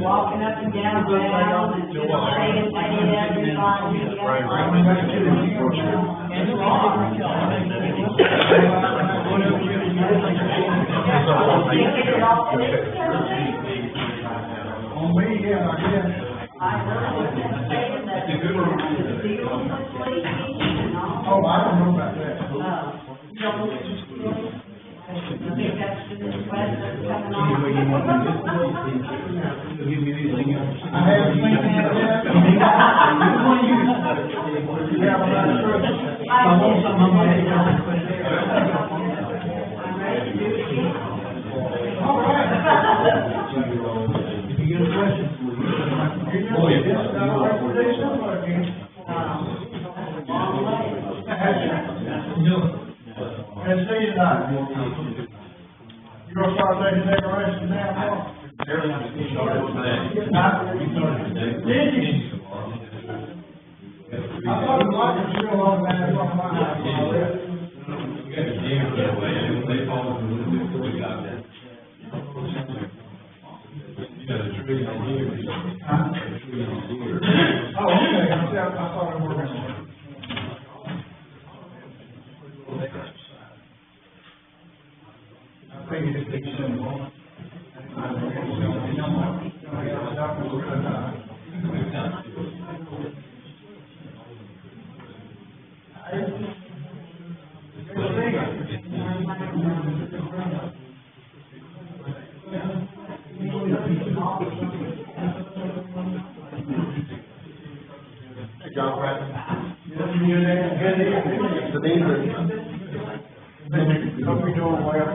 walking up and down town and saying, On me, yeah, I guess. I heard them saying that the deal was leaking and all. Oh, I don't know about that. I think that's the request that's coming on. I haven't seen that yet. Yeah, but that's true. I want some of my. I'm ready to do it again. All right. If you get a question, Oh, yeah. Long way. And see you tonight. You gonna start taking decorations now, Mark? Did you? I thought it was still on that, on my house. Oh, okay, I thought it was. I think it's big symbol. Hope you're doing well.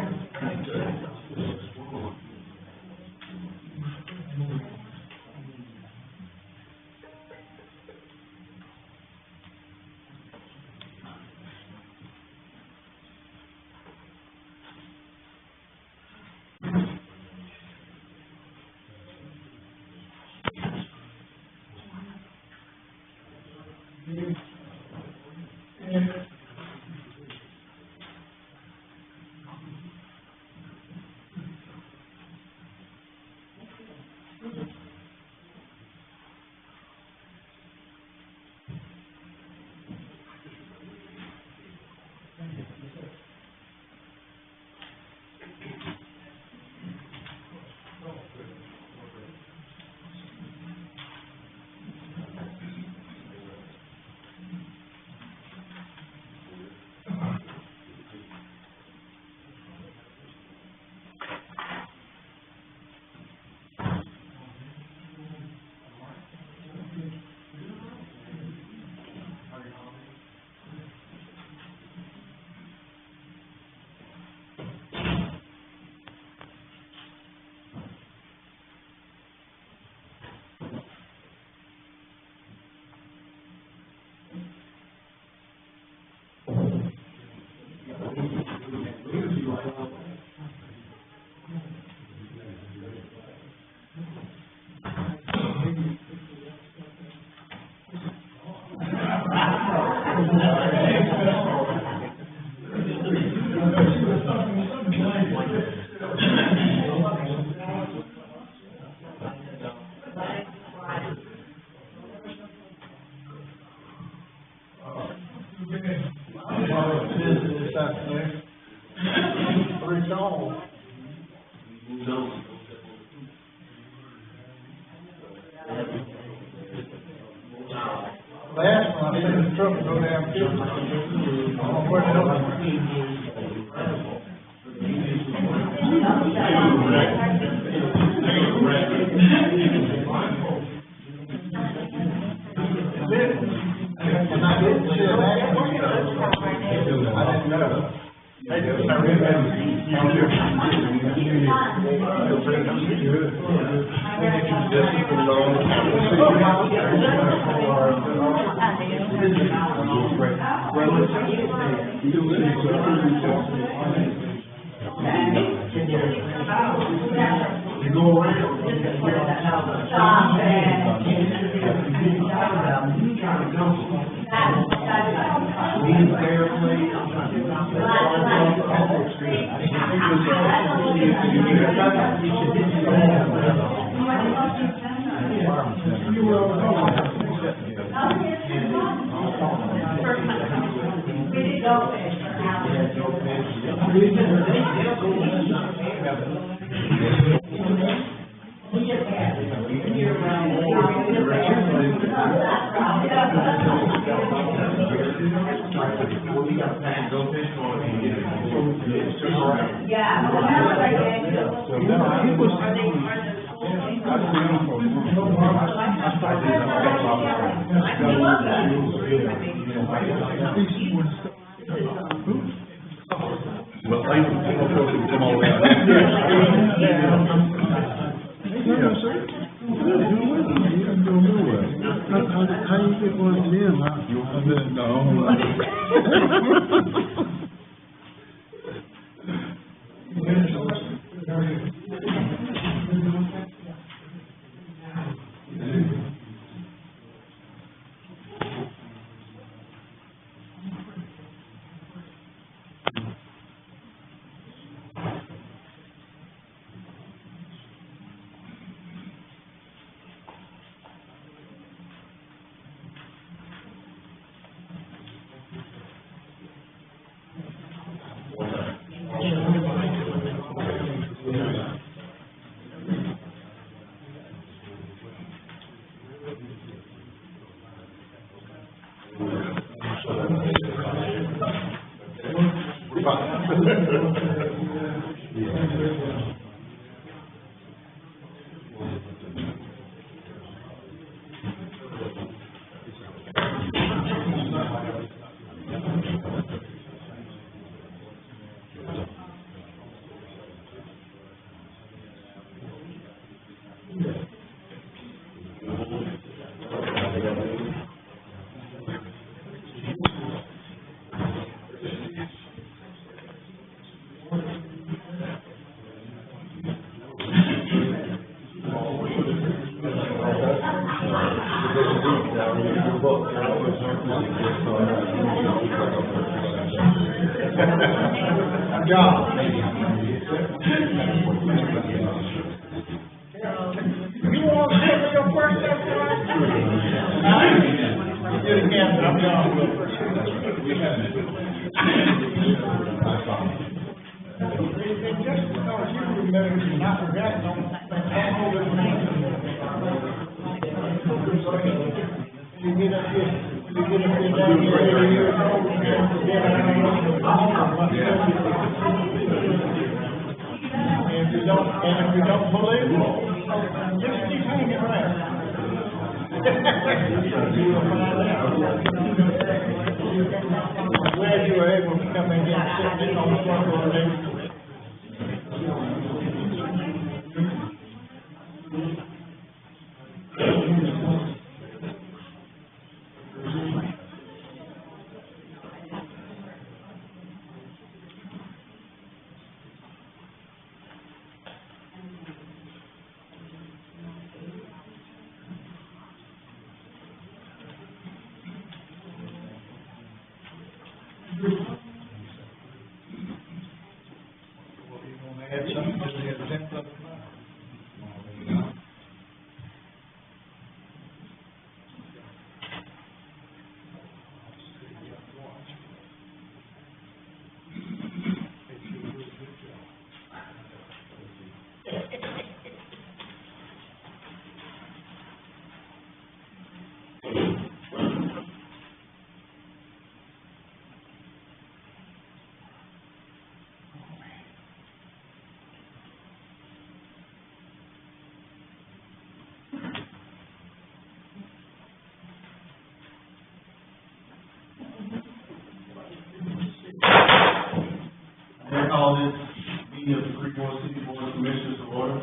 Last one, I seen the truck go down Fifth. Where the hell? And I didn't see it actually. I didn't know. They do. I read that. You go around. goldfish for hours. Yeah, well, how are Well, I don't know if it's all that. How you get one of them, huh? Glad you were able to come in here and sit on the front row today. Add something to the agenda. I call this meeting of the Creedmoor City Board of Commissioners to order.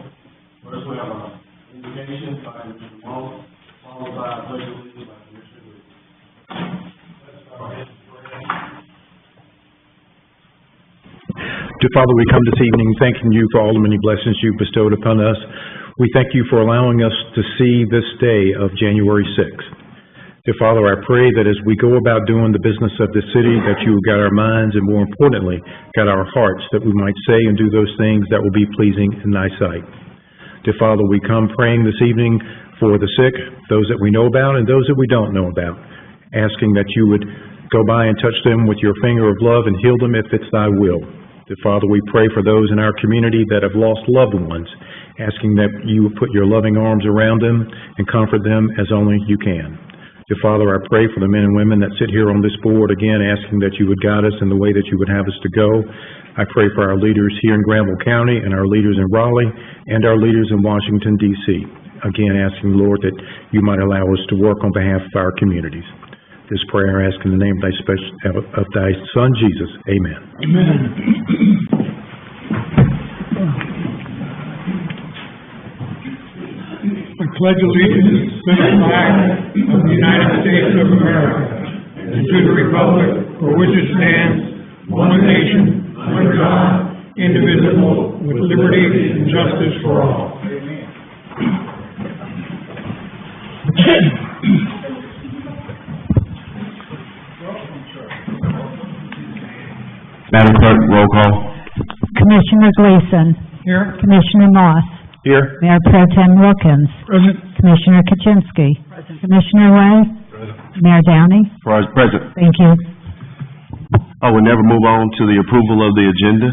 First, we have an invocation by Mr. Wong, followed by a pledge of allegiance by Commissioner Lee. Dear Father, we come this evening thanking you for all the many blessings you've bestowed upon us. We thank you for allowing us to see this day of January 6th. Dear Father, I pray that as we go about doing the business of the city, that you will guide our minds and, more importantly, guide our hearts, that we might say and do those things that will be pleasing in thy sight. Dear Father, we come praying this evening for the sick, those that we know about and those that we don't know about, asking that you would Go by and touch them with your finger of love and heal them if it's thy will. Dear Father, we pray for those in our community that have lost loved ones, asking that you would put your loving arms around them and comfort them as only you can. Dear Father, I pray for the men and women that sit here on this board, again, asking that you would guide us in the way that you would have us to go. I pray for our leaders here in Granville County and our leaders in Raleigh and our leaders in Washington, D.C. Again, asking, Lord, that you might allow us to work on behalf of our communities. This prayer I ask in the name of thy Son, Jesus. Amen. Amen. I pledge allegiance to the flag of the United States of America and to the republic for which it stands, one nation, under God, indivisible, with liberty and justice for all. Madam Clerk, roll call. Commissioner Gleason. Here. Commissioner Moss. Here. Mayor Pro Tem Wilkins. Present. Commissioner Kaczynski. Commissioner Ray. Mayor Downey. Present. Thank you. I will never move on to the approval of the agenda.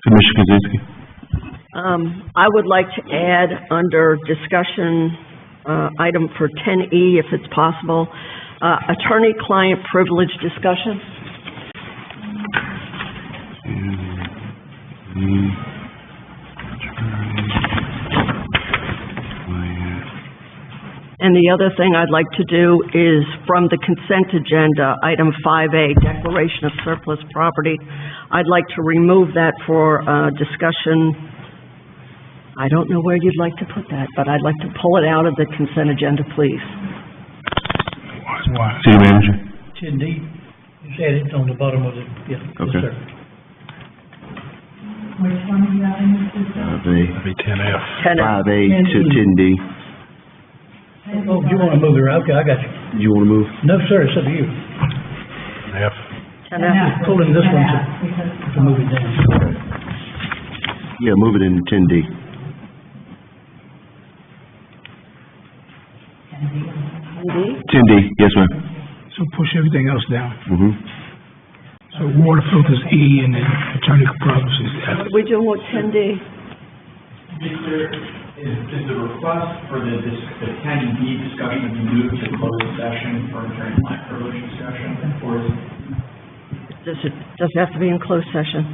Commissioner Kaczynski. I would like to add under discussion, item for 10E, if it's possible, attorney-client privilege discussion. And the other thing I'd like to do is from the consent agenda, item 5A, declaration of surplus property. I'd like to remove that for discussion. I don't know where you'd like to put that, but I'd like to pull it out of the consent agenda, please. City Manager. 10D, you said it's on the bottom of the, yeah, yes, Okay. sir. Which one are you adding, Mr. 5A. Be 10F. 5A to 10D. Oh, you wanna move it, okay, I got you. You want to move? No, sir, it's up to you. F. 10F. Pulling this one to move it down. Yeah, move it into 10D. 10D, yes, ma'am. So push everything else down. Mm-hmm. So water filters E and then attorney problems is F. What are we doing with 10D? To be clear, is the request for the 10D discussion be moved to closed session for attorney-client privilege discussion, or is Does it have to be in closed session?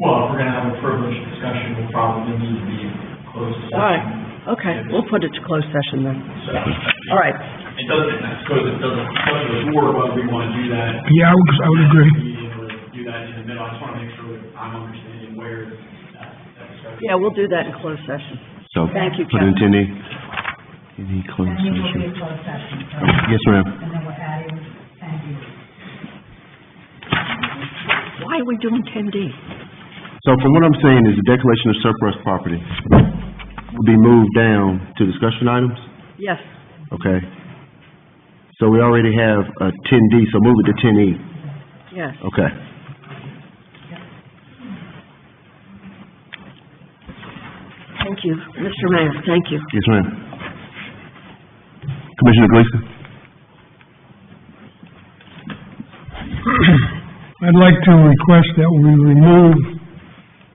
well, if we're gonna have a privilege discussion, we'll probably need to be in closed session. All right, okay, we'll put it to closed session then. So, All right, it doesn't, I suppose it doesn't, up to the board whether we wanna do that. Yeah, I would agree. Meeting or do that in the middle, I just wanna make sure that I'm understanding where that discussion. yeah, we'll do that in closed session. So, Thank you, put it in Chuck. 10D. 10D closed And you will be session. a closed session, so, Yes, ma'am. and then we're adding, thank you. Why are we doing 10D? So from what I'm saying is the declaration of surplus property will be moved down to discussion items? Yes, Okay. So we already have a 10D, so move it to 10E. yes. Okay. Thank you, Mr. Mayor, thank you. Yes, ma'am. Commissioner Gleason? I'd like to request that we remove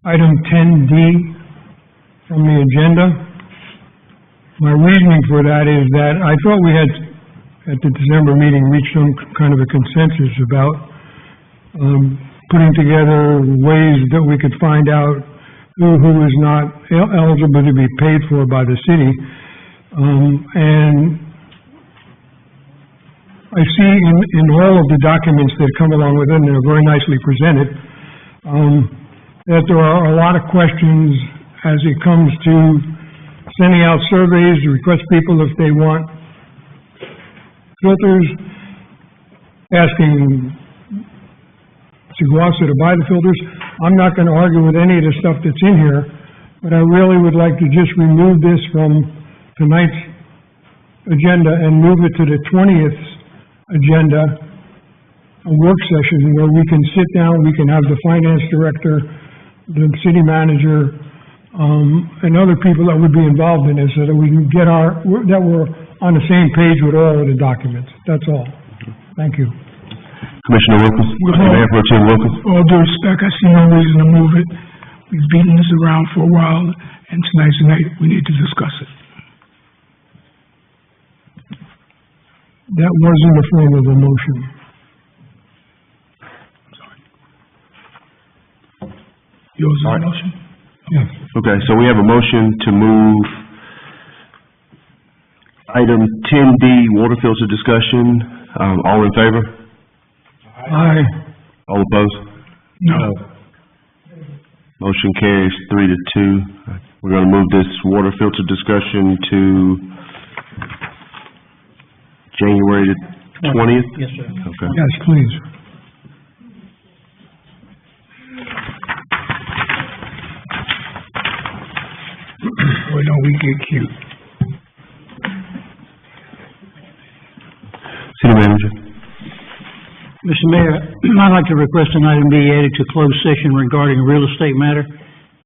item 10D from the agenda. My reasoning for that is that I thought we had, at the December meeting, reached some kind of a consensus about putting together ways that we could find out who is not eligible to be paid for by the city. And I see in all of the documents that come along with it, and they're very nicely presented, that there are a lot of questions as it comes to sending out surveys to request people if they want filters, asking Seguasa to buy the filters. I'm not gonna argue with any of the stuff that's in here, but I really would like to just remove this from tonight's agenda and move it to the 20th agenda, a work session where we can sit down, we can have the finance director, the city manager, and other people that would be involved in this, so that we can get that we're on the same page with all of the documents, that's all. Thank you. Commissioner Wilkins, Mayor Pro Tem Wilkins. All due respect, I see no reason to move it. We've beaten this around for a while, and tonight's the night we need to discuss it. That was in the form of a motion. Yours is All a right. motion? Yes. Okay, so we have a motion to move item 10D, water filter discussion. All in favor? Aye. All opposed? No. Motion carries 3-2. We're gonna move this water filter discussion to January the 20th? Yes, sir. Okay. Yes, please. Boy, don't we get cute. City Manager. Mr. Mayor, I'd like to request an item be added to closed session regarding a real estate matter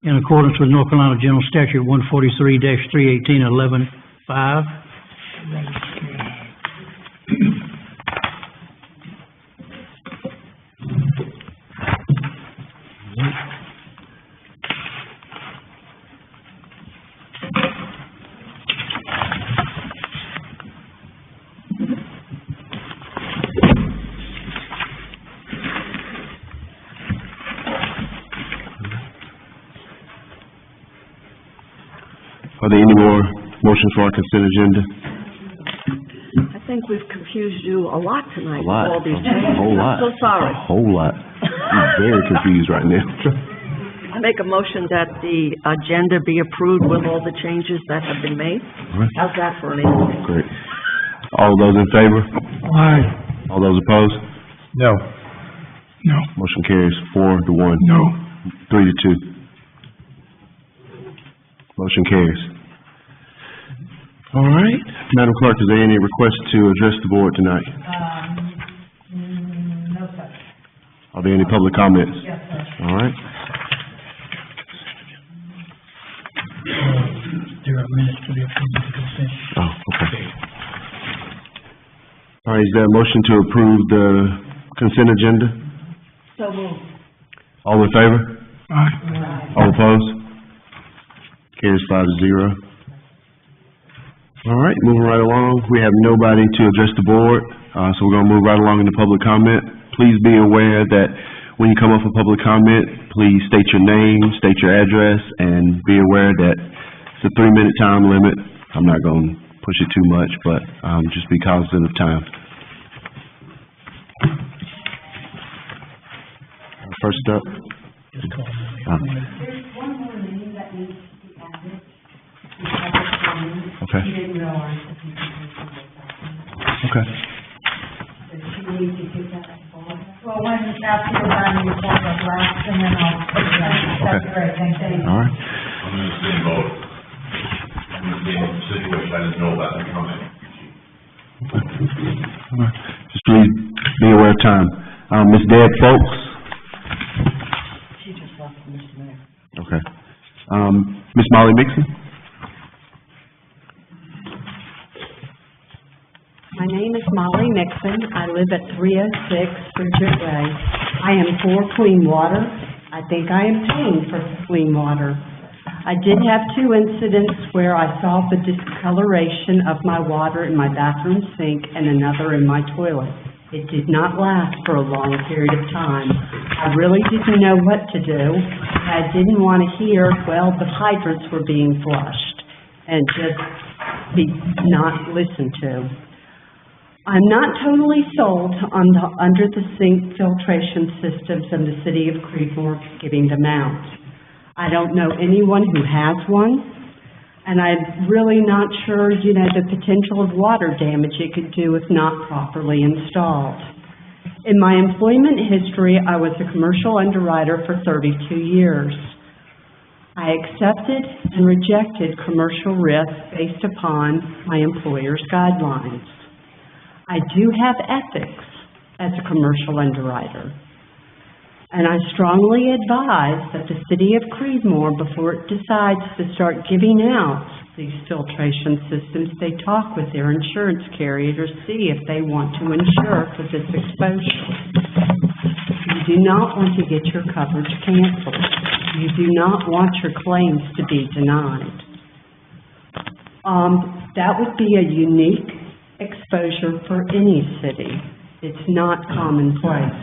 in accordance with North Carolina General Statute 143-318-11-5. Are there any more motions for our consent agenda? I think we've confused you a lot tonight A lot. with all these A changes. whole lot. I'm so sorry. A whole lot. I'm very confused right now. I make a motion that the agenda be approved with all the changes that have been made. All right. How's that for an evening? Great. All those in favor? Aye. All those opposed? No. No. Motion carries 4-1. No. 3-2. Motion carries. All right. Madam Clerk, is there any request to address the board tonight? No, sir. Are there any public comments? Yes, sir. All right. There are minutes to be approved with consent. Oh, okay. All right, is there a motion to approve the consent agenda? So moved. All in favor? Aye. All opposed? Carries 5-0. All right, moving right along. We have nobody to address the board, so we're gonna move right along into public comment. Please be aware that when you come up for public comment, please state your name, state your address, and be aware that it's a 3-minute time limit. I'm not gonna push it too much, but, just be cognizant of time. First up. Just call me. There's one more name that needs to be added. We have a comment. Okay. She didn't realize that we could do something. Okay. So she needs to get that involved. Well, when, after you're done, you call the last, and then I'll put it down. That's great, thank you. All right. I'm in the same boat. I'm in the same situation, I didn't know about the comment. Just please be aware of time. Ms. Deb Folks? She just left, Mr. Mayor. Okay. Ms. Molly Mixon? My name is Molly Nixon. I live at 306 Bridget Way. I am for clean water. I think I am paying for clean water. I did have 2 incidents where I saw the discoloration of my water in my bathroom sink and another in my toilet. It did not last for a long period of time. I really didn't know what to do. I didn't want to hear, well, the hydrants were being flushed and just be not listened to. I'm not totally sold on the under-the-sink filtration systems in the city of Creedmoor giving them out. I don't know anyone who has one, and I'm really not sure, the potential of water damage it could do if not properly installed. In my employment history, I was a commercial underwriter for 32 years. I accepted and rejected commercial risk based upon my employer's guidelines. I do have ethics as a commercial underwriter, and I strongly advise that the city of Creedmoor, before it decides to start giving out these filtration systems, they talk with their insurance carrier to see if they want to insure for this exposure. You do not want to get your coverage canceled. You do not want your claims to be denied. That would be a unique exposure for any city. It's not commonplace.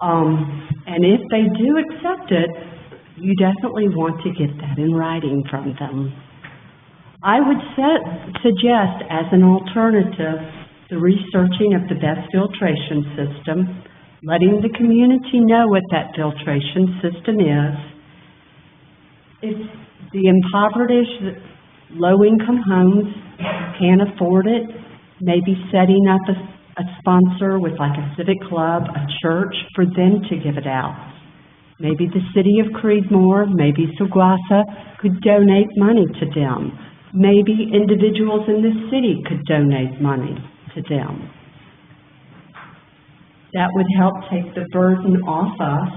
And if they do accept it, you definitely want to get that in writing from them. I would suggest as an alternative the researching of the best filtration system, letting the community know what that filtration system is. If the impoverished, low-income homes can't afford it, maybe setting up a sponsor with like a civic club, a church, for them to give it out. Maybe the city of Creedmoor, maybe Saguasa could donate money to them. Maybe individuals in the city could donate money to them. That would help take the burden off us.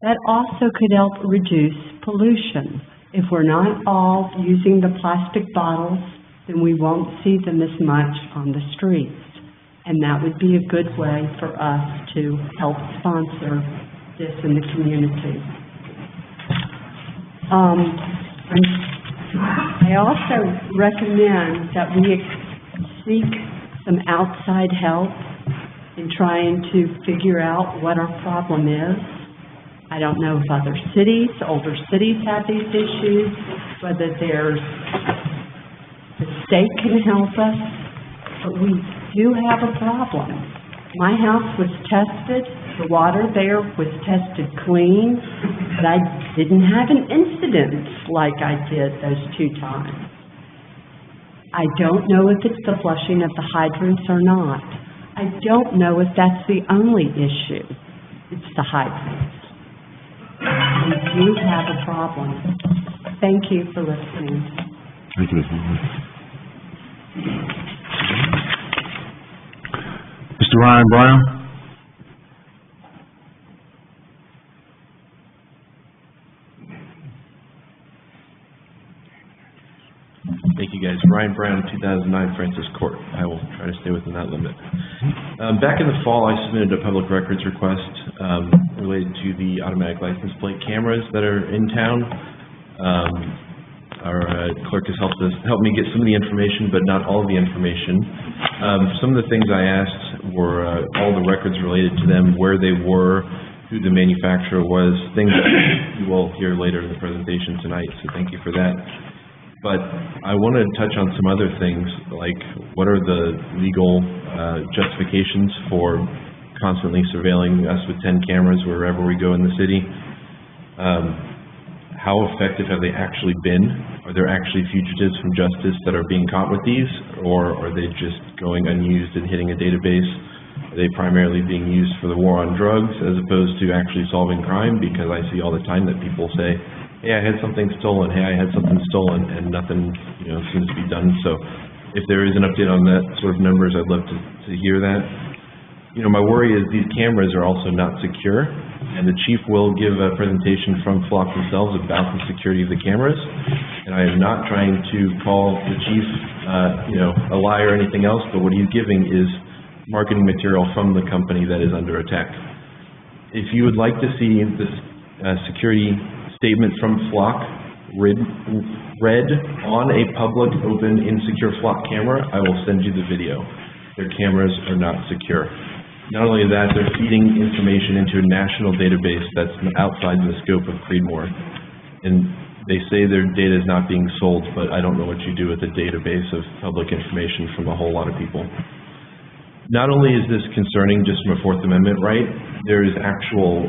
That also could help reduce pollution. If we're not all using the plastic bottles, then we won't see them as much on the streets. And that would be a good way for us to help sponsor this in the community. I also recommend that we seek some outside help in trying to figure out what our problem is. I don't know if other cities, older cities have these issues, whether the state can help us, but we do have a problem. My house was tested, the water there was tested clean, but I didn't have an incident like I did those 2 times. I don't know if it's the flushing of the hydrants or not. I don't know if that's the only issue. It's the hydrants. We do have a problem. Thank you for listening. Thank you, Ms. Moore. Mr. Ryan Brown? Thank you, guys. Ryan Brown, 2009 Francis Court. I will try to stay within that limit. Back in the fall, I submitted a public records request related to the automatic license plate cameras that are in town. Our clerk has helped me get some of the information, but not all of the information. Some of the things I asked were all the records related to them, where they were, who the manufacturer was, things that you will hear later in the presentation tonight, so thank you for that. But I want to touch on some other things, like what are the legal justifications for constantly surveilling us with 10 cameras wherever we go in the city? How effective have they actually been? Are there actually fugitives from justice that are being caught with these, or are they just going unused and hitting a database? Are they primarily being used for the war on drugs as opposed to actually solving crime? Because I see all the time that people say, hey, I had something stolen, hey, I had something stolen, and nothing, seems to be done. So if there is an update on that sort of numbers, I'd love to hear that. My worry is these cameras are also not secure, and the chief will give a presentation from Flock themselves about the security of the cameras. And I am not trying to call the chief, a liar or anything else, but what he's giving is marketing material from the company that is under attack. If you would like to see this security statement from Flock read on a public, open, insecure Flock camera, I will send you the video. Their cameras are not secure. Not only that, they're feeding information into a national database that's outside the scope of Creedmoor. And they say their data is not being sold, but I don't know what you do with a database of public information from a whole lot of people. Not only is this concerning just from a Fourth Amendment right, there is actual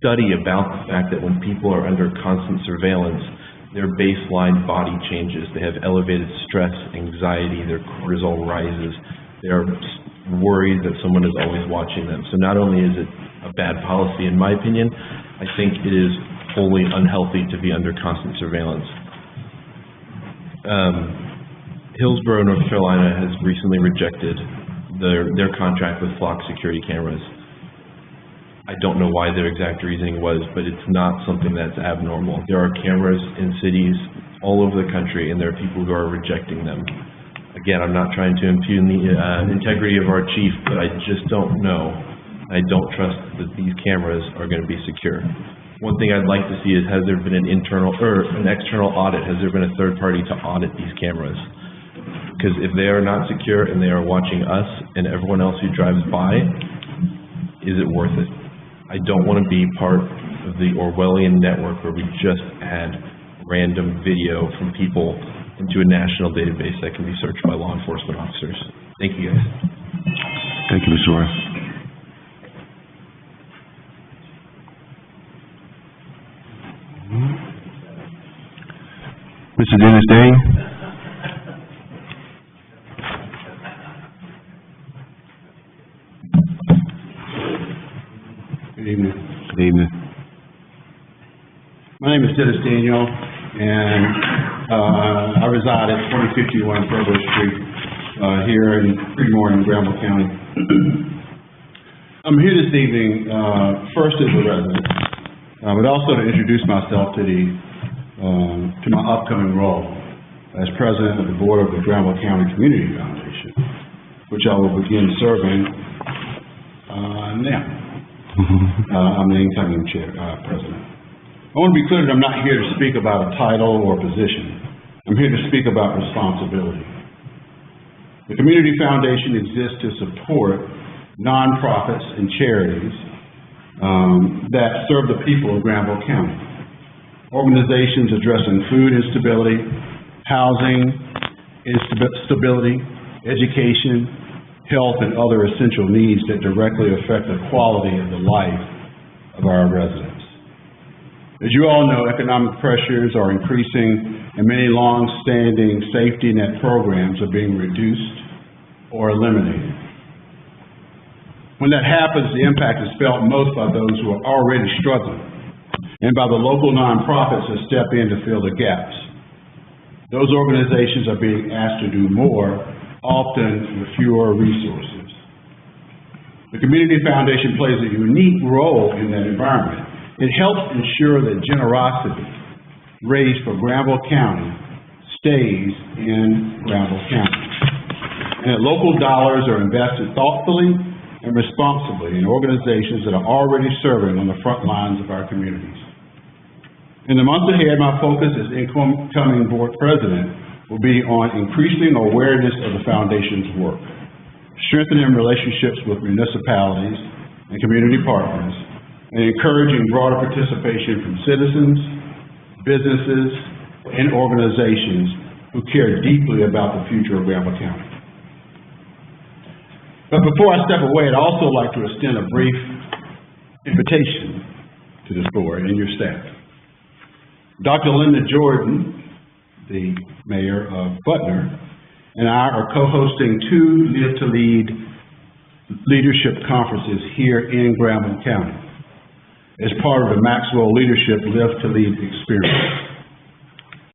study about the fact that when people are under constant surveillance, their baseline body changes. They have elevated stress, anxiety, their cortisol rises. They're worried that someone is always watching them. So not only is it a bad policy, in my opinion, I think it is wholly unhealthy to be under constant surveillance. Hillsborough, North Carolina has recently rejected their contract with Flock security cameras. I don't know why their exact reasoning was, but it's not something that's abnormal. There are cameras in cities all over the country, and there are people who are rejecting them. Again, I'm not trying to impugn the integrity of our chief, but I just don't know. I don't trust that these cameras are going to be secure. One thing I'd like to see is, has there been an internal or an external audit? Has there been a third party to audit these cameras? Because if they are not secure and they are watching us and everyone else who drives by, is it worth it? I don't want to be part of the Orwellian network where we just add random video from people into a national database that can be searched by law enforcement officers. Thank you, guys. Thank you, Mr. Ross. Mr. Dennis Dane? Good evening. Good evening. My name is Dennis Daniel, and I reside at 2051 Provo Street here in Creedmoor in Granville County. I'm here this evening first as a resident, but also to introduce myself to my upcoming role as president of the board of the Granville County Community Foundation, which I will begin serving now. I'm the incoming president. I want to be clear that I'm not here to speak about a title or position. I'm here to speak about responsibility. The Community Foundation exists to support nonprofits and charities that serve the people of Granville County. Organizations addressing food instability, housing instability, education, health, and other essential needs that directly affect the quality of the life of our residents. As you all know, economic pressures are increasing and many long-standing safety net programs are being reduced or eliminated. When that happens, the impact is felt most by those who are already struggling and by the local nonprofits that step in to fill the gaps. Those organizations are being asked to do more, often with fewer resources. The Community Foundation plays a unique role in that environment. It helps ensure that generosity raised for Granville County stays in Granville County, and that local dollars are invested thoughtfully and responsibly in organizations that are already serving on the front lines of our communities. In the months ahead, my focus as incoming board president will be on increasing awareness of the Foundation's work, strengthening relationships with municipalities and community partners, and encouraging broader participation from citizens, businesses, and organizations who care deeply about the future of Granville County. But before I step away, I'd also like to extend a brief invitation to this board and your staff. Dr. Linda Jordan, the mayor of Butner, and I are co-hosting 2 Live to Lead leadership conferences here in Granville County as part of the Maxwell Leadership Live to Lead experience.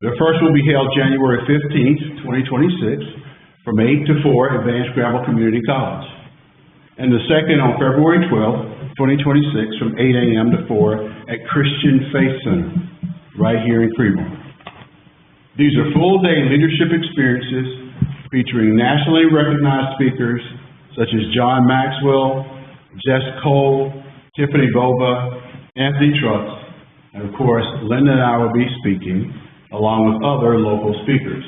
The first will be held January 15th, 2026, from 8 to 4 at Advanced Granville Community College. And the second on February 12th, 2026, from 8 a.m. to 4 at Christian Faith Center, right here in Creedmoor. These are full-day leadership experiences featuring nationally recognized speakers such as John Maxwell, Jess Cole, Tiffany Boba, Anthony Trucks, and of course, Linda and I will be speaking along with other local speakers.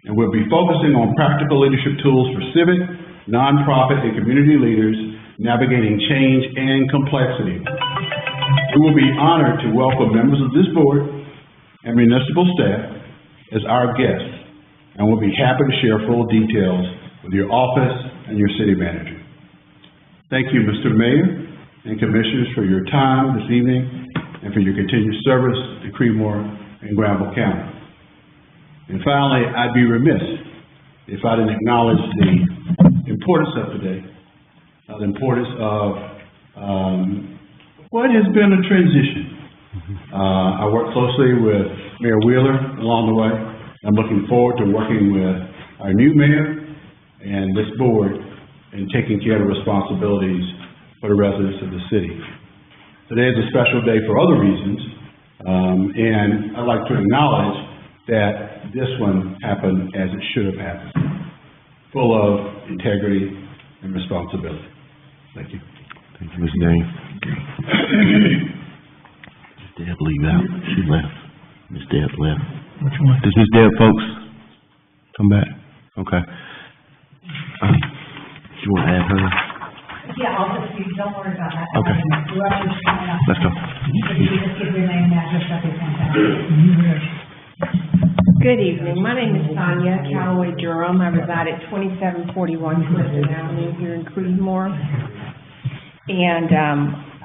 And we'll be focusing on practical leadership tools for civic, nonprofit, and community leaders navigating change and complexity. We will be honored to welcome members of this board and municipal staff as our guests, and we'll be happy to share full details with your office and your city manager. Thank you, Mr. Mayor and Commissioners, for your time this evening and for your continued service to Creedmoor and Granville County. And finally, I'd be remiss if I didn't acknowledge the importance of today, the importance of what has been a transition. I work closely with Mayor Wheeler along the way. I'm looking forward to working with our new mayor and this board in taking care of responsibilities for the residents of the city. Today is a special day for other reasons, and I'd like to acknowledge that this one happened as it should have happened, full of integrity and responsibility. Thank you. Thank you, Ms. Dane. Ms. Deb leave out. She left. Ms. Deb left. Which one? Does Ms. Deb, folks, come back? Okay. Do you want to add her? Yeah, I'll just, don't worry about that. Okay. Whoever's coming up. Let's go. If you just give your name and address, that'd be fantastic. Good evening. My name is Sonia Callaway Durham. I reside at 2741 Clifton Avenue here in Creedmoor. And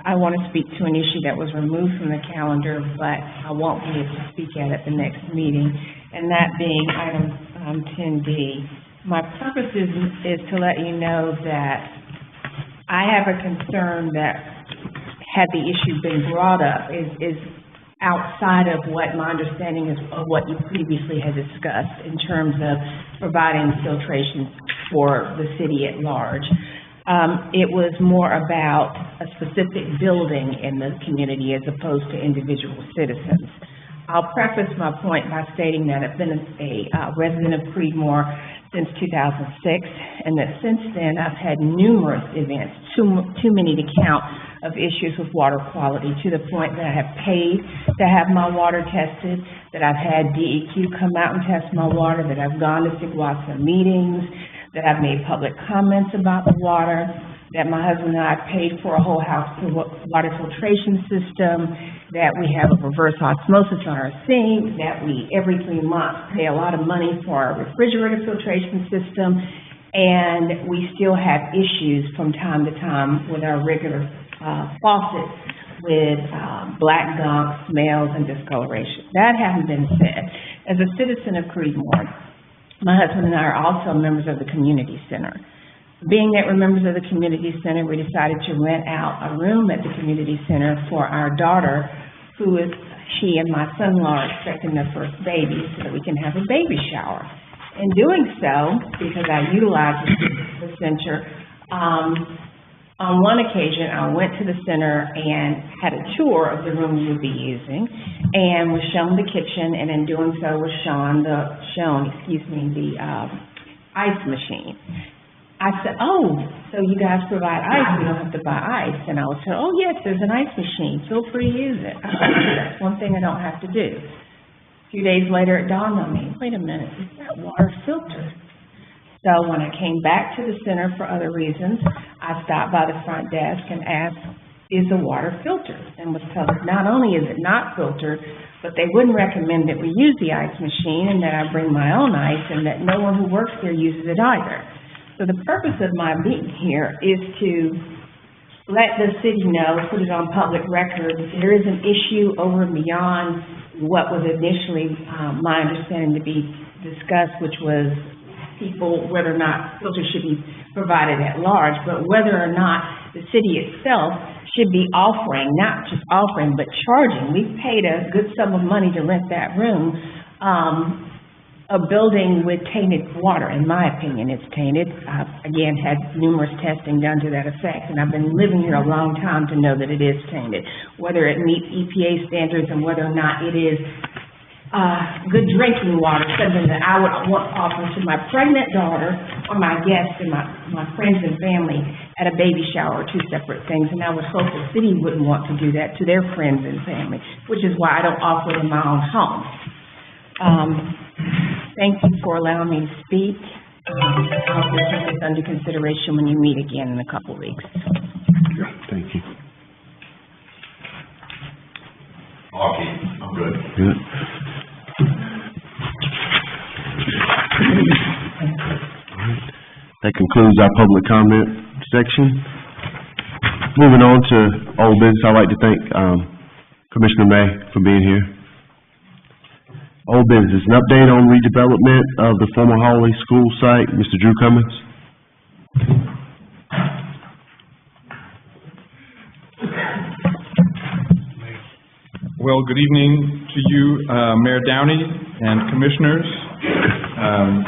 I want to speak to an issue that was removed from the calendar, but I won't be able to speak at the next meeting, and that being item 10D. My purpose is to let you know that I have a concern that, had the issue been brought up, is outside of what my understanding is of what you previously had discussed in terms of providing filtration for the city at large. It was more about a specific building in the community as opposed to individual citizens. I'll preface my point by stating that I've been a resident of Creedmoor since 2006, and that since then I've had numerous events, too many to count, of issues with water quality, to the point that I have paid to have my water tested, that I've had DEQ come out and test my water, that I've gone to SIGWASA meetings, that I've made public comments about the water, that my husband and I paid for a whole house water filtration system, that we have a reverse osmosis on our sink, that we every 3 months pay a lot of money for our refrigerator filtration system, and we still have issues from time to time with our regular faucets with black gunk, smells, and discoloration. That having been said, as a citizen of Creedmoor, my husband and I are also members of the community center. Being that we're members of the community center, we decided to rent out a room at the community center for our daughter, she and my son-in-law are expecting their first baby, so that we can have a baby shower. In doing so, because I utilized the center, on one occasion, I went to the center and had a tour of the room we would be using, and was shown the kitchen, and in doing so was shown the ice machine. I said, "Oh, so you guys provide ice, you don't have to buy ice." And I was told, "Oh yes, there's an ice machine, feel free to use it." I said, "That's one thing I don't have to do." A few days later, it dawned on me, wait a minute, is that water filtered? So when I came back to the center for other reasons, I stopped by the front desk and asked, is the water filtered? And was told not only is it not filtered, but they wouldn't recommend that we use the ice machine, and that I bring my own ice, and that no one who works there uses it either. So the purpose of my being here is to let the city know, put it on public record, that there is an issue over and beyond what was initially my understanding to be discussed, which was whether or not filters should be provided at large, but whether or not the city itself should be offering, not just offering, but charging. We've paid a good sum of money to rent that room, a building with tainted water. In my opinion, it's tainted. I've, again, had numerous testing done to that effect, and I've been living here a long time to know that it is tainted. Whether it meets EPA standards and whether or not it is good drinking water, something that I would want to offer to my pregnant daughter or my guests and my friends and family at a baby shower, are two separate things. And I would hope the city wouldn't want to do that to their friends and family, which is why I don't offer it in my own home. Thank you for allowing me to speak. I'll take this under consideration when you meet again in a couple of weeks. Thank you. Okay, I'm good. Good. That concludes our public comment section. Moving on to old business, I'd like to thank Commissioner May for being here. Old business, an update on redevelopment of the former Hawley School site. Mr. Drew Cummins. Well, good evening to you, Mayor Downey and Commissioners,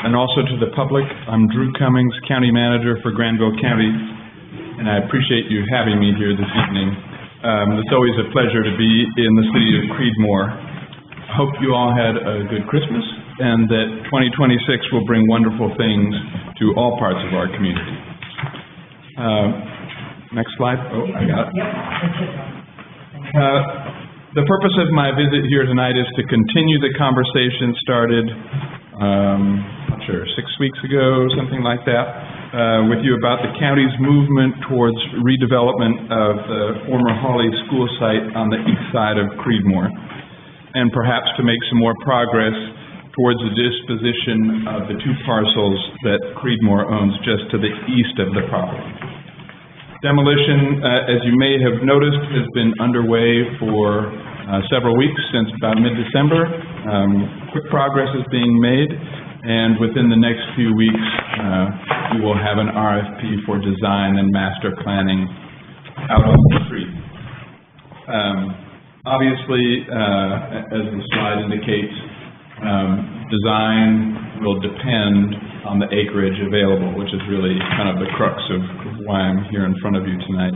and also to the public. I'm Drew Cummings, County Manager for Granville County, and I appreciate you having me here this evening. It's always a pleasure to be in the city of Creedmoor. I hope you all had a good Christmas and that 2026 will bring wonderful things to all parts of our community. Next slide. Oh, I got it. The purpose of my visit here tonight is to continue the conversation started, not sure, 6 weeks ago, something like that, with you about the county's movement towards redevelopment of the former Hawley School site on the east side of Creedmoor, and perhaps to make some more progress towards the disposition of the two parcels that Creedmoor owns just to the east of the property. Demolition, as you may have noticed, has been underway for several weeks, since about mid-December. Quick progress is being made, and within the next few weeks, we will have an RFP for design and master planning out on the street. Obviously, as the slide indicates, design will depend on the acreage available, which is really kind of the crux of why I'm here in front of you tonight.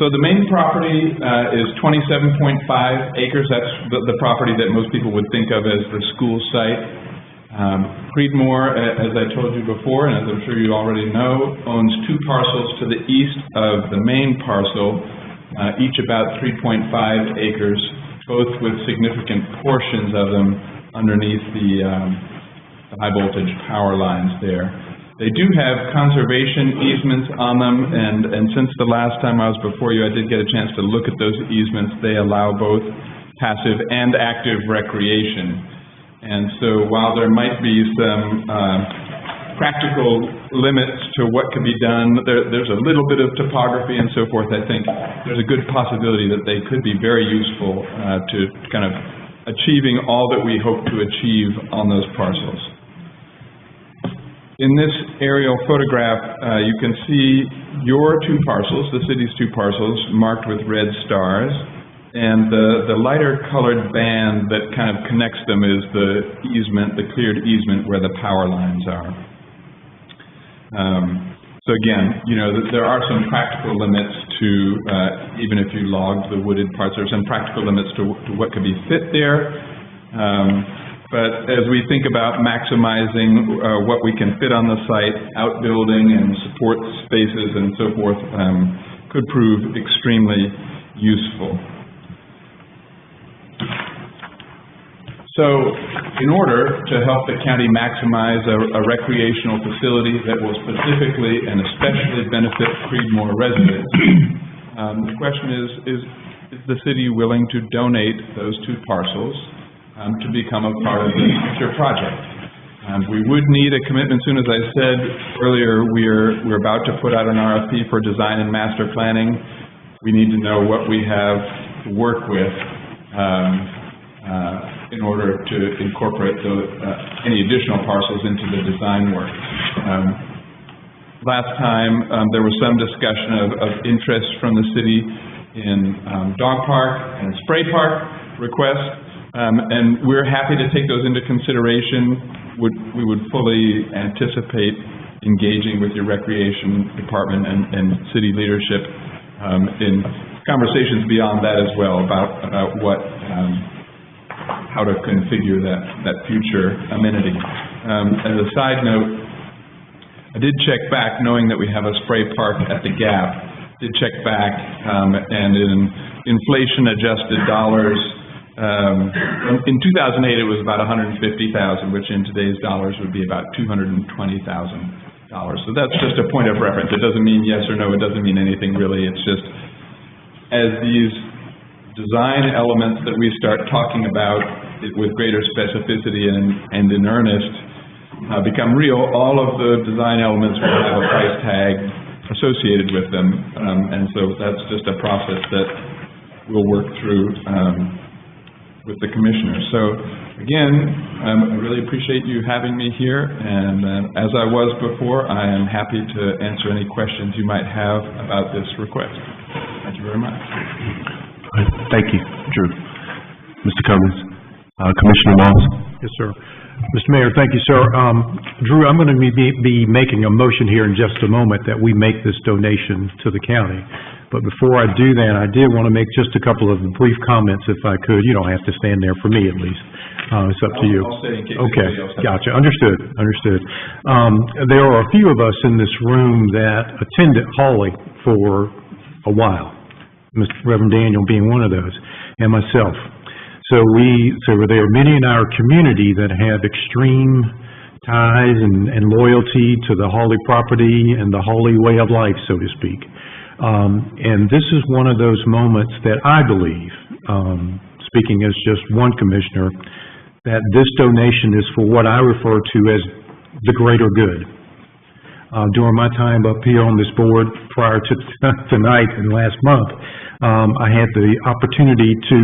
So the main property is 27.5 acres. That's the property that most people would think of as the school site. Creedmoor, as I told you before, and as I'm sure you already know, owns two parcels to the east of the main parcel, each about 3.5 acres, both with significant portions of them underneath the high voltage power lines there. They do have conservation easements on them, and since the last time I was before you, I did get a chance to look at those easements. They allow both passive and active recreation. And so while there might be some practical limits to what could be done, there's a little bit of topography and so forth. I think there's a good possibility that they could be very useful to kind of achieving all that we hope to achieve on those parcels. In this aerial photograph, you can see your two parcels, the city's two parcels, marked with red stars, and the lighter colored band that kind of connects them is the easement, the cleared easement where the power lines are. So again, you know, there are some practical limits to, even if you logged the wooded parts, there are some practical limits to what could be fit there. But as we think about maximizing what we can fit on the site, outbuilding and support spaces and so forth, could prove extremely useful. So, in order to help the county maximize a recreational facility that will specifically and especially benefit Creedmoor residents, the question is the city willing to donate those two parcels to become a part of the future project? We would need a commitment soon. As I said earlier, we're about to put out an RFP for design and master planning. We need to know what we have to work with in order to incorporate any additional parcels into the design work. Last time, there was some discussion of interest from the city in dog park and spray park requests, and we're happy to take those into consideration. We would fully anticipate engaging with your recreation department and city leadership in conversations beyond that as well about what how to configure that future amenity. As a side note, I did check back, knowing that we have a spray park at the Gap, did check back, and in inflation-adjusted dollars, in 2008 it was about $150,000, which in today's dollars would be about $220,000. So that's just a point of reference. It doesn't mean yes or no, it doesn't mean anything really, it's just as these design elements that we start talking about with greater specificity and in earnest become real, all of the design elements will have a price tag associated with them, and so that's just a process that we'll work through with the commissioners. So again, I really appreciate you having me here, and as I was before, I am happy to answer any questions you might have about this request. Thank you very much. Thank you, Drew. Mr. Cummings. Commissioner Moss. Yes, sir. Mr. Mayor, thank you, sir. Drew, I'm going to be making a motion here in just a moment that we make this donation to the county. But before I do that, I did want to make just a couple of brief comments, if I could. You don't have to stand there for me, at least. It's up to you. I'll stay in case Okay, anybody else has. gotcha. Understood. There are a few of us in this room that attended Hawley for a while, Reverend Daniel being one of those, and myself. So there are many in our community that have extreme ties and loyalty to the Hawley property and the Hawley way of life, so to speak. And this is one of those moments that I believe, speaking as just one commissioner, that this donation is for what I refer to as the greater good. During my time up here on this board prior to tonight and last month, I had the opportunity to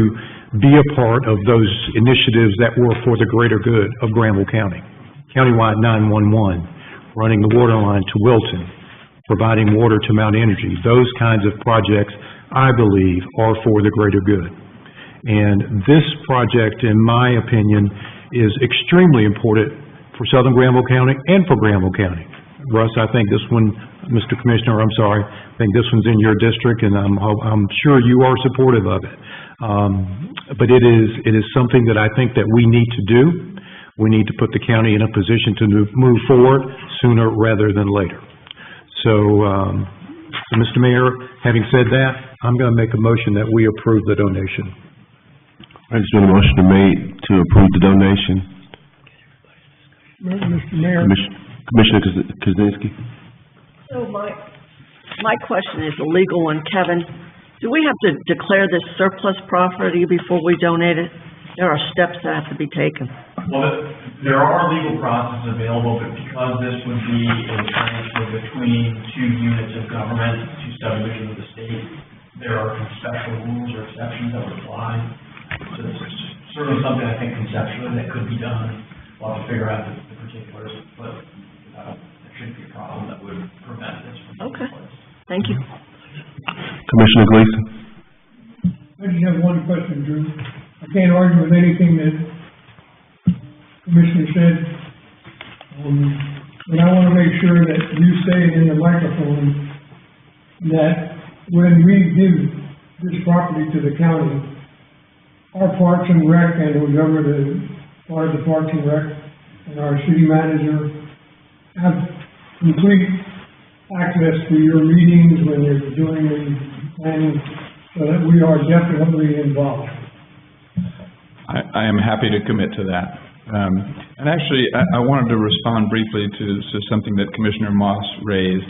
be a part of those initiatives that were for the greater good of Granville County. Countywide 911, running the water line to Wilton, providing water to Mount Energy. Those kinds of projects, I believe, are for the greater good. And this project, in my opinion, is extremely important for Southern Granville County and for Granville County. Russ, I think this one, Mr. Commissioner, I'm sorry, I think this one's in your district, and I'm sure you are supportive of it. But it is something that I think that we need to do. We need to put the county in a position to move forward sooner rather than later. So, Mr. Mayor, having said that, I'm going to make a motion that we approve the donation. I just want a motion made to approve the donation. Mr. Mayor. Commissioner Kuzinski? So my question is a legal one, Kevin. Do we have to declare this surplus property before we donate it? There are steps that have to be taken. Well, there are legal processes available, but because this would be a transfer between two units of government, two subdivisions of the state, there are special rules or exceptions that would apply. So this is certainly something I think conceptually that could be done. We'll have to figure out the particulars, but there shouldn't be a problem that would prevent this from taking place. Thank you. Commissioner Gleason? I just have one question, Drew. I can't argue with anything that Commissioner said, but I want to make sure that you say it in the microphone that when we give this property to the county, our Parks and Rec and whoever the Parks and Rec and our city manager have complete access to your meetings when you're doing the planning, so that we are definitely involved. I am happy to commit to that. And actually, I wanted to respond briefly to something that Commissioner Moss raised,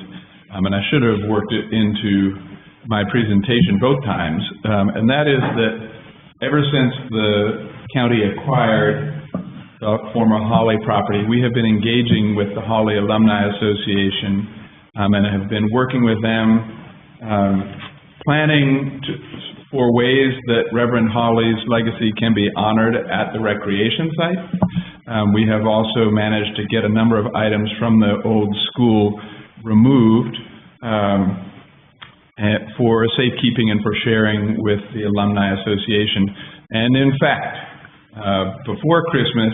and I should have worked it into my presentation both times, and that is that ever since the county acquired the former Hawley property, we have been engaging with the Hawley Alumni Association and have been working with them, planning for ways that Reverend Hawley's legacy can be honored at the recreation site. We have also managed to get a number of items from the old school removed for safekeeping and for sharing with the Alumni Association. And in fact, before Christmas,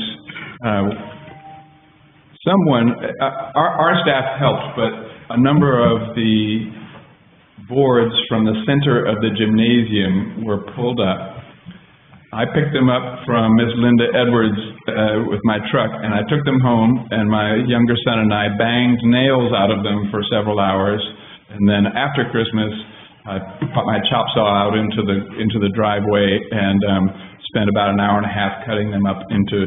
our staff helped, but a number of the boards from the center of the gymnasium were pulled up. I picked them up from Miss Linda Edwards with my truck, and I took them home, and my younger son and I banged nails out of them for several hours, and then after Christmas, I put my chop saw out into the driveway and spent about an hour and a half cutting them up into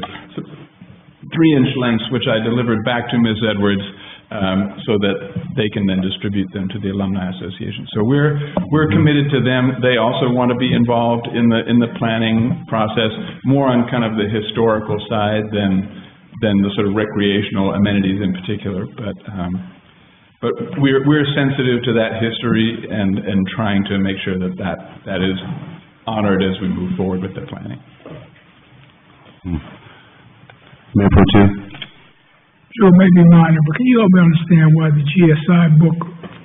3-inch lengths, which I delivered back to Ms. Edwards, so that they can then distribute them to the Alumni Association. So we're committed to them. They also want to be involved in the planning process, more on kind of the historical side than the sort of recreational amenities in particular. But we're sensitive to that history and trying to make sure that is honored as we move forward with the planning. Mayor Pro Tem? Sure, it may be minor, but can you help me understand why the GSI book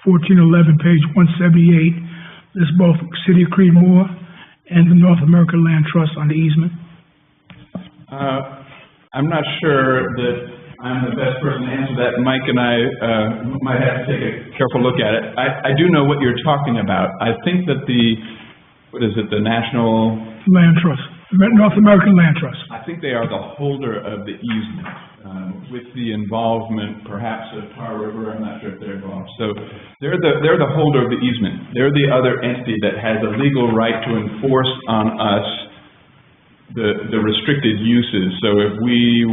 1411, page 178, lists both City of Creedmoor and the North American Land Trust on the easement? I'm not sure that I'm the best person to answer that. Mike and I might have to take a careful look at it. I do know what you're talking about. I think that the National Land Trust, North American Land Trust. I think they are the holder of the easement, with the involvement perhaps of Tar River. I'm not sure if they're involved. So they're the holder of the easement. They're the other entity that has a legal right to enforce on us the restricted uses. So if we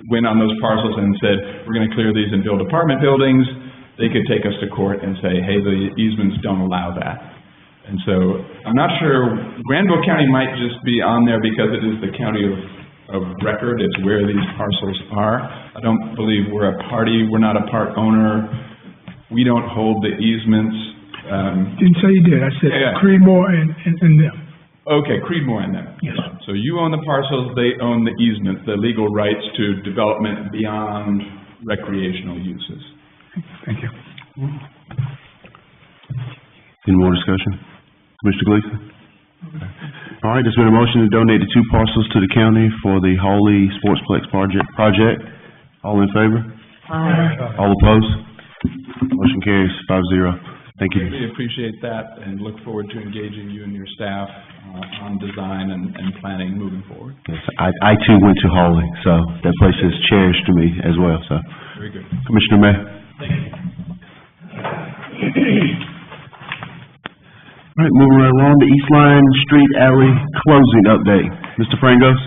went on those parcels and said, we're going to clear these and build apartment buildings, they could take us to court and say, hey, the easements don't allow that. And so I'm not sure, Granville County might just be on there because it is the county of record. It's where these parcels are. I don't believe we're a party. We're not a part owner. We don't hold the easements. Didn't say you did. I said Creedmoor and them. Okay, Creedmoor and them. Yes. So you own the parcels, they own the easement, the legal rights to development beyond recreational uses. Thank you. Any more discussion? Commissioner Gleason? All right, there's been a motion to donate the 2 parcels to the county for the Hawley Sportsplex project. All in favor? Aye. All opposed? Motion carries 5-0. Thank you. We appreciate that and look forward to engaging you and your staff on design and planning moving forward. Yes, I too went to Hawley, so that place is cherished to me as well, so. Very good. Commissioner May. Thank you. All right, moving right along, the East Line Street Alley closing update. Mr. Frangos?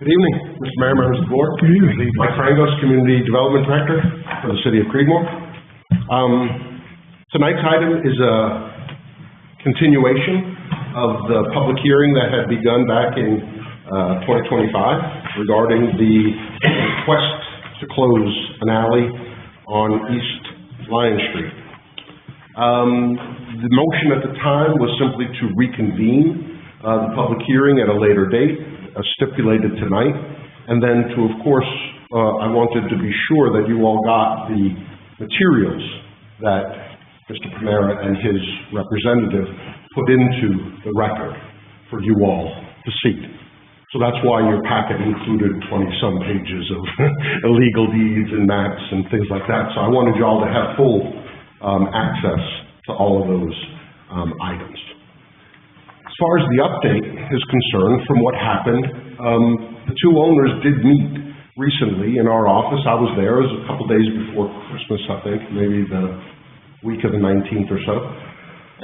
Good evening, Mr. Mayor, members of the board. Good evening. Mike Frangos, Community Development Director for the City of Creedmoor. Tonight's item is a continuation of the public hearing that had begun back in 2025 regarding the request to close an alley on East Lion Street. The motion at the time was simply to reconvene the public hearing at a later date, stipulated tonight, and then to, of course, I wanted to be sure that you all got the materials that Mr. Primera and his representative put into the record for you all to see. So that's why your packet included 20-some pages of illegal deeds and maps and things like that. So I wanted you all to have full access to all of those items. As far as the update is concerned, from what happened, the 2 owners did meet recently in our office. I was there. It was a couple days before Christmas, I think, maybe the week of the 19th or so,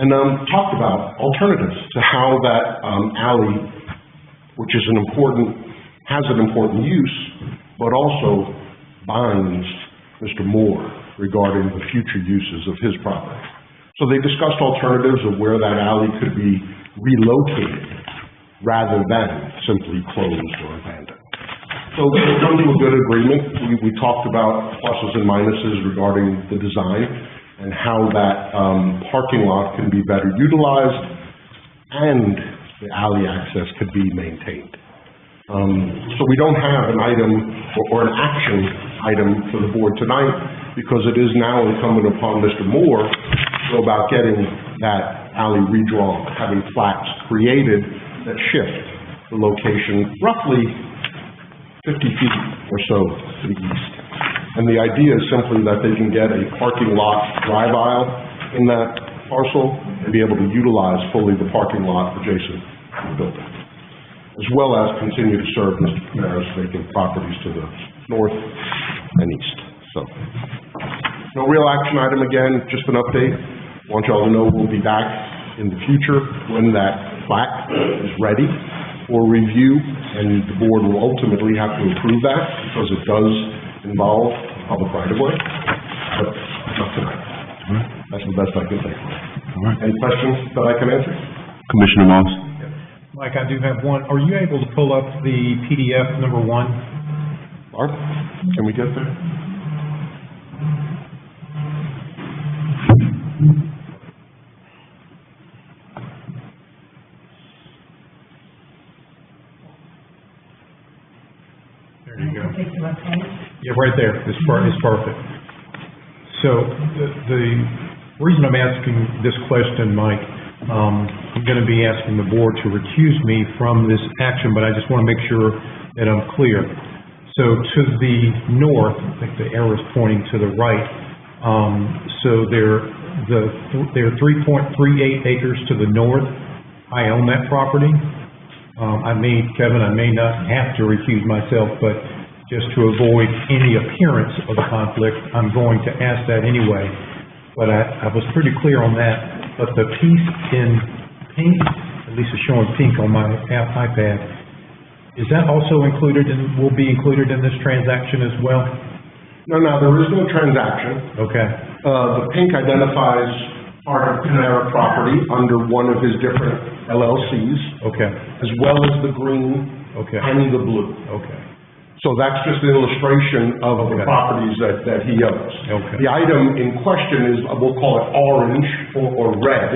and talked about alternatives to how that alley, which is has an important use, but also binds Mr. Moore regarding the future uses of his property. So they discussed alternatives of where that alley could be relocated rather than simply closed or abandoned. So we come to a good agreement. We talked about pluses and minuses regarding the design and how that parking lot can be better utilized and the alley access could be maintained. So we don't have an item or an action item for the board tonight because it is now incumbent upon Mr. Moore to go about getting that alley redrawn, having flats created that shift the location roughly 50 feet or so to the east. And the idea is simply that they can get a parking lot drive aisle in that parcel and be able to utilize fully the parking lot adjacent to the building, as well as continue to serve Mr. Primera's vacant properties to the north and east. So, no real action item again, just an update. I want y'all to know we'll be back in the future when that plat is ready for review, and the board will ultimately have to approve that because it does involve public right-of-way, but not tonight. That's the best I can say. Any questions that I can answer? Commissioner Moss? Mike, I do have one. Are you able to pull up the PDF number 1? Barb, can we get there? There you go. Yeah, right there. It's perfect. So the The reason I'm asking this question, Mike, I'm going to be asking the board to recuse me from this action, but I just want to make sure that I'm clear. So to the north, I think the arrow is pointing to the right, so there are 3.38 acres to the north. I own that property. Kevin, I may not have to recuse myself, but just to avoid any appearance of a conflict, I'm going to ask that anyway. But I was pretty clear on that. But the piece in pink, at least it's showing pink on my iPad, is that also included will be included in this transaction as well? No, there is no transaction. Okay. The pink identifies part of Panera property under one of his different LLCs. Okay. As well as the green. Okay. And the blue. Okay. So that's just an illustration of the properties that he owns. Okay. The item in question is, we'll call it orange or red,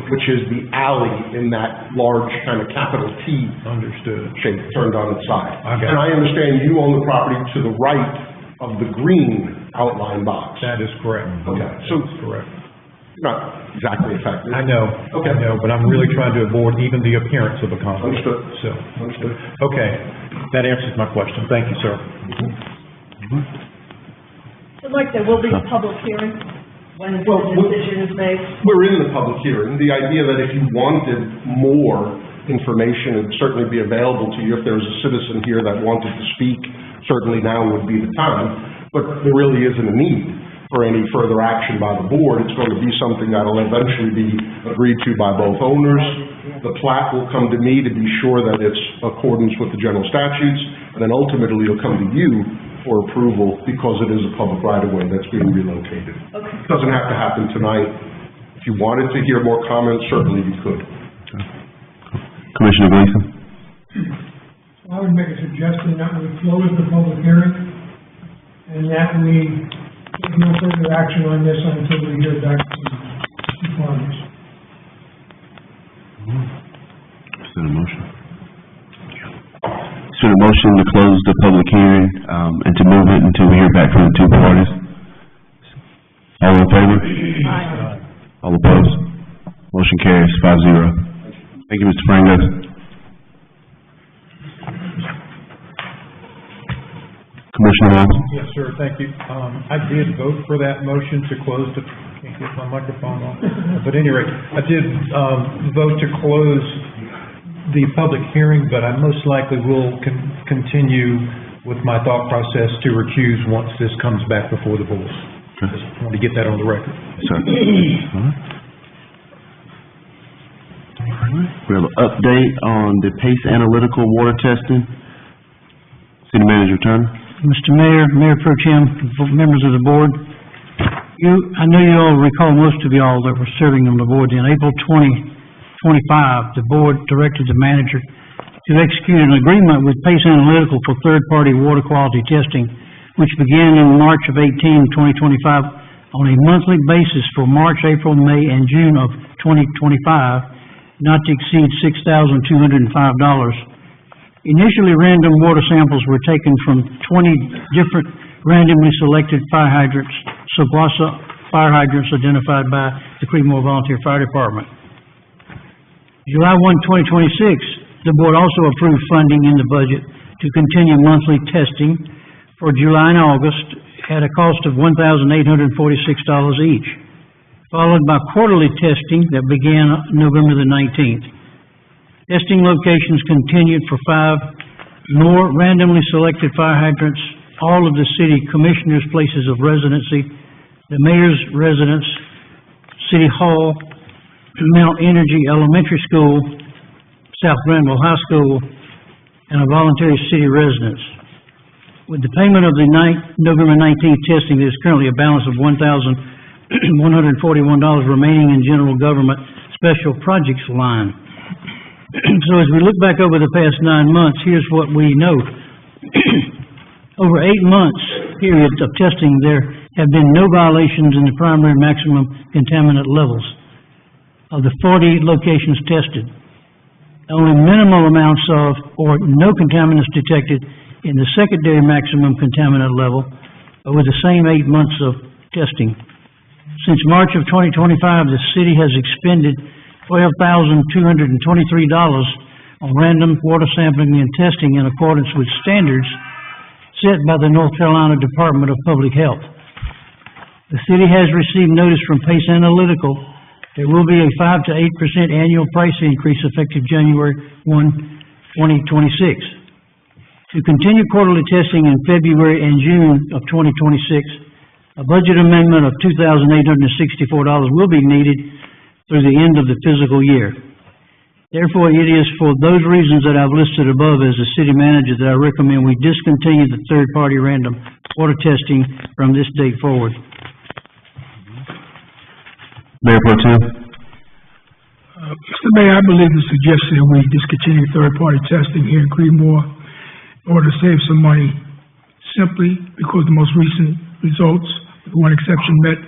which is the alley in that large kind of capital T. Understood. Shape turned on its side. I got it. And I understand you own the property to the right of the green outline box. That is correct. Okay. So that's correct. Not exactly affected. I know. Okay. I know, but I'm really trying to avoid even the appearance of a conflict. Understood. So. Understood. Okay. That answers my question. Thank you, sir. So Mike, there will be a public hearing when the decision is made? We're in the public hearing. The idea that if you wanted more information, it'd certainly be available to you. If there was a citizen here that wanted to speak, certainly now would be the time. But there really isn't a need for any further action by the board. It's going to be something that'll eventually be agreed to by both owners. The plat will come to me to be sure that it's accordance with the general statutes, and then ultimately it'll come to you for approval because it is a public right-of-way that's being relocated. Okay. It doesn't have to happen tonight. If you wanted to hear more comments, certainly you could. Commissioner Gleason? I would make a suggestion that we close the public hearing and that we take no further action on this until we hear back from the farmers. Is there a motion? Is there a motion to close the public hearing, and to move it until we hear back from the two parties? All in favor? Aye. All opposed? Motion carries 5-0. Thank you, Mr. Frango. Commissioner Long? Yes, sir, thank you. I did vote for that motion to close the, can't get my microphone on. But at any rate, I did, vote to close the public hearing, but I most likely will continue with my thought process to recuse once this comes back before the board. Just want to get that on the record. Sir. We have an update on the PACE analytical water testing. City Manager Turner? Mr. Mayor, Mayor Pro Tem, members of the board, I know you all recall, most of y'all that were serving on the board, in April 2025, the board directed the manager to execute an agreement with PACE Analytical for third-party water quality testing, which began in March of 2025 on a monthly basis for March, April, May, and June of 2025, not to exceed $6,205. Initially, random water samples were taken from 20 different randomly selected fire hydrants, Soblasa fire hydrants identified by the Creedmoor Volunteer Fire Department. July 1, 2026, the board also approved funding in the budget to continue monthly testing for July and August at a cost of $1,846 each, followed by quarterly testing that began November the 19th. Testing locations continued for 5 more randomly selected fire hydrants, all of the city commissioners' places of residency, the mayor's residence, City Hall, Mount Energy Elementary School, South Granville High School, and a voluntary city residence. With the payment of the November 19th testing, there's currently a balance of $1,141 remaining in general government special projects line. So as we look back over the past 9 months, here's what we know. Over 8 months period of testing, there have been no violations in the primary maximum contaminant levels of the 40 locations tested. Only minimal amounts of or no contaminants detected in the secondary maximum contaminant level over the same 8 months of testing. Since March of 2025, the city has expended $12,223 on random water sampling and testing in accordance with standards set by the North Carolina Department of Public Health. The city has received notice from Pace Analytical. There will be a 5 to 8% annual price increase effective January 1, 2026. To continue quarterly testing in February and June of 2026, a budget amendment of $2,864 will be needed through the end of the fiscal year. Therefore, it is for those reasons that I've listed above as the city manager that I recommend we discontinue the third-party random water testing from this date forward. Mayor Pro Tem. Mr. Mayor, I believe the suggestion that we discontinue third-party testing here in Creedmoor in order to save some money, simply because the most recent results, with one exception, met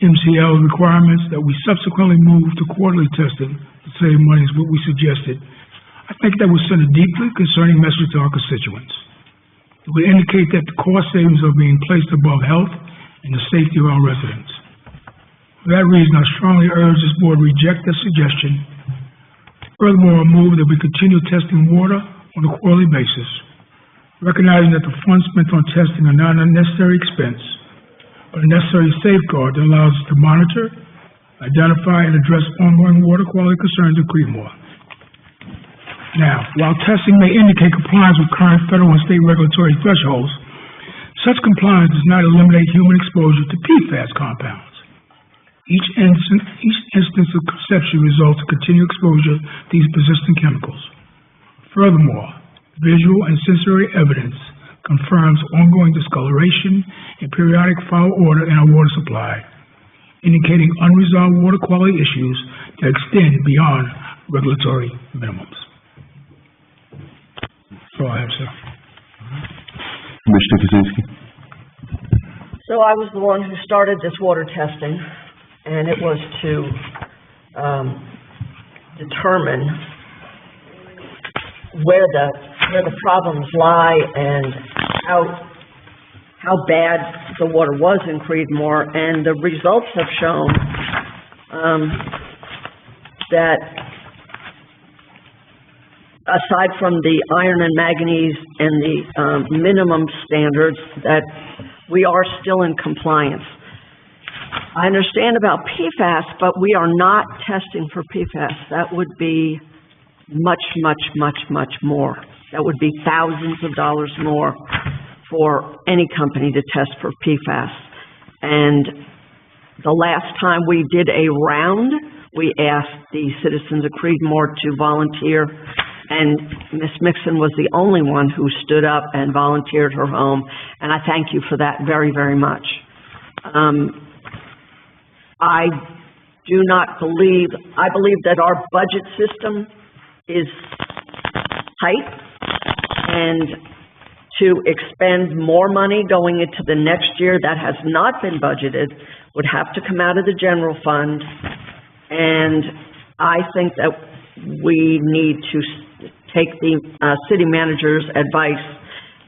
MCL requirements, that we subsequently moved to quarterly testing to save money is what we suggested. I think that would send a deeply concerning message to our constituents. It would indicate that the cost savings are being placed above health and the safety of our residents. For that reason, I strongly urge this board reject this suggestion. Furthermore, I move that we continue testing water on a quarterly basis, recognizing that the funds spent on testing are not an unnecessary expense, but a necessary safeguard that allows us to monitor, identify, and address ongoing water quality concerns in Creedmoor. Now, while testing may indicate compliance with current federal and state regulatory thresholds, such compliance does not eliminate human exposure to PFAS compounds. Each instance of conception results in continued exposure to these persistent chemicals. Furthermore, visual and sensory evidence confirms ongoing discoloration and periodic foul odor in our water supply, indicating unresolved water quality issues that extend beyond regulatory minimums. That's all I have, sir. Commissioner Kozinski. So I was the one who started this water testing, and it was to determine where the problems lie and how bad the water was in Creedmoor, and the results have shown that aside from the iron and manganese and the minimum standards, that we are still in compliance. I understand about PFAS, but we are not testing for PFAS. That would be much, much, much, much more. That would be thousands of dollars more for any company to test for PFAS. And the last time we did a round, we asked the citizens of Creedmoor to volunteer, and Ms. Mixon was the only one who stood up and volunteered her home, and I thank you for that very, very much. I believe that our budget system is tight, and to expend more money going into the next year that has not been budgeted would have to come out of the general fund, and I think that we need to take the city manager's advice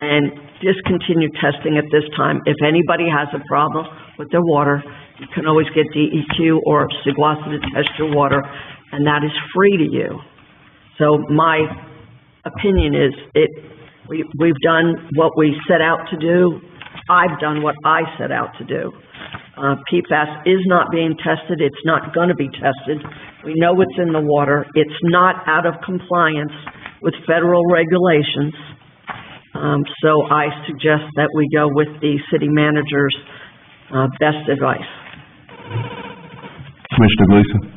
and discontinue testing at this time. If anybody has a problem with their water, you can always get DEQ or Seguasa to test your water, and that is free to you. So my opinion is we've done what we set out to do. I've done what I set out to do. PFAS is not being tested. It's not going to be tested. We know what's in the water. It's not out of compliance with federal regulations. So I suggest that we go with the city manager's best advice. Commissioner Gleason.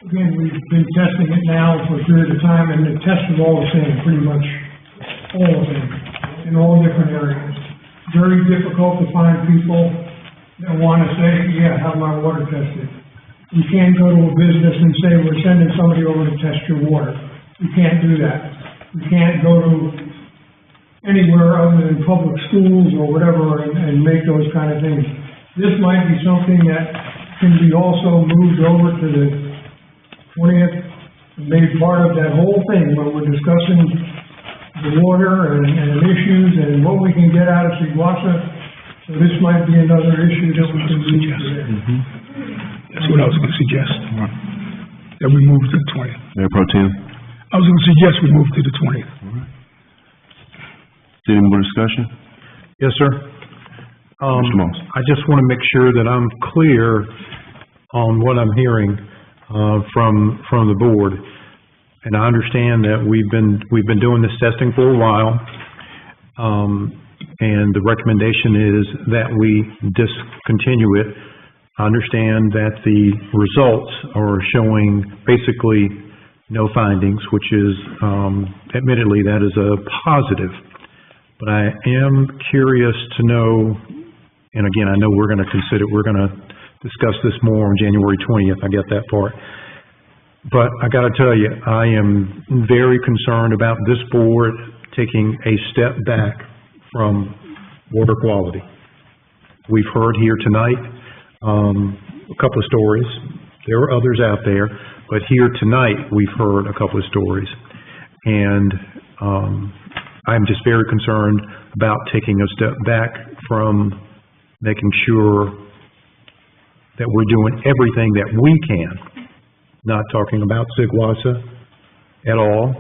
Again, we've been testing it now for a period of time, and the tests are all the same, pretty much all of them, in all different areas. Very difficult to find people that want to say, yeah, have my water tested. You can't go to a business and say, we're sending somebody over to test your water. You can't do that. You can't go to anywhere other than public schools or whatever and make those kind of things. This might be something that can be also moved over to the 20th, made part of that whole thing where we're discussing the water and issues and what we can get out of Seguasa. So this might be another issue that we can move to there. That's what I was gonna suggest, that we move to the 20th. Mayor Pro Tem? I was gonna suggest we move to the 20th. Any more discussion? Yes, sir. Mr. Moss. I just want to make sure that I'm clear on what I'm hearing, from the board. And I understand that we've been doing this testing for a while. And the recommendation is that we discontinue it. I understand that the results are showing basically no findings, which is, admittedly, that is a positive. But I am curious to know, and again, I know we're going to discuss this more on January 20th, I get that part. But I got to tell you, I am very concerned about this board taking a step back from water quality. We've heard here tonight a couple of stories. There are others out there, but here tonight we've heard a couple of stories. And I'm just very concerned about taking a step back from making sure that we're doing everything that we can, not talking about Seguasa at all,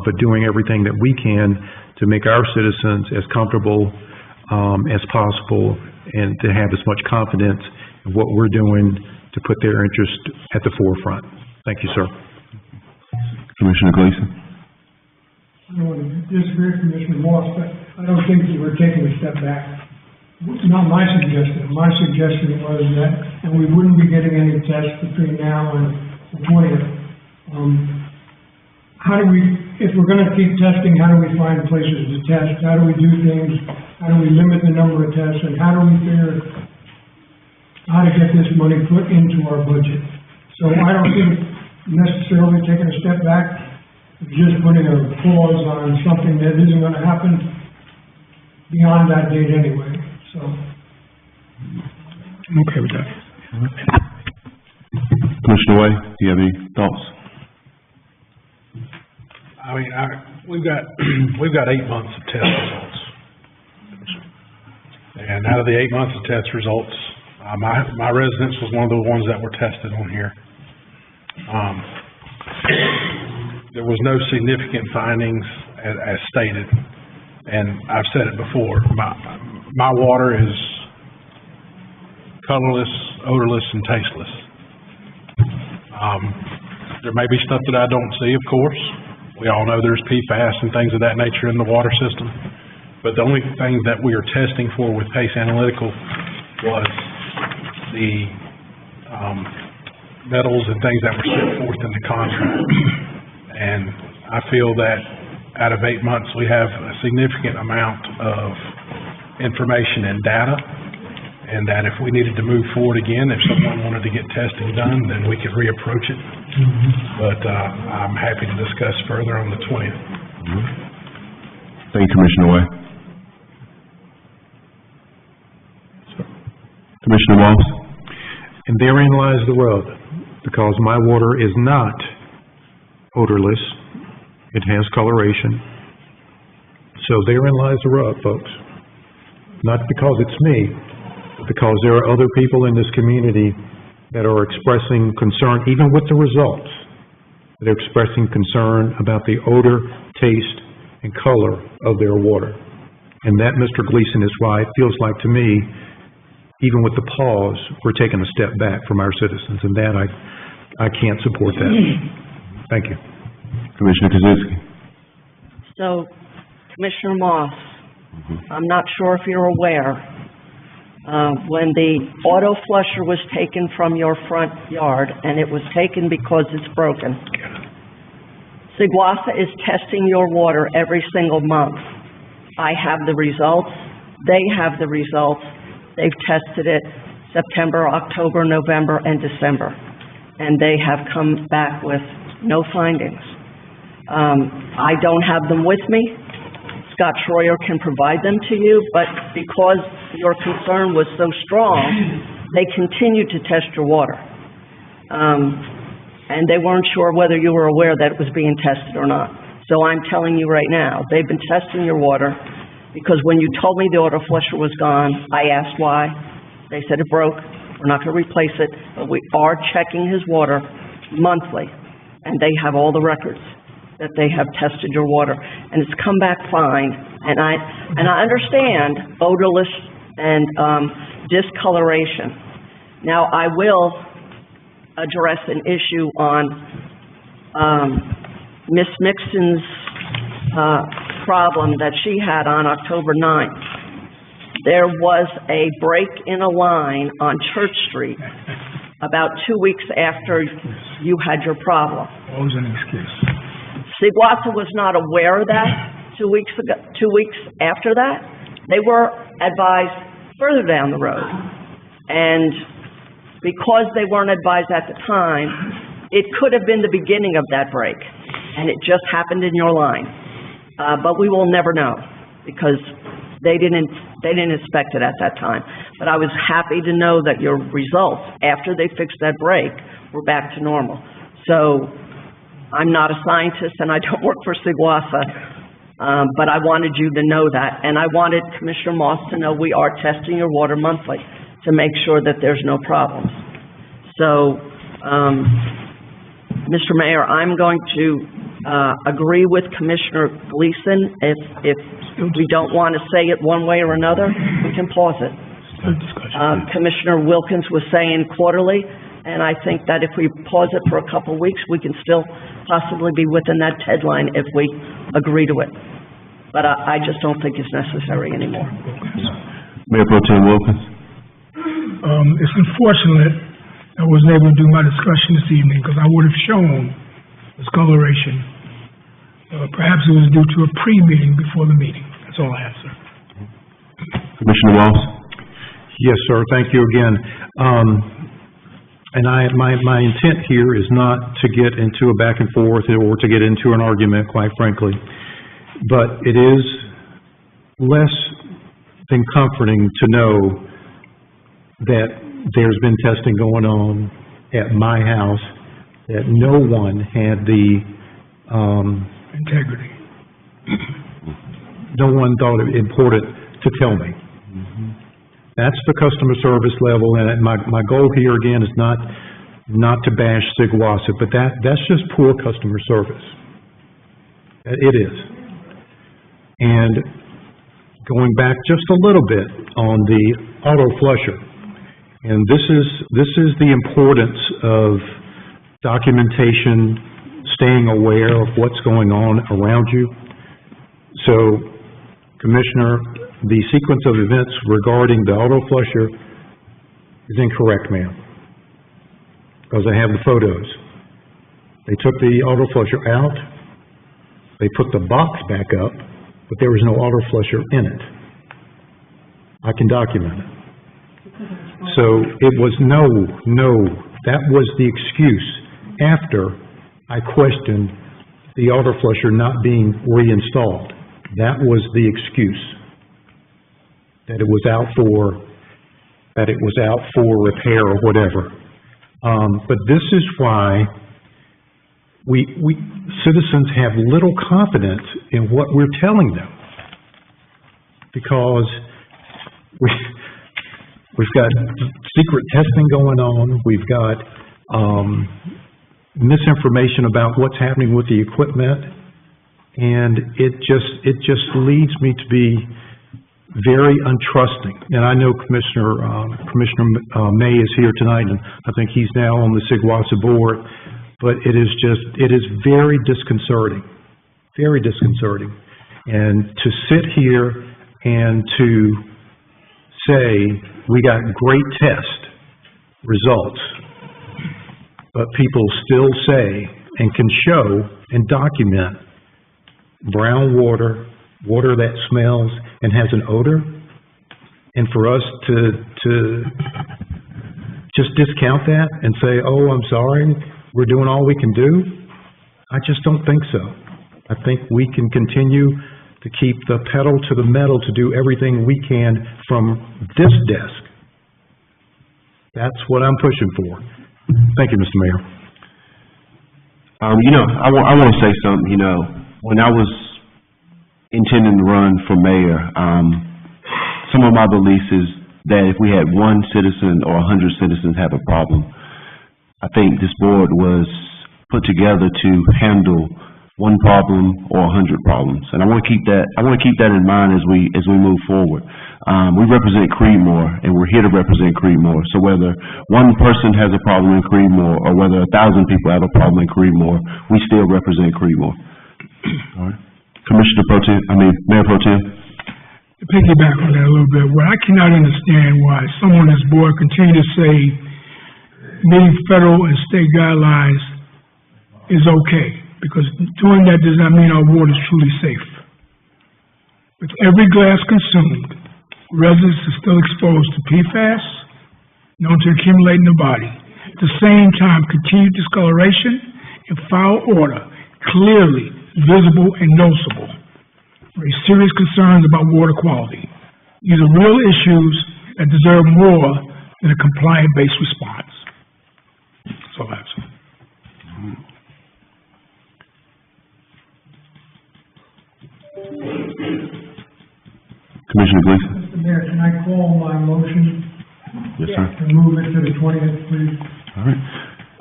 but doing everything that we can to make our citizens as comfortable as possible and to have as much confidence in what we're doing to put their interest at the forefront. Thank you, sir. Commissioner Gleason? I don't want to disagree with Commissioner Moss, but I don't think that we're taking a step back. It's not my suggestion. My suggestion was that, and we wouldn't be getting any tests between now and the 20th. How do we, if we're going to keep testing, how do we find places to test? How do we do things? How do we limit the number of tests? And how do we figure how to get this money put into our budget? So I don't think necessarily taking a step back, just putting a pause on something that isn't going to happen beyond that date anyway, so. I'm okay with that. Commissioner Way, do you have any thoughts? I mean, we've got 8 months of test results. And out of the 8 months of test results, my residence was one of the ones that were tested on here. There was no significant findings as stated, and I've said it before, my water is colorless, odorless, and tasteless. There may be stuff that I don't see, of course. We all know there's PFAS and things of that nature in the water system, but the only thing that we are testing for with PACE Analytical was the metals and things that were set forth in the contract. And I feel that out of 8 months, we have a significant amount of information and data, and that if we needed to move forward again, if someone wanted to get testing done, then we could reapproach it. But I'm happy to discuss further on the 20th. Thank you, Commissioner Way. Commissioner Moss? And therein lies the rub, because my water is not odorless. It has coloration. So therein lies the rub, folks. Not because it's me, but because there are other people in this community that are expressing concern, even with the results. They're expressing concern about the odor, taste, and color of their water. And that, Mr. Gleason, is why it feels like to me, even with the pause, we're taking a step back from our citizens, and that I can't support that. Thank you. Commissioner Kozinski. So, Commissioner Moss, I'm not sure if you're aware, when the auto flusher was taken from your front yard, and it was taken because it's broken, Seguasa is testing your water every single month. I have the results. They have the results. They've tested it September, October, November, and December, and they have come back with no findings. I don't have them with me. Scott Schroyer can provide them to you, but because your concern was so strong, they continued to test your water. And they weren't sure whether you were aware that it was being tested or not. So I'm telling you right now, they've been testing your water, because when you told me the auto flusher was gone, I asked why. They said it broke, we're not gonna replace it, but we are checking his water monthly, and they have all the records that they have tested your water, and it's come back fine. And I understand odorless and, discoloration. Now, I will address an issue on, Miss Mixon's, problem that she had on October 9th. There was a break in a line on Church Street about 2 weeks after you had your problem. Always an excuse. Sigwasa was not aware of that 2 weeks after that. They were advised further down the road. And because they weren't advised at the time, it could have been the beginning of that break, and it just happened in your line. But we will never know, because they didn't inspect it at that time. But I was happy to know that your results, after they fixed that break, were back to normal. So, I'm not a scientist and I don't work for Sigwasa, but I wanted you to know that. And I wanted Commissioner Moss to know we are testing your water monthly to make sure that there's no problems. So, Mr. Mayor, I'm going to agree with Commissioner Gleason. If we don't want to say it one way or another, we can pause it. Commissioner Wilkins was saying quarterly, and I think that if we pause it for a couple of weeks, we can still possibly be within that deadline if we agree to it. But I just don't think it's necessary anymore. Mayor Pro Tem Wilkins. It's unfortunate I wasn't able to do my discussion this evening, because I would have shown discoloration. Perhaps it was due to a pre-meeting before the meeting. That's all I have, sir. Commissioner Walsh. Yes, sir, thank you again. And my intent here is not to get into a back and forth or to get into an argument, quite frankly. But it is less than comforting to know that there's been testing going on at my house, that no one had the, integrity. No one thought it important to tell me. That's the customer service level, and my goal here again is not to bash Sigwasa, but that's just poor customer service. It is. And going back just a little bit on the auto flusher, and this is the importance of documentation, staying aware of what's going on around you. So, Commissioner, the sequence of events regarding the auto flusher is incorrect, ma'am, because I have the photos. They took the auto flusher out, they put the box back up, but there was no auto flusher in it. I can document it. So it was no, that was the excuse after I questioned the auto flusher not being reinstalled. That was the excuse. That it was out for repair or whatever. But this is why we citizens have little confidence in what we're telling them, because we've got secret testing going on. We've got misinformation about what's happening with the equipment, and it just leads me to be very untrusting. And I know Commissioner May is here tonight, and I think he's now on the Sigwasa board, but it is very disconcerting, very disconcerting. And to sit here and to say we got great test results, but people still say and can show and document brown water, water that smells and has an odor, and for us to just discount that and say, oh, I'm sorry, we're doing all we can do, I just don't think so. I think we can continue to keep the pedal to the metal to do everything we can from this desk. That's what I'm pushing for. Thank you, Mr. Mayor. I want to say something, when I was intending to run for mayor, some of my beliefs is that if we had one citizen or 100 citizens have a problem, I think this board was put together to handle one problem or 100 problems. And I want to keep that in mind as we move forward. We represent Creedmoor, and we're here to represent Creedmoor. So whether one person has a problem in Creedmoor or whether 1,000 people have a problem in Creedmoor, we still represent Creedmoor. All right. Mayor Pro Tem. To piggyback on that a little bit, what I cannot understand why someone on this board continue to say meeting federal and state guidelines is okay, because doing that does not mean our water is truly safe. With every glass consumed, residents are still exposed to PFAS, known to accumulate in the body. At the same time, continued discoloration and foul odor, clearly visible and noticeable. Very serious concerns about water quality. These are real issues that deserve more than a compliant-based response. That's all I have to say. Commissioner Gleason. Mr. Mayor, can I call my motion? Yes, sir. To move it to the 20th, please? All right.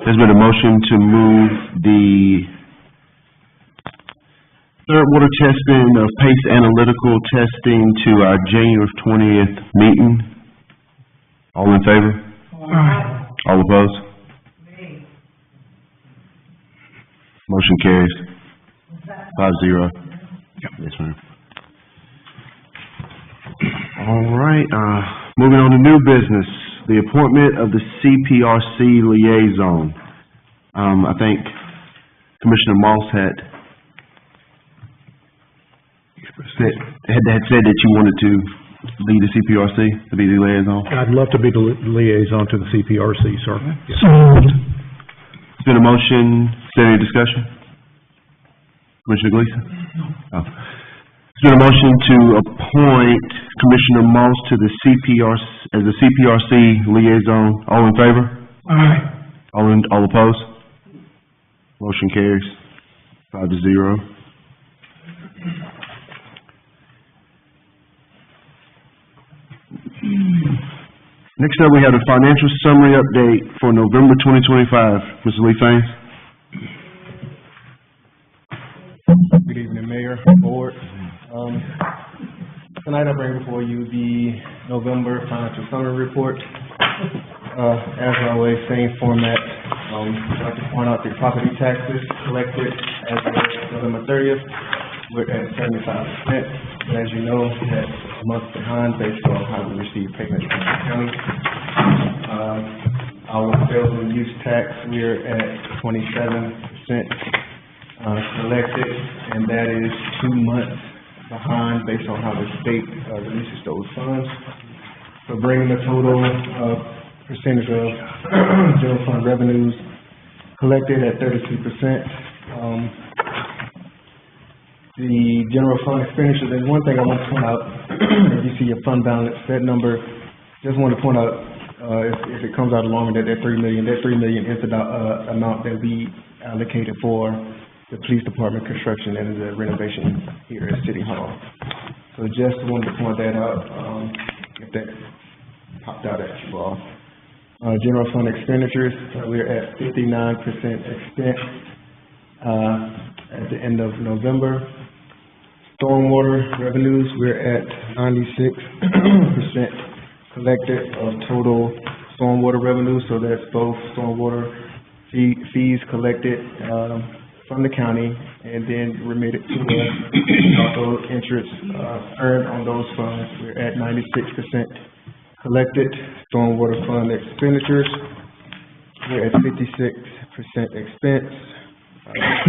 There's been a motion to move the third water testing of PACE analytical testing to our January 20th meeting. All in favor? Aye. All opposed? Motion carries. 5-0. Yes, ma'am. All right, moving on to new business, the appointment of the CPRC liaison. I think Commissioner Moss had said that you wanted to lead the CPRC, to be the liaison. I'd love to be the liaison to the CPRC, sir. Yes. It's been a motion. Is there any discussion? Commissioner Gleason? No. It's been a motion to appoint Commissioner Moss to the as the CPRC liaison. All in favor? Aye. All opposed? Motion carries 5-0. Next up, we have the financial summary update for November 2025. Mr. Lee Fain. Good evening, Mayor, Board. Tonight I bring before you the November financial summary report. As always, same format. I'd like to point out the property taxes collected as of November 30th. We're at 75%. As you know, that's a month behind based on how we receive payments from the county. Our sales and use tax, we're at 27% collected, and that is 2 months behind based on how the state releases those funds. So bringing the total percentage of general fund revenues collected at 32%. The general fund expenditures, there's one thing I want to point out, if you see your fund balance, that number, just want to point out, if it comes out along with that $3 million is the amount that we allocated for the police department construction and the renovation here at City Hall. So just wanted to point that out, if that popped out at you all. General fund expenditures, we're at 59% extent at the end of November. Stormwater revenues, we're at 96% collected of total stormwater revenue, so that's both stormwater fees collected from the county and then remitted to us, also interest earned on those funds. We're at 96% collected. Stormwater fund expenditures, we're at 56% expense.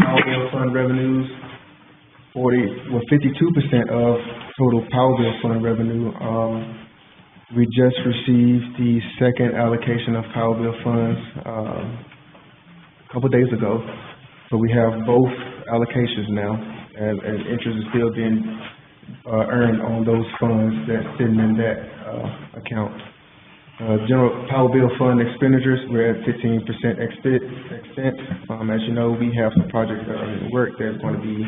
Power bill fund revenues, 52% of total power bill fund revenue. We just received the second allocation of power bill funds a couple days ago. So we have both allocations now, and interest is still being earned on those funds that's sitting in that account. General power bill fund expenditures, we're at 15% expense. As you know, we have some projects that are in work that's going to be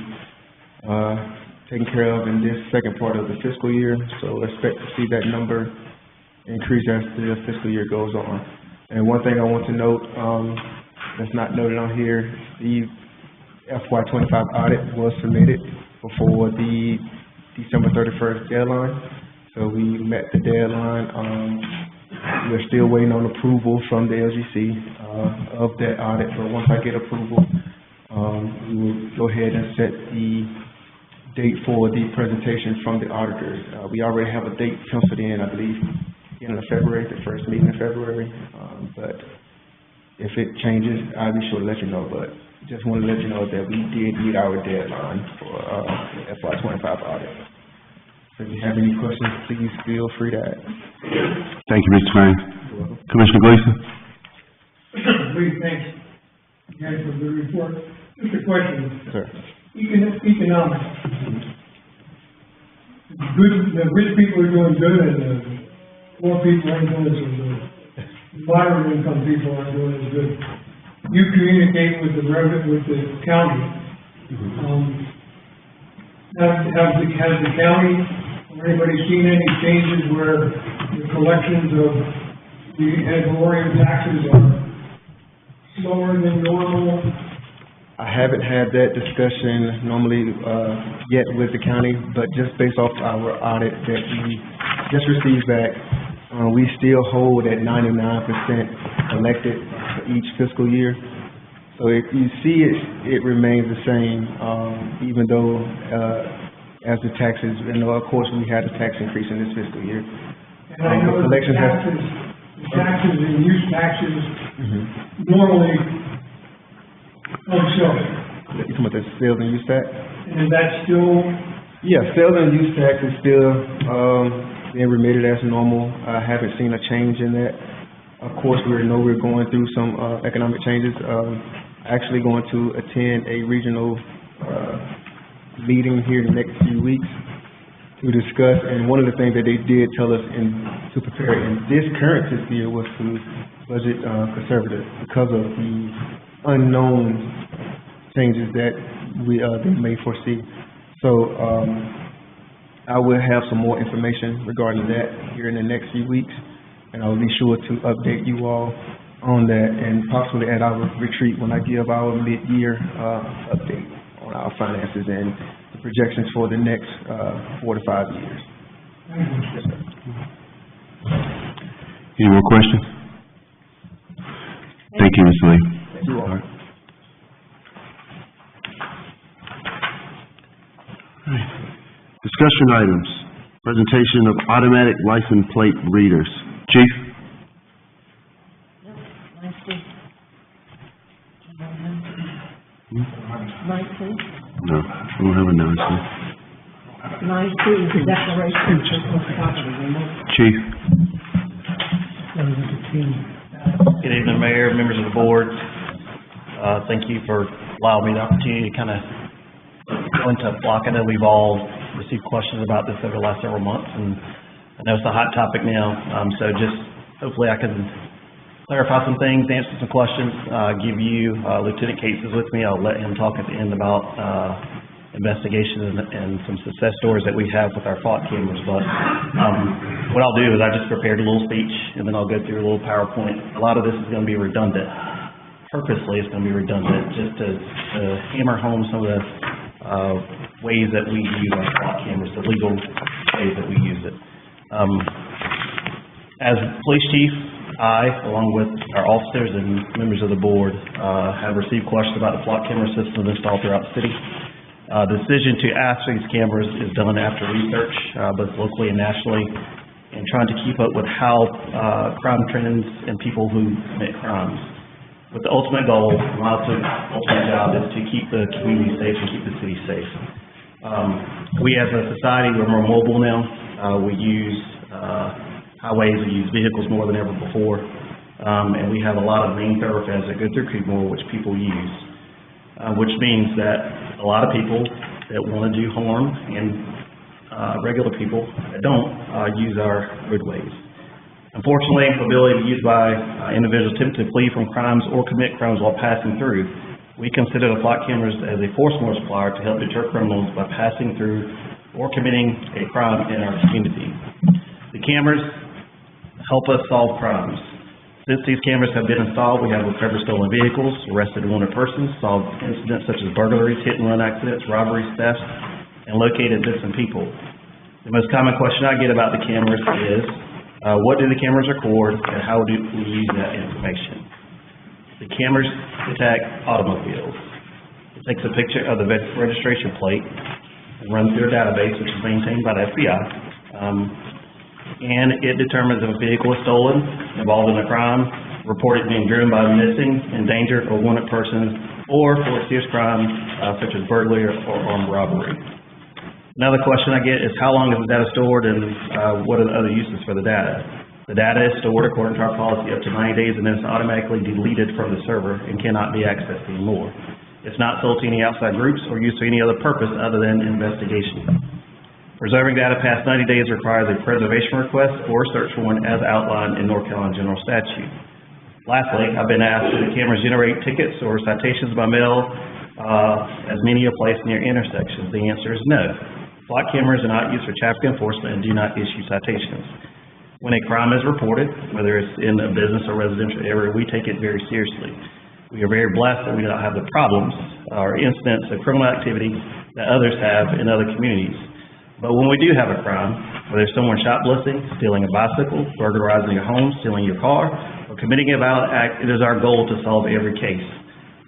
taken care of in this second part of the fiscal year, so expect to see that number increase as the fiscal year goes on. And one thing I want to note, that's not noted on here, the FY '25 audit was submitted before the December 31st deadline, so we met the deadline. We're still waiting on approval from the LGC of that audit, but once I get approval, we will go ahead and set the date for the presentation from the auditors. We already have a date penciled in, I believe, beginning of February, the first meeting in February, but if it changes, I'll be sure to let you know, but just want to let you know that we did meet our deadline for the FY '25 audit. So if you have any questions, please feel free to ask. Thank you, Mr. Frank. Commissioner Gleason? Please, thanks. Guys, for the report. Just a question. Sir. Economics. The rich people are doing good, and the poor people aren't doing so good. Moderate income people aren't doing as good. You communicate with the county. Has the county or anybody seen any changes where the collections of the ad valorem taxes are slower than normal? I haven't had that discussion normally yet with the county, but just based off our audit that we just received back, we still hold at 99% collected for each fiscal year. So if you see it remains the same, even though as the taxes, of course we had a tax increase in this fiscal year. And I know the taxes and use taxes normally don't show. You talking about the sales and use tax? And that's still? Yeah, sales and use tax is still being remitted as normal. I haven't seen a change in that. Of course, we're going through some economic changes. Actually going to attend a regional meeting here in the next few weeks to discuss, and one of the things that they did tell us to prepare in this current fiscal year was to budget conservative because of the unknown changes that they may foresee. So I will have some more information regarding that here in the next few weeks, and I will be sure to update you all on that, and possibly at our retreat when I give our mid-year update on our finances and the projections for the next 4 to 5 years. Yes, sir. Any more questions? Thank you, Ms. Lee. Thank you all. All right. Discussion items. Presentation of automatic license plate readers. Chief? No, we don't have a announcement. 9C is the declaration of surplus property. Chief? Good evening, Mayor, members of the board. Thank you for allowing me the opportunity to kind of go into block. I know we've all received questions about this over the last several months, and I know it's a hot topic now. So just hopefully I can clarify some things, answer some questions, give you Lieutenant Cates is with me. I'll let him talk at the end about investigations and some success stories that we have with our FOT cameras. But what I'll do is I just prepared a little speech, and then I'll go through a little PowerPoint. A lot of this is going to be redundant. Purposely, it's going to be redundant just to hammer home some of the ways that we use our FOT cameras, the legal ways that we use it. As police chief, I, along with our officers and members of the board, have received questions about the FOT camera system installed throughout the city. The decision to ask for these cameras is done after research, both locally and nationally, and trying to keep up with how crime trends and people who commit crimes. With the ultimate goal, my ultimate job is to keep the community safe and keep the city safe. We as a society, we're more mobile now. We use highways, we use vehicles more than ever before, and we have a lot of main thoroughfares that go through Creedmoor which people use, which means that a lot of people that want to do harm and regular people that don't use our roadways. Unfortunately, the ability to use by individuals attempting to flee from crimes or commit crimes while passing through We consider the flock cameras as a force multiplier to help deter criminals by passing through or committing a crime in our community. The cameras help us solve crimes. Since these cameras have been installed, we have recovered stolen vehicles, arrested wanted persons, solved incidents such as burglaries, hit-and-run accidents, robberies, thefts, and located missing people. The most common question I get about the cameras is, what do the cameras record, and how do we use that information? The cameras detect automobiles. It takes a picture of the registration plate and runs through a database which is maintained by the FBI. And it determines if a vehicle is stolen, involved in a crime, reported being driven by a missing, endangered, or wanted person, or for a serious crime such as burglary or armed robbery. Another question I get is how long is the data stored and what are the other uses for the data? The data is stored according to our policy up to 90 days and then it's automatically deleted from the server and cannot be accessed anymore. It's not sold to any outside groups or used for any other purpose other than investigation. Preserving data past 90 days requires a preservation request or search warrant as outlined in North Carolina General Statute. Lastly, I've been asked if the cameras generate tickets or citations by mail as many are placed near intersections. The answer is no. Flock cameras are not used for traffic enforcement and do not issue citations. When a crime is reported, whether it's in a business or residential area, we take it very seriously. We are very blessed that we do not have the problems or incidents of criminal activity that others have in other communities. But when we do have a crime, whether it's someone shoplifting, stealing a bicycle, burglarizing a home, stealing your car, or committing a violent act, it is our goal to solve every case.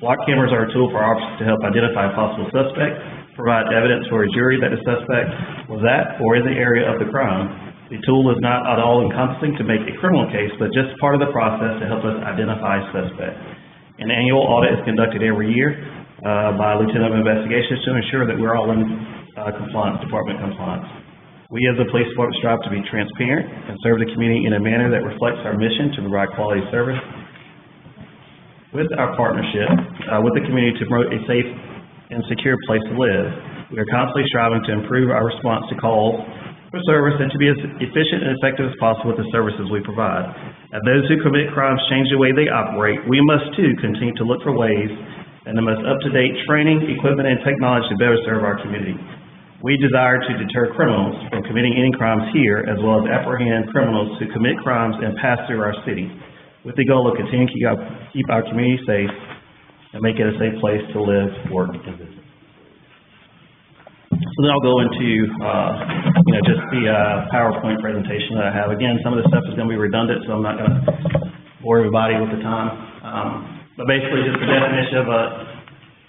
Flock cameras are a tool for our officers to help identify a possible suspect, provide evidence for a jury that the suspect was at or in the area of the crime. The tool is not at all encompassing to make a criminal case, but just part of the process to help us identify a suspect. An annual audit is conducted every year by a lieutenant of investigations to ensure that we're all in department compliance. We as the police department strive to be transparent and serve the community in a manner that reflects our mission to provide quality service. With our partnership with the community to promote a safe and secure place to live, we are constantly striving to improve our response to calls for service and to be as efficient and effective as possible with the services we provide. As those who commit crimes change the way they operate, we must too continue to look for ways and the most up-to-date training, equipment, and technology to better serve our community. We desire to deter criminals from committing any crimes here, as well as apprehend criminals who commit crimes and pass through our city, with the goal of continuing to keep our community safe and make it a safe place to live, work, and visit. So then I'll go into, just the PowerPoint presentation that I have. Again, some of this stuff is going to be redundant, so I'm not going to bore everybody with the time. But basically, just the definition of a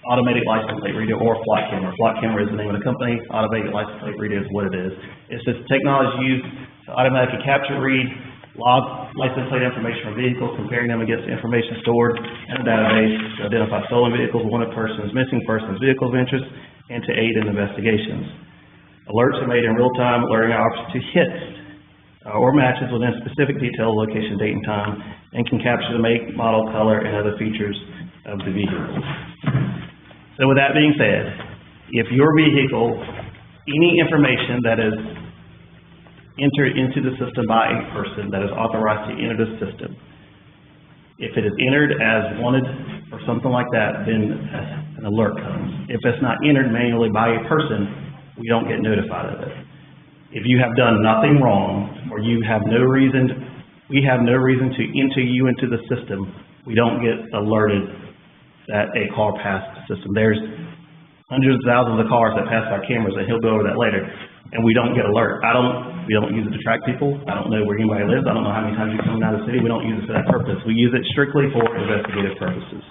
automatic license plate reader or flock camera. Flock camera is the name of the company. Automatic license plate reader is what it is. It's just technology used to automatically capture, read, log license plate information from vehicles, comparing them against the information stored in a database to identify stolen vehicles, wanted persons, missing persons, vehicles of interest, and to aid in investigations. Alerts are made in real time, alerting our officers to hits or matches within specific detail, location, date, and time, and can capture the make, model, color, and other features of the vehicle. So with that being said, if your vehicle, any information that is entered into the system by a person that is authorized to enter the system, if it is entered as wanted or something like that, then an alert comes. If it's not entered manually by a person, we don't get notified of it. If you have done nothing wrong, or you have no reason, we have no reason to enter you into the system, we don't get alerted that a car passed the system. There's hundreds of thousands of cars that pass our cameras, and he'll go over that later, and we don't get alert. We don't use it to track people. I don't know where anybody lives. I don't know how many times you come out of the city. We don't use it for that purpose. We use it strictly for investigative purposes.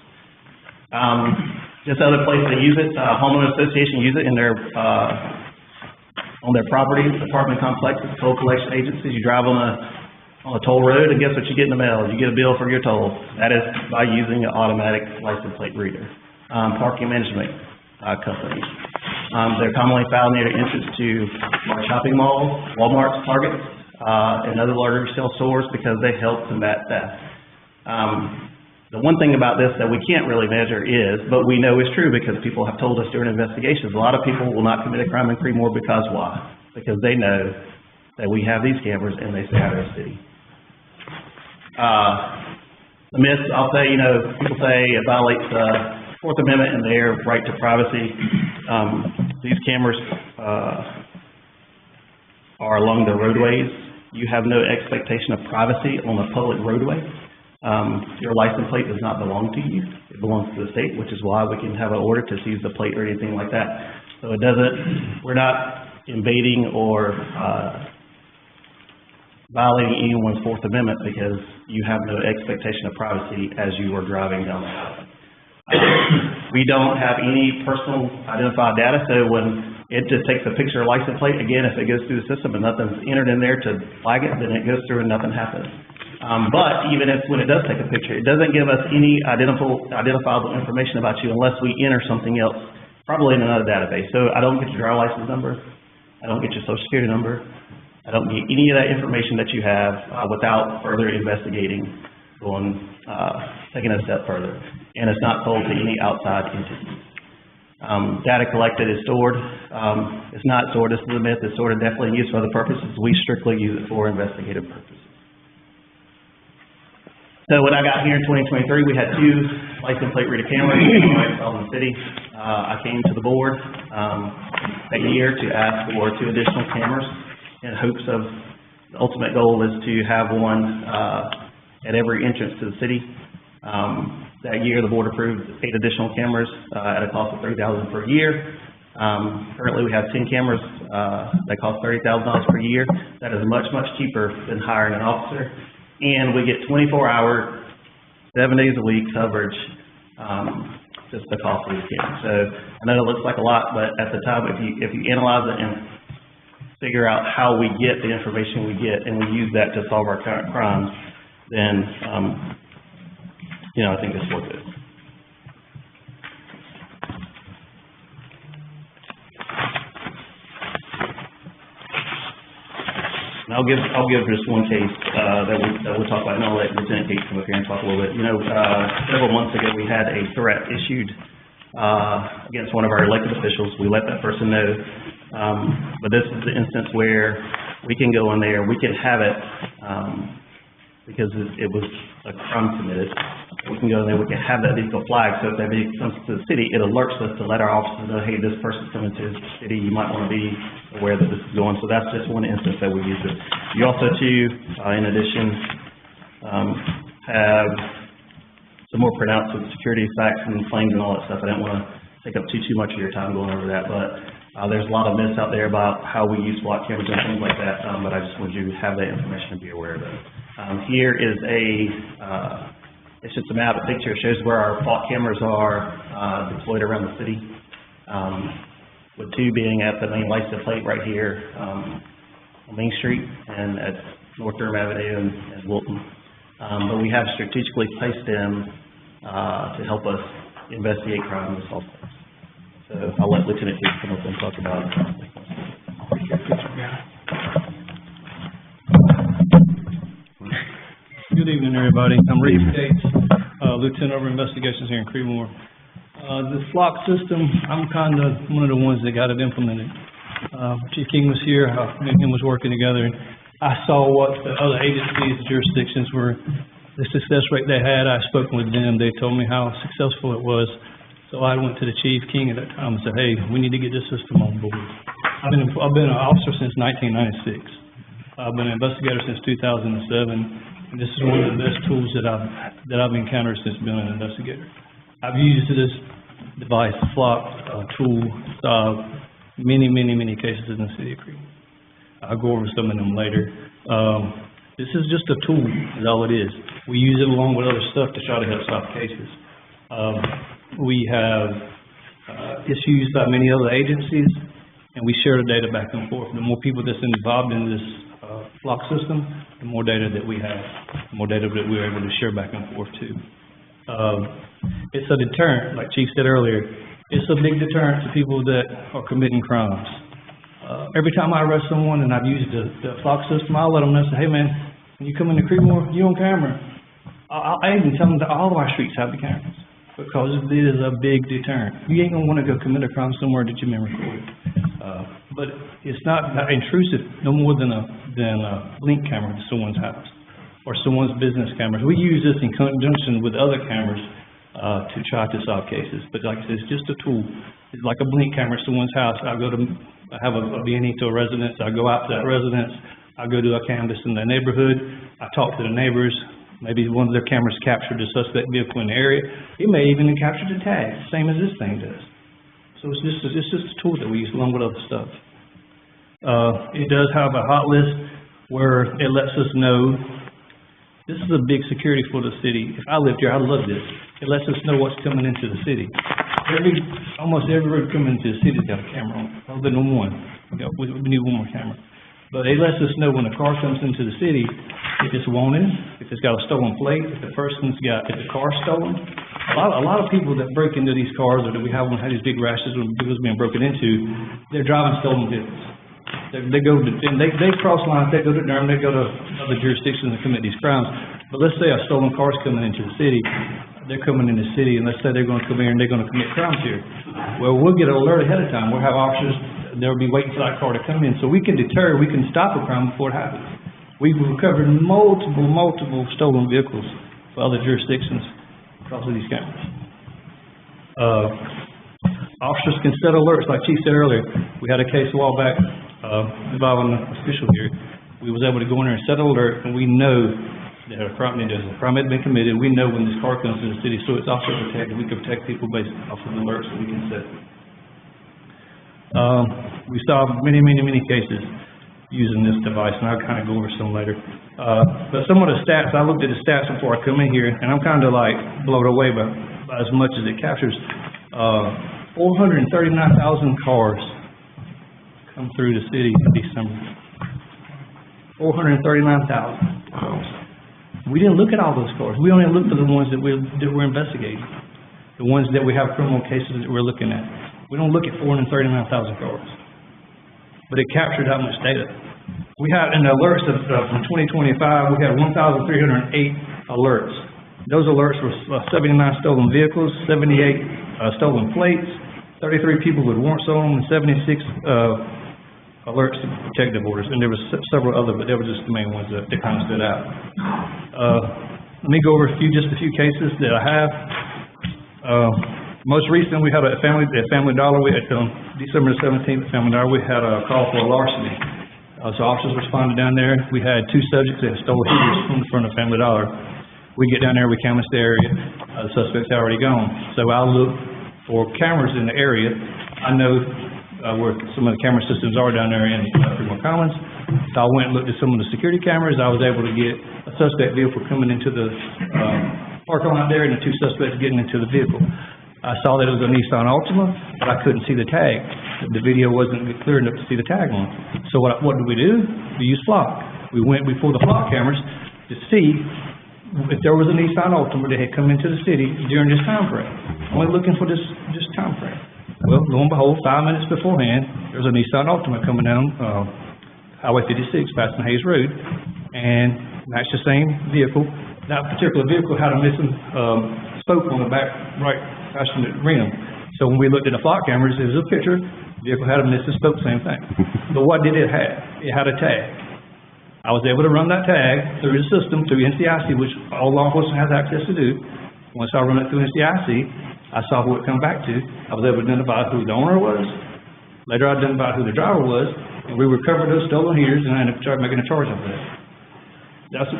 Just other places they use it, homeowner association use it in their on their properties, apartment complexes, toll collection agencies. You drive on a toll road, and guess what you get in the mail? You get a bill for your toll. That is by using an automatic license plate reader. Parking management companies. They're commonly found near the entrance to large shopping malls, Walmart, Target, and other large retail stores because they help combat theft. The one thing about this that we can't really measure is, but we know is true because people have told us during investigations, a lot of people will not commit a crime in Creedmoor because why? Because they know that we have these cameras and they stay out of the city. The myths, I'll say, people say it violates Fourth Amendment and their right to privacy. These cameras, are along the roadways. You have no expectation of privacy on a public roadway. Your license plate does not belong to you. It belongs to the state, which is why we can have an order to seize the plate or anything like that. So it doesn't, we're not invading or, violating anyone's Fourth Amendment because you have no expectation of privacy as you are driving down the highway. We don't have any personal identified data, so when it just takes a picture of license plate, again, if it goes through the system and nothing's entered in there to flag it, then it goes through and nothing happens. But even if, when it does take a picture, it doesn't give us any identifiable information about you unless we enter something else, probably in another database. So I don't get your driver's license number, I don't get your social security number, I don't get any of that information that you have without further investigating, taking a step further. And it's not sold to any outside entities. Data collected is stored. It's not stored, this is a myth, it's stored and definitely used for other purposes. We strictly use it for investigative purposes. So when I got here in 2023, we had 2 license plate reader cameras installed in the city. I came to the board that year to ask for 2 additional cameras in hopes of, the ultimate goal is to have one at every entrance to the city. That year, the board approved 8 additional cameras at a cost of $30,000 per year. Currently, we have 10 cameras that cost $30,000 per year. That is much, much cheaper than hiring an officer. And we get 24-hour, 7 days a week coverage, just the cost of these cameras. So I know it looks like a lot, but at the time, if you analyze it and figure out how we get the information we get and we use that to solve our current crimes, then I think it's worth it. And I'll give just one case that we'll talk about, and I'll let Lieutenant Gates come up here and talk a little bit. Several months ago, we had a threat issued against one of our elected officials. We let that person know, but this is the instance where we can go in there, we can have it because it was a crime committed. We can go in there, we can have that vehicle flagged, so if that vehicle comes to the city, it alerts us to let our officers know, hey, this person's coming to the city, you might want to be aware that this is going. So that's just one instance that we use it. You also, too, in addition, have some more pronounced with security facts and claims and all that stuff. I didn't want to take up too much of your time going over that, but there's a lot of myths out there about how we use SWAT cameras and things like that, but I just wanted you to have that information and be aware of it. Here is it's just a map, a picture. It shows where our SWAT cameras are deployed around the city, with 2 being at the main license plate right here on Main Street and at North Durham Avenue and Wilton. But we have strategically placed them to help us investigate crime and solve things. So I'll let Lieutenant Gates come up and talk about it. Good evening, everybody. I'm Reese Gates, Lieutenant over Investigations here in Creedmoor. The flock system, I'm kind of one of the ones that got it implemented. Chief King was here, me and him was working together, and I saw what the other agencies, jurisdictions were, the success rate they had. I spoke with them. They told me how successful it was. So I went to the Chief King at that time and said, hey, we need to get this system on board. I've been an officer since 1996. I've been an investigator since 2007. And this is one of the best tools that I've encountered since being an investigator. I've used this device, flock tool, many cases in the city of Creedmoor. I'll go over some of them later. This is just a tool, is all it is. We use it along with other stuff to try to help solve cases. We have, it's used by many other agencies, and we share the data back and forth. The more people that's involved in this flock system, the more data that we have, the more data that we're able to share back and forth too. It's a deterrent, like Chief said earlier. It's a big deterrent to people that are committing crimes. Every time I arrest someone and I've used the flock system, I'll let them know, say, hey man, when you come into Creedmoor, you on camera. I even tell them that all of our streets have the cameras, because it is a big deterrent. You ain't gonna wanna go commit a crime somewhere that you've been recorded. But it's not intrusive no more than a link camera to someone's house or someone's business cameras. We use this in conjunction with other cameras to try to solve cases. But like I said, it's just a tool. It's like a blink camera at someone's house. I have a B&E to a residence. I go out to that residence. I go do a canvass in the neighborhood. I talk to the neighbors. Maybe one of their cameras captured a suspect vehicle in the area. It may even have captured the tag, same as this thing does. So it's just a tool that we use along with other stuff. It does have a hot list where it lets us know. This is a big security for the city. If I lived here, I'd love this. It lets us know what's coming into the city. Almost every road coming into the city's got a camera on it, other than one. We need one more camera. But it lets us know when a car comes into the city, if it's wanted, if it's got a stolen plate, if the car's stolen. A lot of people that break into these cars, or that we have these big rashes when vehicles being broken into, they're driving stolen vehicles. They cross lines, they go to Durham, they go to other jurisdictions and commit these crimes. But let's say a stolen car's coming into the city, they're coming in the city, and let's say they're gonna come here and they're gonna commit crimes here. Well, we'll get an alert ahead of time. We'll have officers, they'll be waiting for that car to come in, so we can stop a crime before it happens. We've recovered multiple stolen vehicles for other jurisdictions because of these cameras. Officers can set alerts, like Chief said earlier. We had a case a while back involving an official here. We was able to go in there and set an alert, and we know that a crime had been committed. We know when this car comes to the city, so it's also protected. We can protect people based off of the alerts that we can set. We solved many cases using this device, and I'll kind of go over some later. But some of the stats, I looked at the stats before I come in here, and I'm kind of like blown away by as much as it captures. 439,000 cars come through the city in December. 439,000. We didn't look at all those cars. We only looked at the ones that we're investigating, the ones that we have criminal cases that we're looking at. We don't look at 439,000 cars. But it captured that much data. We had, in the alerts from 2025, we had 1,308 alerts. Those alerts were 79 stolen vehicles, 78 stolen plates, 33 people with warrants on them, and 76 alerts to protective orders. And there was several other, but they were just the main ones that kind of stood out. Let me go over just a few cases that I have. Most recent, we had at Family Dollar, December 17th at Family Dollar, we had a call for a larceny. So officers responded down there. We had two subjects that stole heaters from the front of Family Dollar. We get down there, we canvass the area. The suspect's already gone. So I look for cameras in the area. I know where some of the camera systems are down there in Creedmoor Commons. So I went and looked at some of the security cameras. I was able to get a suspect vehicle coming into the parking lot there, and the two suspects getting into the vehicle. I saw that it was a Nissan Altima, but I couldn't see the tag. The video wasn't clear enough to see the tag on it. So what did we do? We used flock. We pulled the flock cameras to see if there was a Nissan Altima that had come into the city during this time frame. Only looking for this time frame. Well, lo and behold, 5 minutes beforehand, there was a Nissan Altima coming down Highway 56, passing Hayes Road, and that's the same vehicle. That particular vehicle had a missing spoke on the back right passenger rim. So when we looked at the flock cameras, there was a picture. The vehicle had a missing spoke, same thing. But what did it have? It had a tag. I was able to run that tag through the system, through NCIC, which all law enforcement has access to do. Once I run it through NCIC, I saw who it come back to. I was able to identify who the owner was. Later, I identified who the driver was, and we recovered those stolen heaters, and I ended up making a charge of that.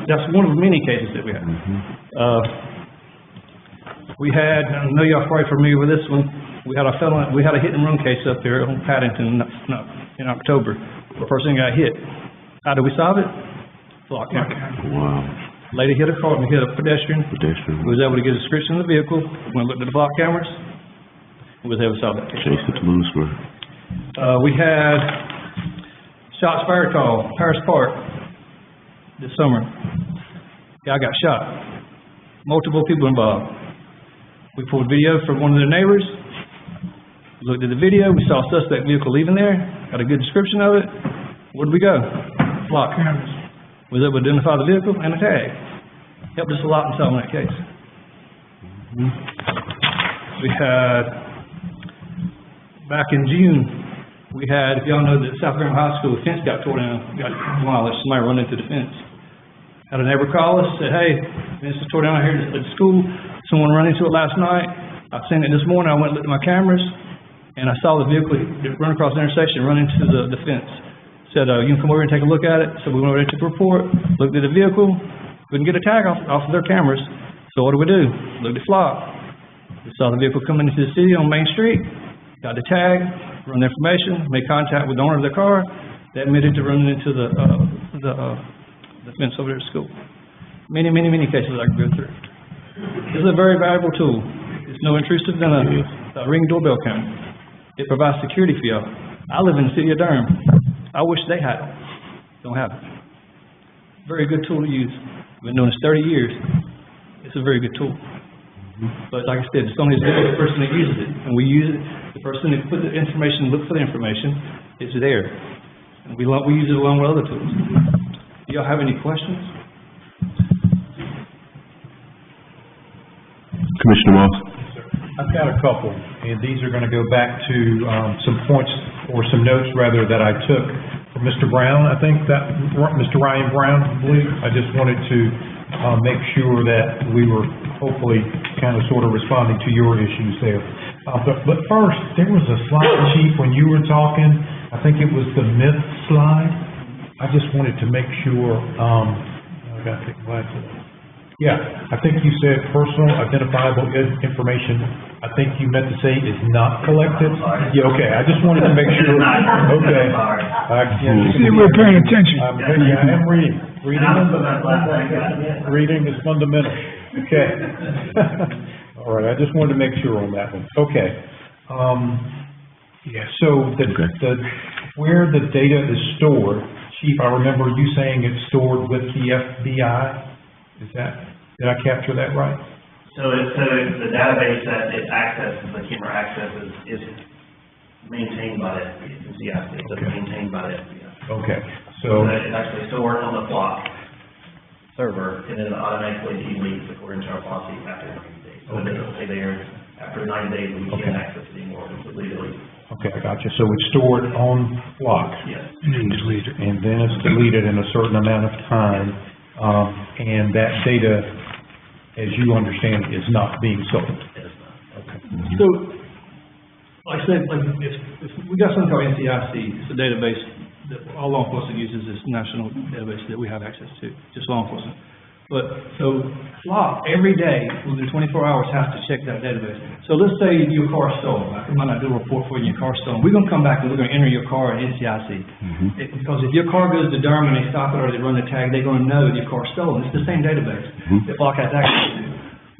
That's one of the many cases that we had. We had, I know y'all probably familiar with this one. We had a hit and run case up there on Paddington in October. The person got hit. How did we solve it? Flock camera. Wow. Lady hit a car, hit a pedestrian. We was able to get a description of the vehicle. Went and looked at the flock cameras. We was able to solve that case. Chase it to Lewisburg. We had shots fired call, Paris Park, this summer. Guy got shot. Multiple people involved. We pulled video from one of the neighbors. We looked at the video. We saw a suspect vehicle leaving there. Got a good description of it. Where'd we go? Flock cameras. We was able to identify the vehicle and the tag. Helped us a lot in solving that case. We had, back in June, we had, if y'all know that South Graham High School, the fence got torn down, got demolished, somebody run into the fence. Had a neighbor call us, said, hey, this is tore down out here at the school, someone ran into it last night, I seen it this morning, I went and looked at my cameras, and I saw the vehicle run across the intersection, run into the fence. Said, you can come over and take a look at it, so we went over there, took a report, looked at the vehicle, couldn't get a tag off of their cameras, so what do? Looked at Flock. We saw the vehicle coming into the city on Main Street, got the tag, run the information, made contact with the owner of the car, they admitted to running into the fence over there at school. Many cases I could go through. This is a very valuable tool. It's no intrusive than a Ring doorbell camera. It provides security for y'all. I live in the city of Durham. I wish they had it. Don't have it. Very good tool to use. I've been doing this 30 years. It's a very good tool. But like I said, it's only as good as the person that uses it. And we use it, the person that put the information, look for the information, it's there. And we use it along with other tools. Do y'all have any questions? Commissioner Moss? I've got a couple, and these are gonna go back to, some points, or some notes rather, that I took from Mr. Brown, I think that, Mr. Ryan Brown, I believe. I just wanted to, make sure that we were hopefully kind of sort of responding to your issues there. But first, there was a slide, Chief, when you were talking, I think it was the myth slide. I just wanted to make sure, I got the glasses. Yeah, I think you said personal identifiable information, I think you meant to say is not collected? Yeah, okay, I just wanted to make sure, okay. See, we're paying attention. I am reading. Reading is fundamental, okay. All right, I just wanted to make sure on that one, okay. Yeah, so where the data is stored, Chief, I remember you saying it's stored with the FBI? Did I capture that right? So the database that it accesses, the camera accesses, is maintained by the FBI. It's maintained by the FBI. Okay, so. It's actually stored on the Flock server, and then it automatically deletes according to our policy after 90 days. So it doesn't stay there. After 90 days, we can't access it anymore, completely deleted. Okay, I got you. So it's stored on Flock? Yes. And then deleted. And then it's deleted in a certain amount of time, and that data, as you understand, is not being sold? It is not. Okay. So, like I said, if we got something called NCIC, it's a database that all law enforcement uses, this national database that we have access to, just law enforcement. But, so, Flock, every day, within 24 hours, has to check that database. So let's say your car is stolen. I might not do a report for you, your car's stolen. We're gonna come back and we're gonna enter your car in NCIC. Because if your car goes to Durham and they stop it or they run the tag, they're gonna know that your car's stolen. It's the same database that Flock has access to.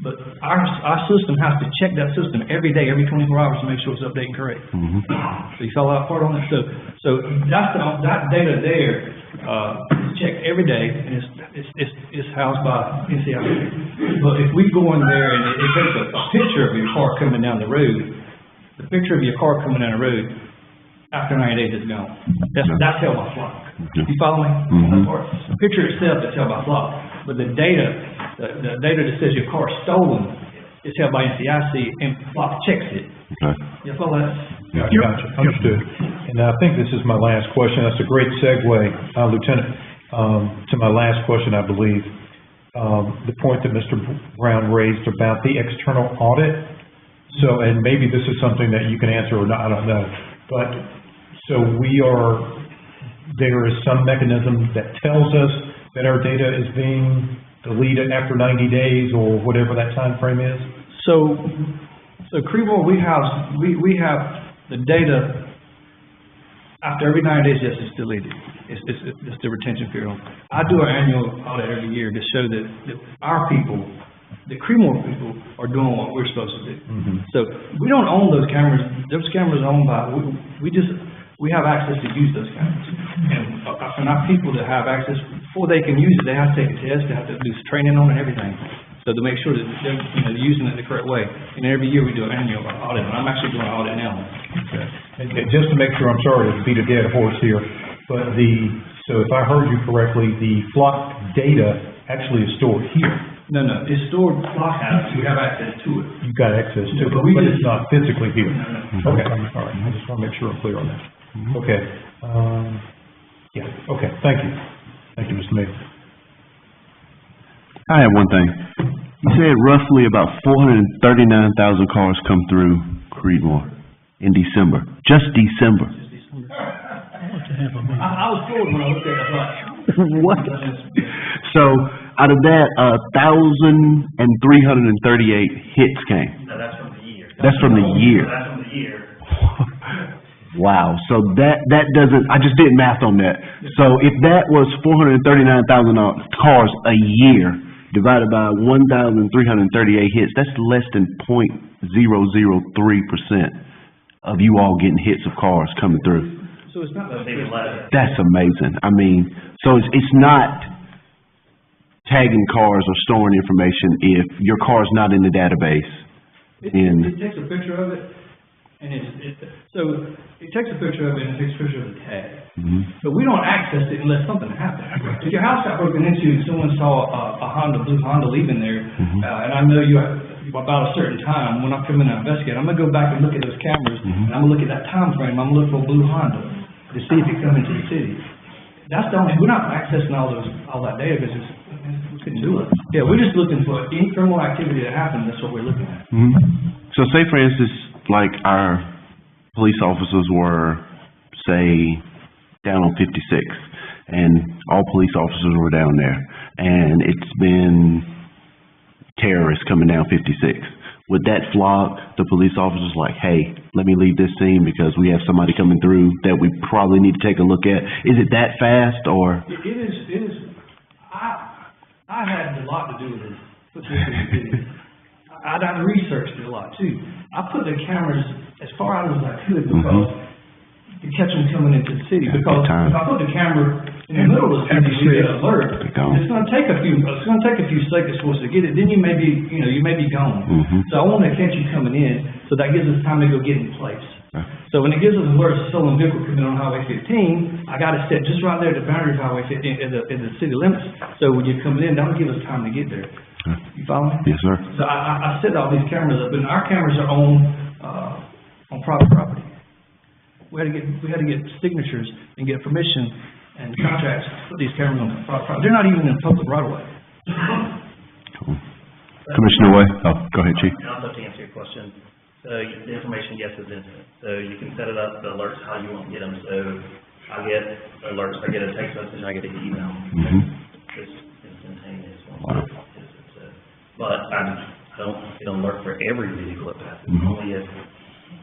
But our system has to check that system every day, every 24 hours to make sure it's updated and correct. So you follow that part on that? So that data there, is checked every day, and it's housed by NCIC. But if we go in there and it takes a picture of your car coming down the road, the picture of your car coming down the road, after 90 days it's gone. That's held by Flock. You follow me? The picture itself is held by Flock, but the data that says your car is stolen is held by NCIC, and Flock checks it. Okay. You follow that? Gotcha, understood. And I think this is my last question. That's a great segue, Lieutenant, to my last question, I believe. The point that Mr. Brown raised about the external audit. So, and maybe this is something that you can answer or not, I don't know. But, so there is some mechanism that tells us that our data is being deleted after 90 days or whatever that time frame is? So Creedmoor, we have the data after every 90 days, yes, it's deleted. It's the retention period. I do an annual audit every year to show that our people, the Creedmoor people, are doing what we're supposed to do. So we don't own those cameras. Those cameras are owned by, we have access to use those cameras. And our people that have access, before they can use it, they have to take a test, they have to do training on it and everything. So to make sure that they're using it the correct way. And every year we do an annual audit, and I'm actually doing an audit now. Okay. And just to make sure, I'm sorry to beat a dead horse here, but so if I heard you correctly, the Flock data actually is stored here. No, it's stored, Flock has, we have access to it. You've got access to it, but it's not physically here. Okay, all right, I just want to make sure I'm clear on that. Okay, yeah, okay, thank you. Thank you, Mr. Mayor. I have one thing. You said roughly about 439,000 cars come through Creedmoor in December, just December. I was told when I looked at it, I thought, What? So, out of that, 1,338 hits came. No, that's from the year. That's from the year. That's from the year. Wow, so that doesn't, I just did math on that. So if that was 439,000 cars a year, divided by 1,338 hits, that's less than 0.003% of you all getting hits of cars coming through. so it's not that big. That's amazing. I mean, so it's not tagging cars or storing information if your car's not in the database. It takes a picture of it, and so it takes a picture of it and it takes a picture of the tag. But we don't access it unless something happens. If your house got broken into and someone saw a blue Honda leaving there, and I know you about a certain time, when I come in and investigate, I'm gonna go back and look at those cameras, and I'm gonna look at that time frame, I'm gonna look for a blue Honda to see if it come into the city. That's the only, we're not accessing all that data because we couldn't do it. Yeah, we're just looking for any criminal activity that happened, that's what we're looking at. So say for instance, like our police officers were, say, down on 56, and all police officers were down there, and it's been terrorists coming down 56. Would that flock the police officers like, hey, let me leave this scene because we have somebody coming through that we probably need to take a look at? Is it that fast, or? It is, I had a lot to do with it. I researched it a lot too. I put the cameras as far out as I could because to catch them coming into the city. Because if I put the camera in the middle of the city, we get an alert. It's going to take a few seconds for us to get it. Then you may be gone. So I want to catch you coming in, so that gives us time to go get in place. So when it gives us alerts of stolen vehicle coming on Highway 15, I got it set just right there at the boundary of Highway 15 in the city limits. So when you're coming in, that'll give us time to get there. You follow me? Yes, sir. So I set all these cameras up, and our cameras are on private property. We had to get signatures and get permission and contracts to put these cameras on private property. They're not even in public right of way. Cool. Commissioner Way? Oh, go ahead, Chief. And also to answer your question, so the information, yes, is instant. So you can set it up, the alerts, how you want to get them. So I get alerts, I get a text message, I get an email. It's instantaneous. Wow. But I don't get an alert for every vehicle that passes,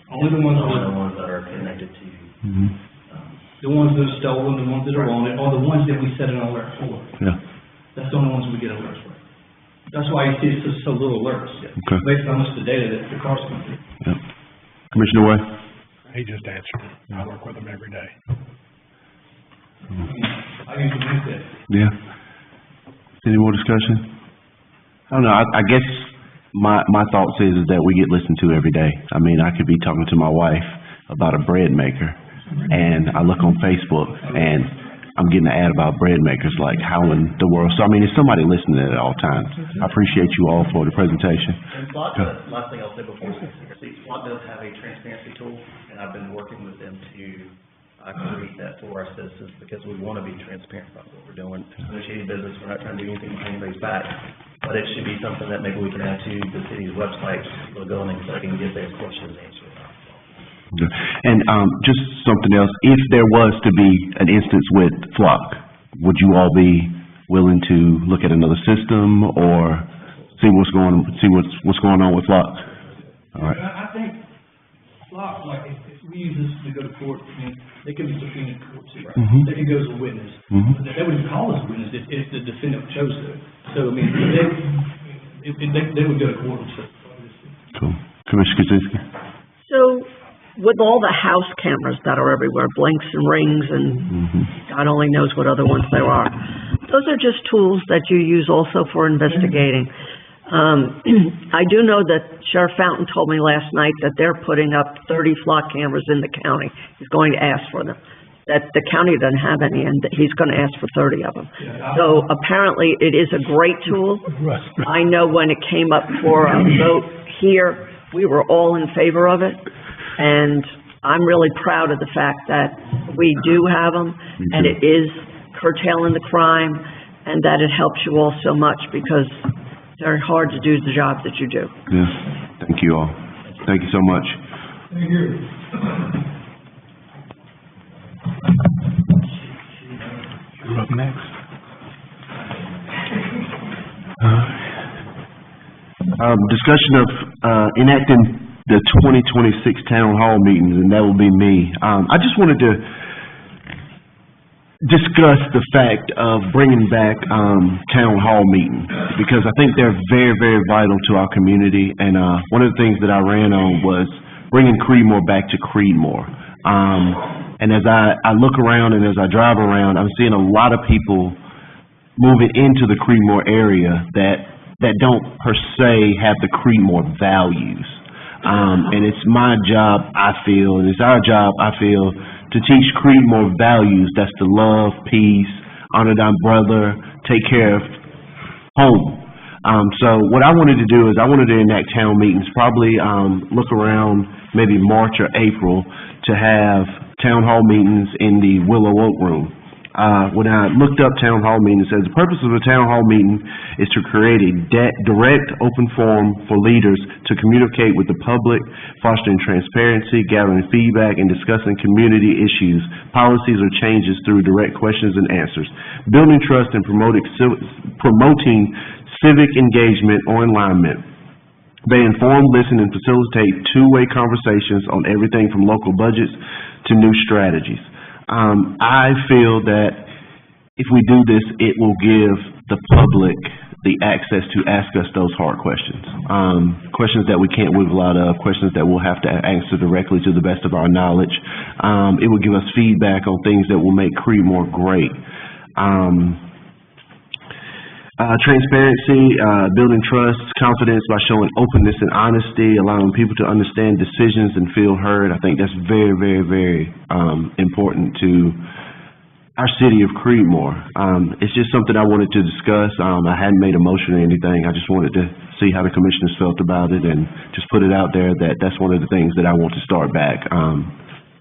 Only the ones that are connected to you. The ones that are stolen, the ones that are on it, or the ones that we set an alert for. Yeah. That's the only ones we get alerts for. That's why you see so little alerts. Okay. Based on the data that the cars come through. Yeah. Commissioner Way? He just answered it. I work with him every day. I usually do that. Yeah. Any more discussion? I don't know, I guess my thoughts is that we get listened to every day. I mean, I could be talking to my wife about a bread maker, and I look on Facebook, and I'm getting an ad about bread makers, like how in the world. So, I mean, there's somebody listening at all times. I appreciate you all for the presentation. And SWAT does, last thing I'll say before we proceed, SWAT does have a transparency tool, and I've been working with them to create that for our citizens, because we want to be transparent about what we're doing. It's no shady business, we're not trying to do anything behind anybody's back, but it should be something that maybe we can add to the city's website, so go in and so they can get their questions answered. And just something else, if there was to be an instance with Flock, would you all be willing to look at another system or see what's going on with Flock? All right. I think Flock, like if we use this to go to court, I mean, they could be subpoenaed to court too, right? They could go as a witness. They wouldn't call us a witness if the defendant chose to. So I mean, they would go to court and stuff. Cool. Commissioner Kaczynski? So, with all the house cameras that are everywhere, blinks and rings and God only knows what other ones there are, those are just tools that you use also for investigating. I do know that Sheriff Fountain told me last night that they're putting up 30 flock cameras in the county. He's going to ask for them. That the county doesn't have any, and that he's going to ask for 30 of them. So apparently it is a great tool. I know when it came up for a vote here, we were all in favor of it. And I'm really proud of the fact that we do have them, and it is curtailing the crime. and that it helps you all so much, because it's very hard to do the job that you do. Yes, thank you all. Thank you so much. Thank you. You're up next. Discussion of, enacting the 2026 town hall meetings, and that will be me. I just wanted to discuss the fact of bringing back, town hall meetings, because I think they're very, very vital to our community, and, one of the things that I ran on was bringing Creedmoor back to Creedmoor. And as I look around and as I drive around, I'm seeing a lot of people moving into the Creedmoor area that don't per se have the Creedmoor values. And it's my job, I feel, and it's our job, I feel, to teach Creedmoor values. That's to love, peace, honor thy brother, take care of home. So what I wanted to do is I wanted to enact town meetings, probably look around maybe March or April to have town hall meetings in the Willow Oak Room. When I looked up town hall meetings, it says the purpose of a town hall meeting is to create a direct, open forum for leaders to communicate with the public, fostering transparency, gathering feedback, and discussing community issues, policies, or changes through direct questions and answers, building trust and promoting civic engagement or alignment. They inform, listen, and facilitate two-way conversations on everything from local budgets to new strategies. I feel that if we do this, it will give the public the access to ask us those hard questions. Questions that we can't wiggle out of, questions that we'll have to answer directly to the best of our knowledge. It will give us feedback on things that will make Creedmoor great. Transparency, building trust, confidence by showing openness and honesty, allowing people to understand decisions and feel heard. I think that's very, very, very important to our city of Creedmoor. It's just something I wanted to discuss. I hadn't made a motion or anything. I just wanted to see how the commissioners felt about it and just put it out there that that's one of the things that I want to start back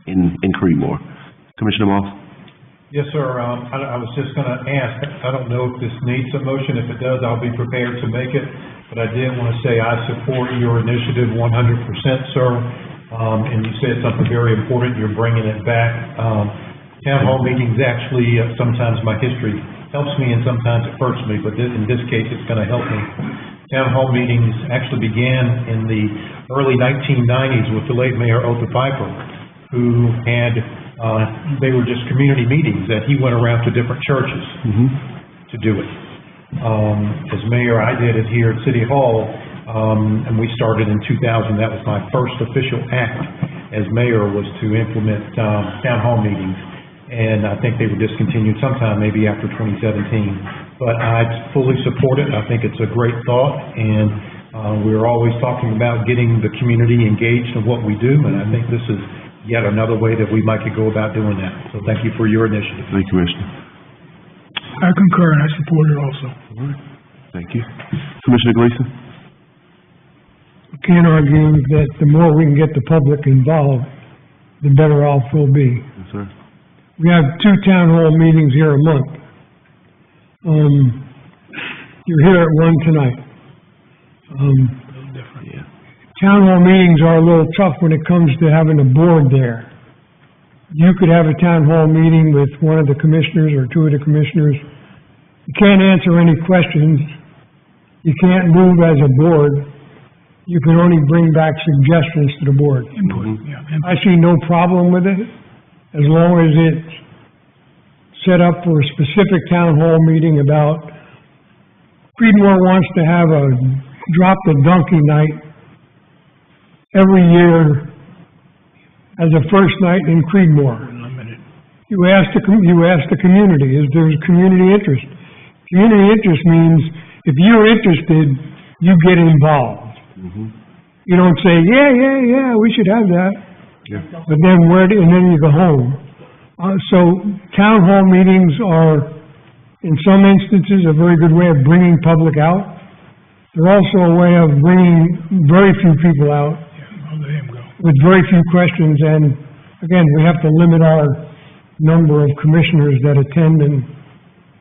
in Creedmoor. Commissioner Moss? Yes, sir. I was just going to ask, I don't know if this needs a motion. If it does, I'll be prepared to make it. But I did want to say I support your initiative 100%, sir. And you said something very important. You're bringing it back. Town hall meetings actually, sometimes my history helps me and sometimes it hurts me, but in this case, it's going to help me. Town hall meetings actually began in the early 1990s with the late Mayor Otha Piper, who had they were just community meetings that he went around to different churches to do it. As mayor, I did it here at City Hall, and we started in 2000. That was my first official act as mayor, was to implement town hall meetings. And I think they were discontinued sometime maybe after 2017. But I fully support it. I think it's a great thought, and we're always talking about getting the community engaged in what we do, and I think this is yet another way that we might could go about doing that. So thank you for your initiative. Thank you, Commissioner. I concur and I support it also. All right. Thank you. Commissioner Gleason? I can't argue that the more we can get the public involved, the better off we'll be. Yes, sir. We have 2 town hall meetings here a month. You're here at one tonight. Town hall meetings are a little tough when it comes to having a board there. You could have a town hall meeting with one of the commissioners or 2 of the commissioners. You can't answer any questions. You can't move as a board. You can only bring back suggestions to the board. I see no problem with it, as long as it's set up for a specific town hall meeting about Creedmoor wants to have a drop the donkey night every year as a first night in Creedmoor. You ask the community, is there community interest? Community interest means if you're interested, you get involved. You don't say, yeah, we should have that. But then and then you go home. So town hall meetings are, in some instances, a very good way of bringing public out. They're also a way of bringing very few people out with very few questions, and again, we have to limit our number of commissioners that attend and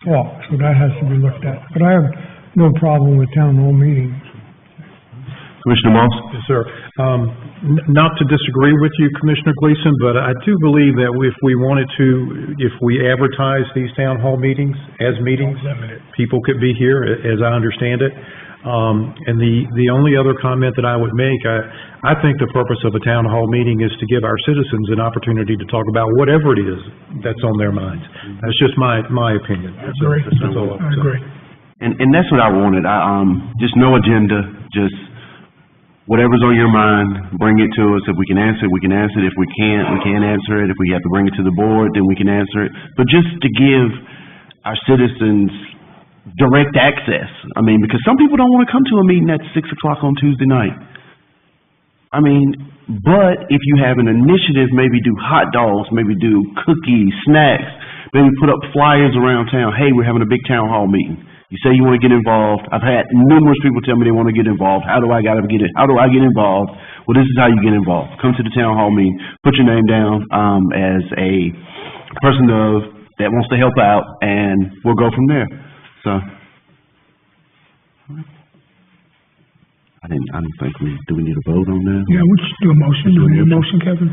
talk, so that has to be looked at. But I have no problem with town hall meetings. Commissioner Moss? Yes, sir. Not to disagree with you, Commissioner Gleason, but I do believe that if we wanted to, if we advertise these town hall meetings as meetings, people could be here, as I understand it. And the only other comment that I would make, I think the purpose of a town hall meeting is to give our citizens an opportunity to talk about whatever it is that's on their minds. That's just my opinion. I agree. That's all I agree. And that's what I wanted. Just no agenda, just whatever's on your mind, bring it to us. If we can answer it, we can answer it. If we can't answer it. If we have to bring it to the board, then we can answer it. But just to give our citizens direct access. I mean, because some people don't want to come to a meeting at 6 o'clock on Tuesday night. I mean, but if you have an initiative, maybe do hot dogs, maybe do cookies, snacks, maybe put up flyers around town. Hey, we're having a big town hall meeting. You say you want to get involved. I've had numerous people tell me they want to get involved. How do I get involved? Well, this is how you get involved. Come to the town hall meeting. Put your name down as a person that wants to help out, and we'll go from there. So, I don't think do we need a vote on that? Yeah, we should do a motion. Do we need a motion, Kevin?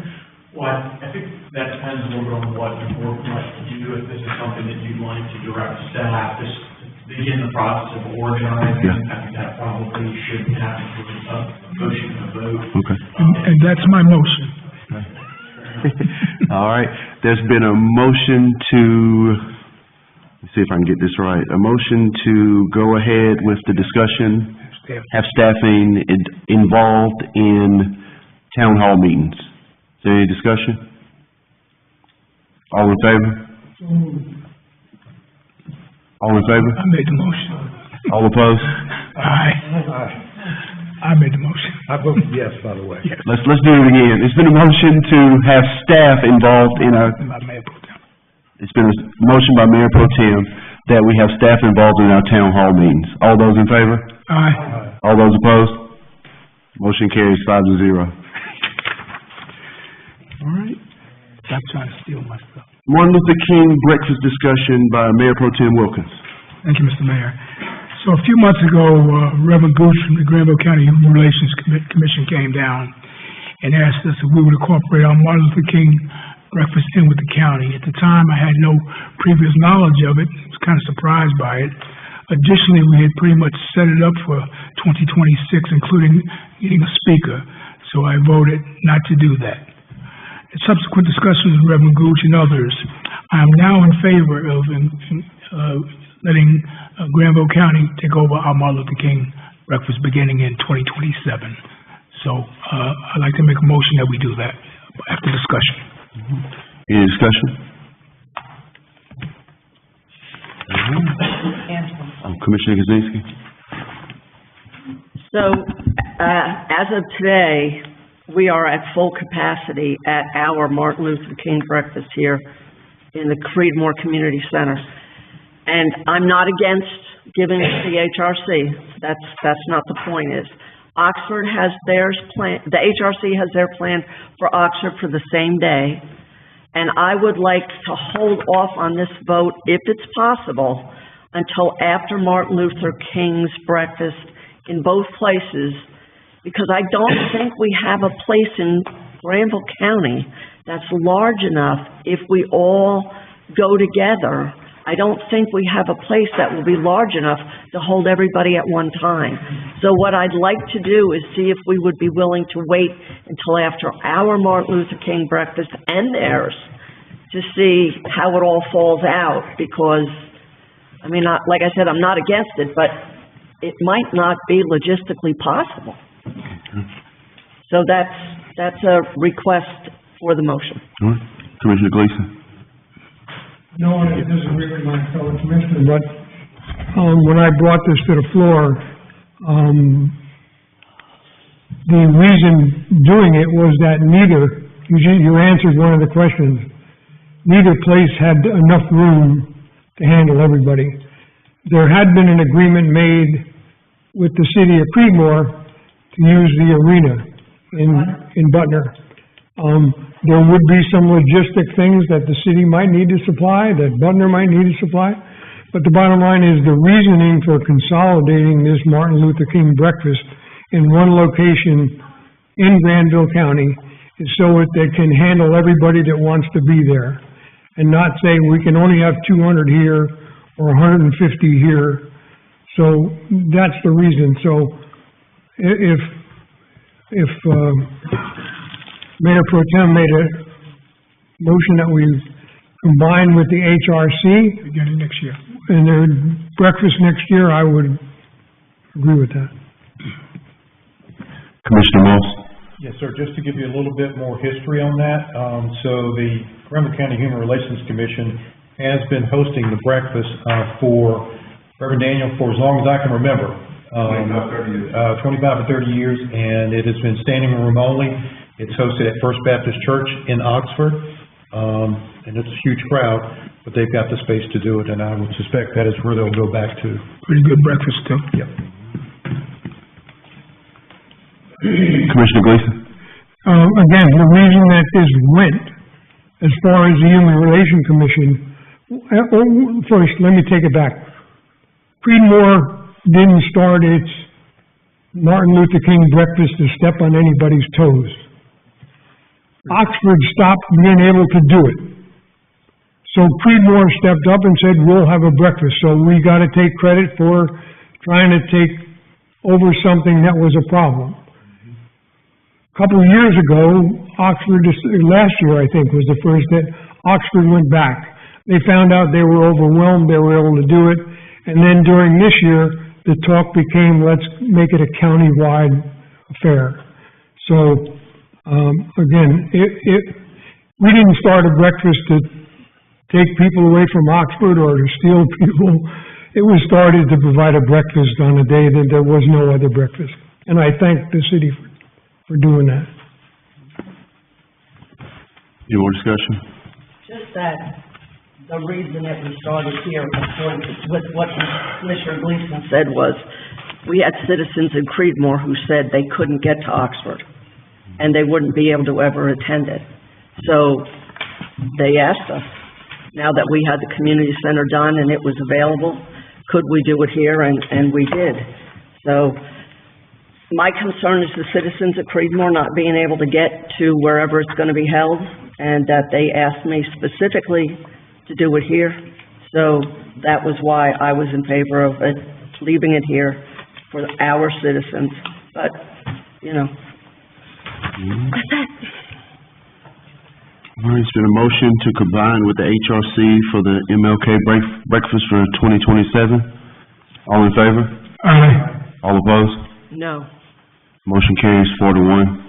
Well, I think that depends a little bit on what the board would like to do. If this is something that you'd like to direct staff, just begin the process of organizing. Yeah. I think that probably should happen with a motion and a vote. Okay. And that's my motion. All right. There's been a motion to, let's see if I can get this right, a motion to go ahead with the discussion, have staffing involved in town hall meetings. Is there any discussion? All in favor? All in favor? I made the motion. All opposed? Aye. I made the motion. I voted yes, by the way. Yes. Let's do it again. It's been a motion to have staff involved in our, it's been a motion by Mayor Pro Tem that we have staff involved in our town hall meetings. All those in favor? Aye. All those opposed? Motion carries 5-0. All right. Stop trying to steal my stuff. Martin Luther King breakfast discussion by Mayor Pro Tem Wilkins. Thank you, Mr. Mayor. So a few months ago, Reverend Gooch from the Granville County Human Relations Commission came down and asked us if we would incorporate our Martin Luther King breakfast in with the county. At the time, I had no previous knowledge of it. I was kind of surprised by it. Additionally, we had pretty much set it up for 2026, including getting a speaker. So I voted not to do that. In subsequent discussions with Reverend Gooch and others, I am now in favor of letting Granville County take over our Martin Luther King breakfast beginning in 2027. So I'd like to make a motion that we do that after discussion. Any discussion? Commissioner Kaczynski? So, as of today, we are at full capacity at our Martin Luther King breakfast here in the Creedmoor Community Center. And I'm not against giving it to the HRC. That's not the point is. Oxford has theirs planned, the HRC has their plan for Oxford for the same day. And I would like to hold off on this vote, if it's possible, until after Martin Luther King's breakfast in both places, because I don't think we have a place in Granville County that's large enough if we all go together. I don't think we have a place that will be large enough to hold everybody at one time. So what I'd like to do is see if we would be willing to wait until after our Martin Luther King breakfast and theirs to see how it all falls out, because, I mean, like I said, I'm not against it, but it might not be logistically possible. So that's a request for the motion. All right. Commissioner Gleason? No one has disagreed with my fellow commissioner, but when I brought this to the floor, the reason doing it was that neither, you answered one of the questions, neither place had enough room to handle everybody. There had been an agreement made with the city of Creedmoor to use the arena in Butner. There would be some logistic things that the city might need to supply, that Butner might need to supply, But the bottom line is the reasoning for consolidating this Martin Luther King breakfast in one location in Granville County is so that they can handle everybody that wants to be there and not say we can only have 200 here or 150 here. So that's the reason. So if Mayor Pro Tem made a motion that we combine with the HRC. Beginning next year. And their breakfast next year, I would agree with that. Commissioner Moss? Yes, sir. Just to give you a little bit more history on that, so the Granville County Human Relations Commission has been hosting the breakfast for Reverend Daniel for as long as I can remember. 25 or 30 years, and it has been standing room only. It's hosted at First Baptist Church in Oxford, and it's a huge crowd, but they've got the space to do it, and I would suspect that is where they'll go back to. Pretty good breakfast, too. Yep. Commissioner Gleason? Again, the reason that this went, as far as the Human Relations Commission, first, let me take it back. Creedmoor didn't start its Martin Luther King breakfast to step on anybody's toes. Oxford stopped being able to do it. So Creedmoor stepped up and said, we'll have a breakfast. So we got to take credit for trying to take over something that was a problem. A couple of years ago, last year I think was the first that Oxford went back. They found out they were overwhelmed, they were able to do it. And then during this year, the talk became, let's make it a county-wide affair. So, again, we didn't start a breakfast to take people away from Oxford or to steal people. It was started to provide a breakfast on a day that there was no other breakfast. And I thank the city for doing that. Any more discussion? Just that the reason that we started here, according to with what Commissioner Gleason said, was we had citizens in Creedmoor who said they couldn't get to Oxford and they wouldn't be able to ever attend it. So they asked us, now that we had the community center done and it was available, could we do it here? And we did. So my concern is the citizens of Creedmoor not being able to get to wherever it's going to be held, and that they asked me specifically to do it here. So that was why I was in favor of it, leaving it here for our citizens. But, you know. All right, it's been a motion to combine with the HRC for the MLK breakfast for 2027. All in favor? Aye. All opposed? No. Motion carries 4-1.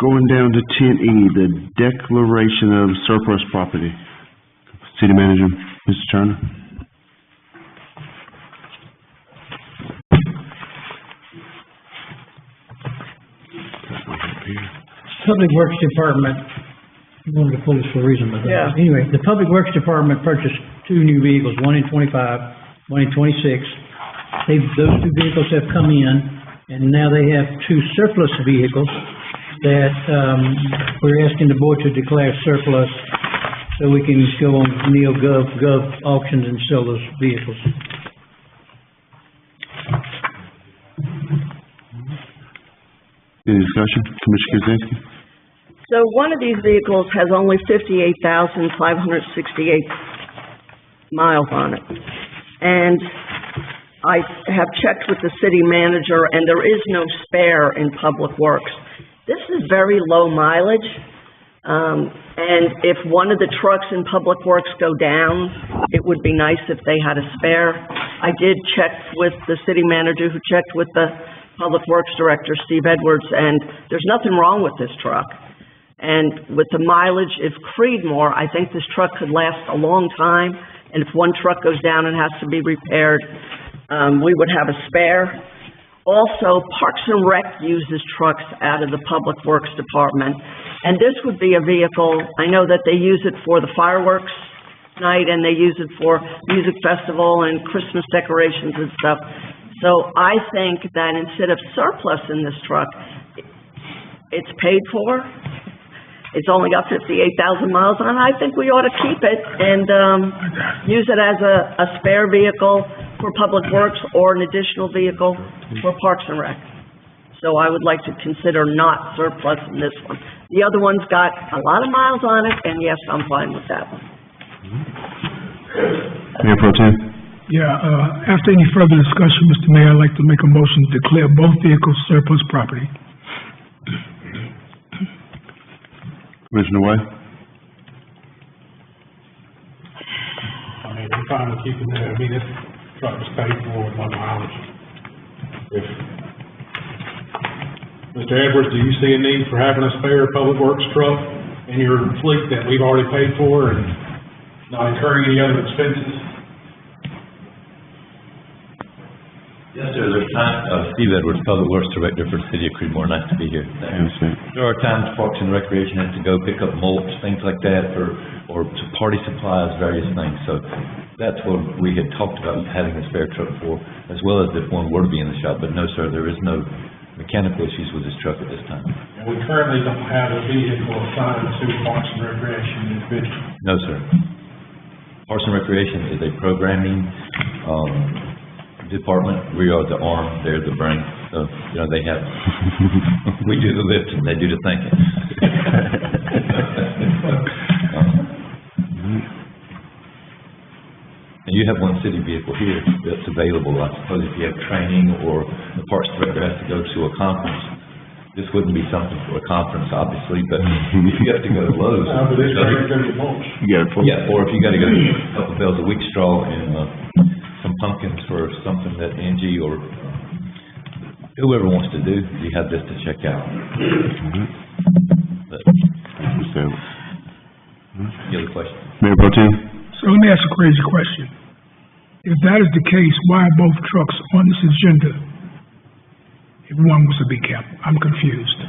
Going down to 10E, the declaration of surplus property. City Manager, Mr. Turner. Public Works Department, I wanted to pull this for a reason, but anyway, the Public Works Department purchased 2 new vehicles, one in 25, one in 26. Those 2 vehicles have come in, and now they have 2 surplus vehicles that we're asking the board to declare surplus so we can go on NeoGov auctions and sell those vehicles. Any discussion? Commissioner Kuzinski? So one of these vehicles has only 58,568 miles on it. And I have checked with the city manager, and there is no spare in Public Works. This is very low mileage, and if one of the trucks in Public Works go down, it would be nice if they had a spare. I did check with the city manager who checked with the Public Works Director, Steve Edwards, and there's nothing wrong with this truck. And with the mileage, if Creedmoor, I think this truck could last a long time, and if one truck goes down and has to be repaired, we would have a spare. Also, Parks and Rec uses trucks out of the Public Works Department, and this would be a vehicle, I know that they use it for the fireworks night, and they use it for music festival and Christmas decorations and stuff. So I think that instead of surplus in this truck, it's paid for. It's only got 58,000 miles on it. I think we ought to keep it and, use it as a spare vehicle for Public Works or an additional vehicle for Parks and Rec. So I would like to consider not surplus in this one. The other one's got a lot of miles on it, and yes, I'm fine with that one. Mayor Pro Tem? Yeah, after any further discussion, Mr. Mayor, I'd like to make a motion to declare both vehicles surplus property. Commissioner White? I mean, I'm fine with keeping it, I mean, this truck is paid for with no mileage. If, Mr. Edwards, do you see a need for having a spare Public Works truck in your fleet that we've already paid for and not incurring any other expenses? Yes, sir, there's times, Steve Edwards, Public Works Director for the City of Creedmoor, nice to be here. There are times Parks and Recreation has to go pick up mulch, things like that, or party supplies, various things, so that's what we had talked about having a spare truck for, as well as if one were to be in the shop, but no, sir, there is no mechanical issues with this truck at this time. And we currently don't have a vehicle assigned to Parks and Recreation individually. No, sir. Parks and Recreation is a programming, department. We are the arm, they're the brain, so, you know, they have, we do the lifting, they do the thinking. And you have one city vehicle here that's available. I suppose if you have training or the Parks Director has to go to a conference, this wouldn't be something for a conference, obviously, but if you have to go to Lowe's. But it's going to be mulch. Yeah, or if you gotta go to a couple bales of wheat straw and, some pumpkins for something that Angie or whoever wants to do, you have this to check out. But, any other questions? Mayor Pro Tem? So let me ask a crazy question. If that is the case, why are both trucks on this agenda if one was to be kept? I'm confused.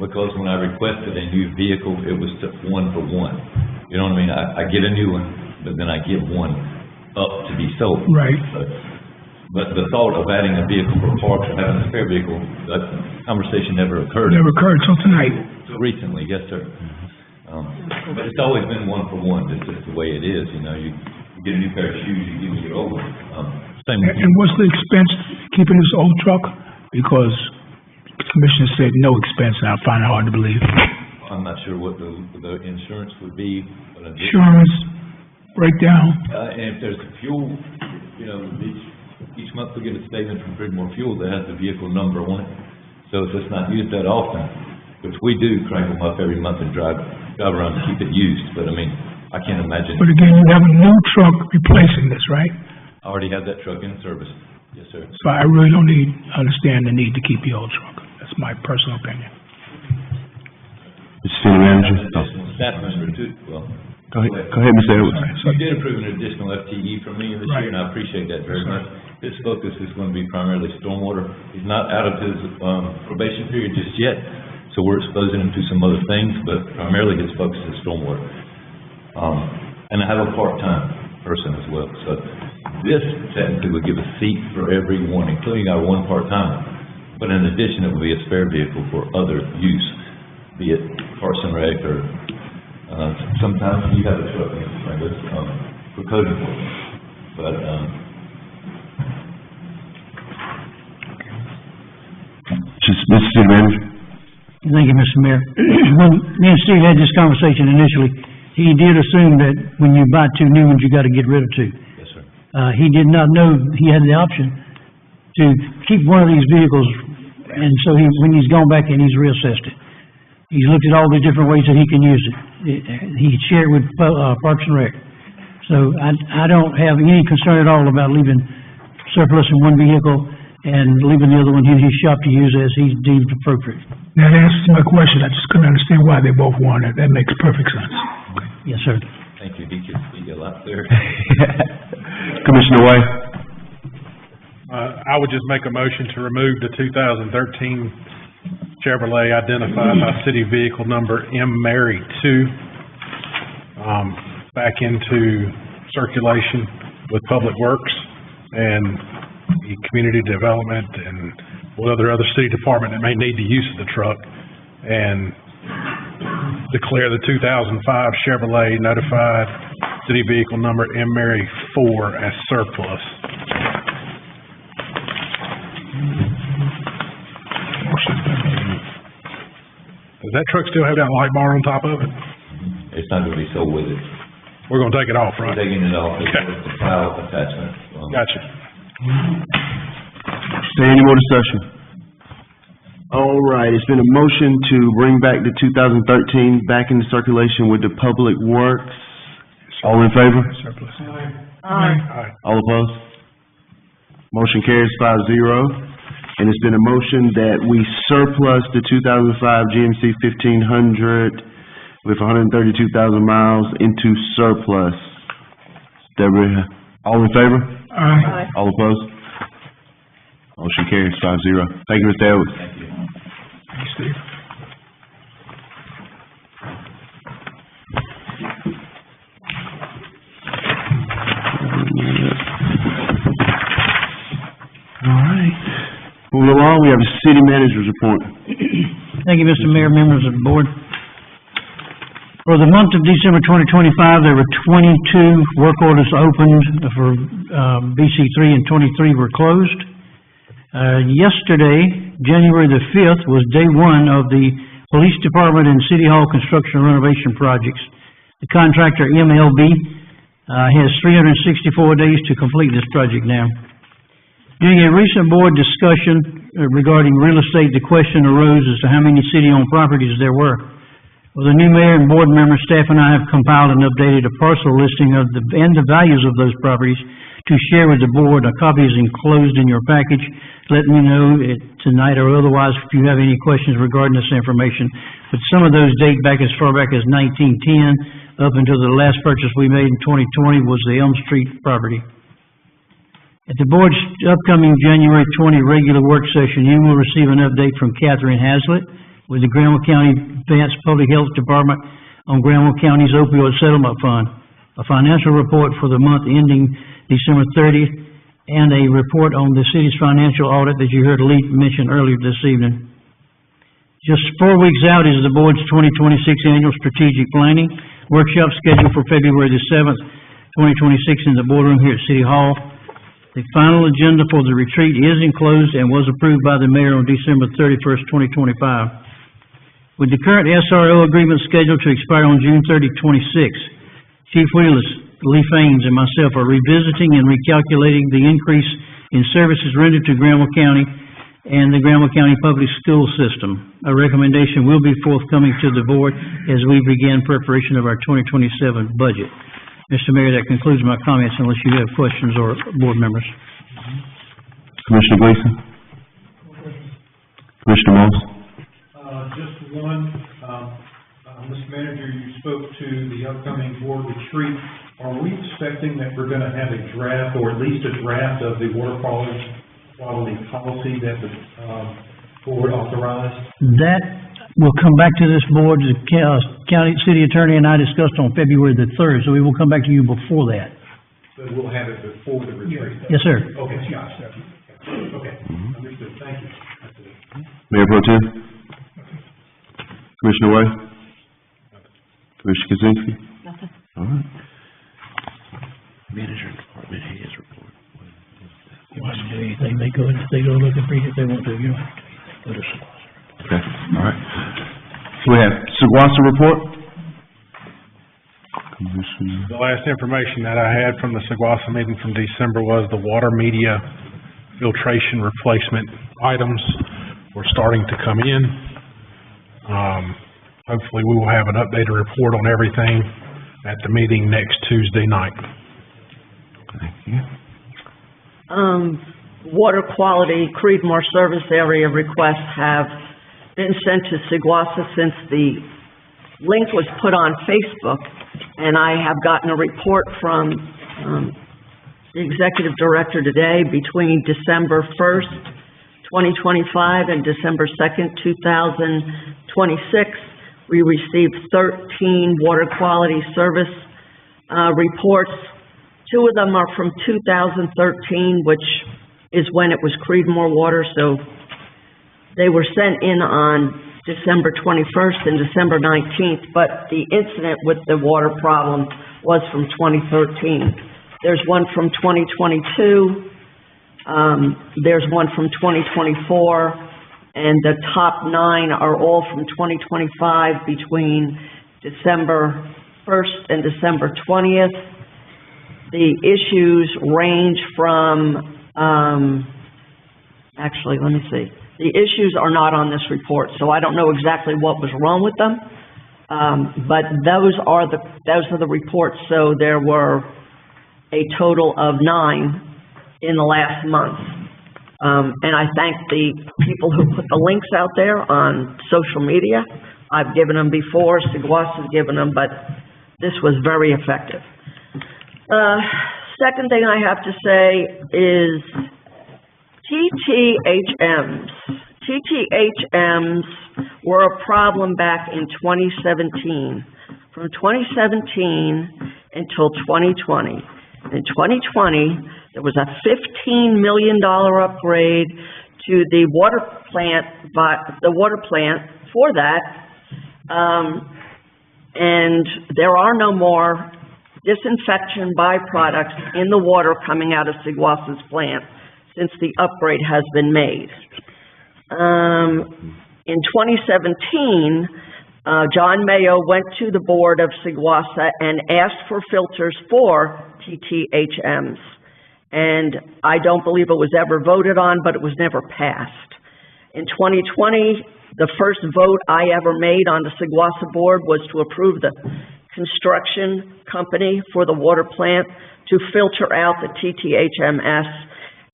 Because when I requested a new vehicle, it was to 1 for 1. You know what I mean? I get a new one, but then I get one up to be sold. Right. But the thought of adding a vehicle for parks or having a spare vehicle, that conversation never occurred. Never occurred till tonight. Recently, yes, sir. But it's always been 1 for 1. It's just the way it is, you know. You get a new pair of shoes, you give me your old one. Same with you. And what's the expense keeping this old truck? Because the commissioner said no expense, and I find it hard to believe. I'm not sure what the insurance would be. Insurance, breakdown. And if there's a fuel, you know, each month we get a statement from Creedmoor Fuel that has the vehicle number on it. So if it's not used that often, which we do crank them up every month and drive around to keep it used, but I mean, I can't imagine. But again, you have a new truck replacing this, right? I already have that truck in service. Yes, sir. So I really don't understand the need to keep the old truck. That's my personal opinion. Mr. City Manager? Staff member too, well. Go ahead, Mr. Edwards. You did approve an additional FTE from me this year, and I appreciate that very much. His focus is going to be primarily stormwater. He's not out of his probation period just yet, so we're exposing him to some other things, but primarily his focus is stormwater. And I have a part-time person as well, so this technically would give a seat for everyone, including our one part-timer. But in addition, it would be a spare vehicle for other use, be it Parks and Rec or sometimes you have a truck for coding work, but, Mr. City Manager? Thank you, Mr. Mayor. When me and Steve had this conversation initially, he did assume that when you buy two new ones, you gotta get rid of two. yes, sir. He did not know he had the option to keep one of these vehicles, and so when he's gone back and he's reassessed it. He's looked at all the different ways that he can use it. He shared with Parks and Rec. So I don't have any concern at all about leaving surplus in one vehicle and leaving the other one in his shop to use as he deemed appropriate. That answers my question. I just couldn't understand why they both wanted it. That makes perfect sense. Yes, sir. Thank you, he could speak a lot clearer. Commissioner White? I would just make a motion to remove the 2013 Chevrolet identified by city vehicle number M. Mary 2, back into circulation with Public Works and the community development and what other city department that may need the use of the truck, and declare the 2005 Chevrolet notified city vehicle number M-Mary 4 as surplus. Does that truck still have that light bar on top of it? It's not gonna be sold with it. We're gonna take it off, We're right? taking it off, it's Okay. the plow attachment. Gotcha. Is there any more discussion? All right, it's been a motion to bring back the 2013 back into circulation with the Public Works. All in favor? Surplus. Aye. All opposed? Motion carries 5-0. And it's been a motion that we surplus the 2005 GMC 1500 with 132,000 miles into surplus. Deborah, all in favor? Aye. All opposed? Motion carries 5-0. Thank you, Mr. Edwards. Thank you. Thanks, Steve. All right. Moving along, we have a city manager's report. Thank you, Mr. Mayor, members of the board. For the month of December 2025, there were 22 work orders opened for BC3 and 23 were closed. Yesterday, January the 5th, was day one of the Police Department and City Hall construction renovation projects. The contractor, MLB, has 364 days to complete this project now. During a recent board discussion regarding real estate, the question arose as to how many city-owned properties there were. Well, the new mayor and board members, staff, and I have compiled and updated a parcel listing of the values of those properties to share with the board. A copy is enclosed in your package. Let me know tonight or otherwise if you have any questions regarding this information. But some of those date back as far back as 1910, up until the last purchase we made in 2020 was the Elm Street property. At the board's upcoming January 20 regular work session, you will receive an update from Catherine Haslett with the Granville County Advanced Public Health Department on Granville County's opioid settlement fund, a financial report for the month ending December 30th, and a report on the city's financial audit that you heard Lee mention earlier this evening. Just 4 weeks out is the board's 2026 annual strategic planning workshop scheduled for February the 7th, 2026 in the boardroom here at City Hall. The final agenda for the retreat is enclosed and was approved by the mayor on December 31st, 2025. With the current SRO agreement scheduled to expire on June 30, 26, Chief Wheelers, Lee Faines, and myself are revisiting and recalculating the increase in services rendered to Granville County and the Granville County Public School System. A recommendation will be forthcoming to the board as we begin preparation of our 2027 budget. Mr. Mayor, that concludes my comments unless you have questions or board members. Commissioner Gleason? Commissioner Moss? Just one, Mr. Manager, you spoke to the upcoming board retreat. Are we expecting that we're gonna have a draft, or at least a draft of the water quality policy that the, board authorized? That will come back to this board. The county, city attorney and I discussed on February the 3rd, so we will come back to you before that. So we'll have it before the retreat? Yes, sir. Okay, okay, understood, thank you. That's it. Mayor Pro Tem? Commissioner Way? Commissioner Kaczynski? Nothing. All right. Manager department, his report. You want to do anything, they go look and read if they want to, you know. Go to Okay, all right. So we have Seguasa report? The last information that I had from the Seguasa meeting from December was the water media filtration replacement items were starting to come in. Hopefully we will have an updated report on everything at the meeting next Tuesday night. Thank you. Water quality Creedmoor service area requests have been sent to Seguasa since the link was put on Facebook, and I have gotten a report from the executive director today. Between December 1st, 2025 and December 2nd, 2026, we received 13 water quality service reports. 2 of them are from 2013, which is when it was Creedmoor water, so they were sent in on December 21st and December 19th, but the incident with the water problem was from 2013. There's one from 2022, there's one from 2024, and the top 9 are all from 2025 between December 1st and December 20th. The issues range from, actually, let me see. The issues are not on this report, so I don't know exactly what was wrong with them. But those are the reports, so there were a total of 9 in the last month. And I thank the people who put the links out there on social media. I've given them before, Seguas has given them, but this was very effective. Second thing I have to say is TTHMs. TTHMs were a problem back in 2017. From 2017 until 2020. In 2020, there was a $15 million upgrade to the water plant for that. And there are no more disinfection byproducts in the water coming out of Seguas's plant since the upgrade has been made. In 2017, John Mayo went to the board of Seguasa and asked for filters for TTHMs. And I don't believe it was ever voted on, but it was never passed. In 2020, the first vote I ever made on the Seguasa board was to approve the construction company for the water plant to filter out the TTHMS.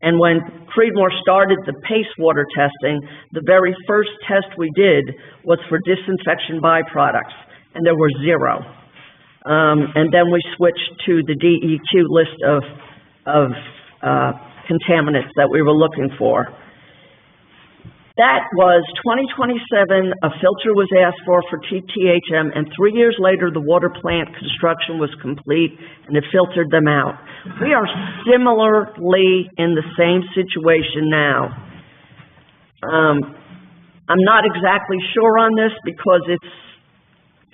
And when Creedmoor started the PACE water testing, the very first test we did was for disinfection byproducts, and there were 0. And then we switched to the DEQ list of contaminants that we were looking for. That was 2027, a filter was asked for TTHM, and 3 years later, the water plant construction was complete, and it filtered them out. We are similarly in the same situation now. I'm not exactly sure on this because it's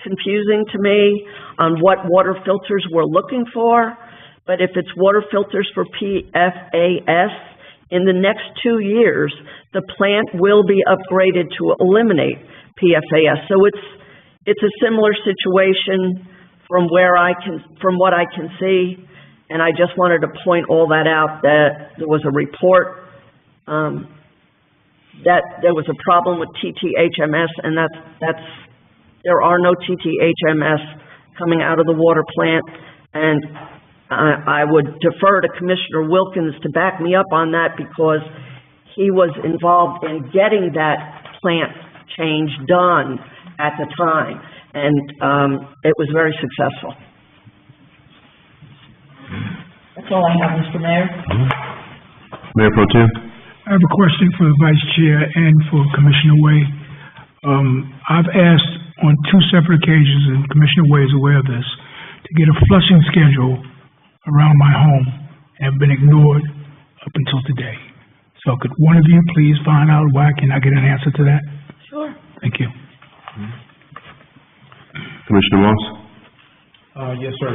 confusing to me on what water filters we're looking for, but if it's water filters for PFAS, in the next 2 years, the plant will be upgraded to eliminate PFAS. So it's a similar situation from what I can see, and I just wanted to point all that out, that there was a report that there was a problem with TTHMS, and there are no TTHMS coming out of the water plant, and I would defer to Commissioner Wilkins to back me up on that because he was involved in getting that plant change done at the time, and it was very successful. That's all I have, Mr. Mayor. Mayor Pro Tem. I have a question for the Vice Chair and for Commissioner Way. I've asked on 2 separate occasions, and Commissioner Way is aware of this, to get a flushing schedule around my home, have been ignored up until today. So could one of you please find out why? Can I get an answer to that? Sure. Thank you. Commissioner Moss. Yes, sir.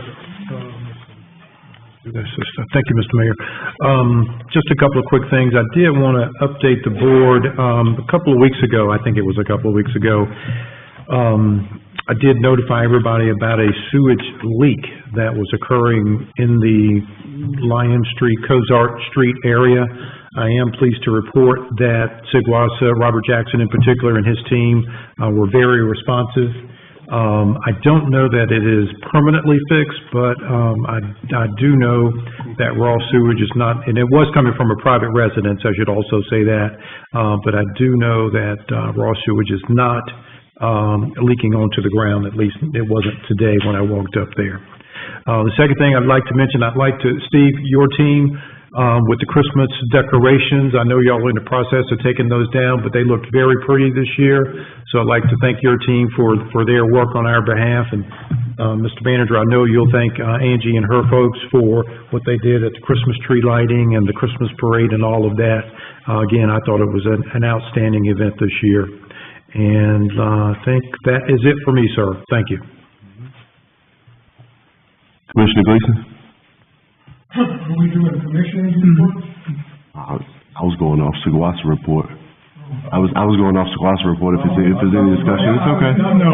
Thank you, Mr. Mayor. Just a couple of quick things. I did want to update the board. A couple of weeks ago, I think it was a couple of weeks ago, I did notify everybody about a sewage leak that was occurring in the Lion Street, Cozart Street area. I am pleased to report that Seguasa, Robert Jackson in particular, and his team were very responsive. I don't know that it is permanently fixed, but I do know that raw sewage is not, and it was coming from a private residence, I should also say that, but I do know that raw sewage is not leaking onto the ground. At least it wasn't today when I walked up there. The second thing I'd like to mention, Steve, your team with the Christmas decorations. I know y'all are in the process of taking those down, but they looked very pretty this year. So I'd like to thank your team for their work on our behalf. And, Mr. Manager, I know you'll thank, Angie and her folks for what they did at the Christmas tree lighting and the Christmas parade and all of that. Again, I thought it was an outstanding event this year. And, I think that is it for me, sir. Thank you. Commissioner Gleason? Are we doing the commissioner's report? I was going off Seguasa report. I was going off Seguasa report. If there's any discussion, it's okay. No.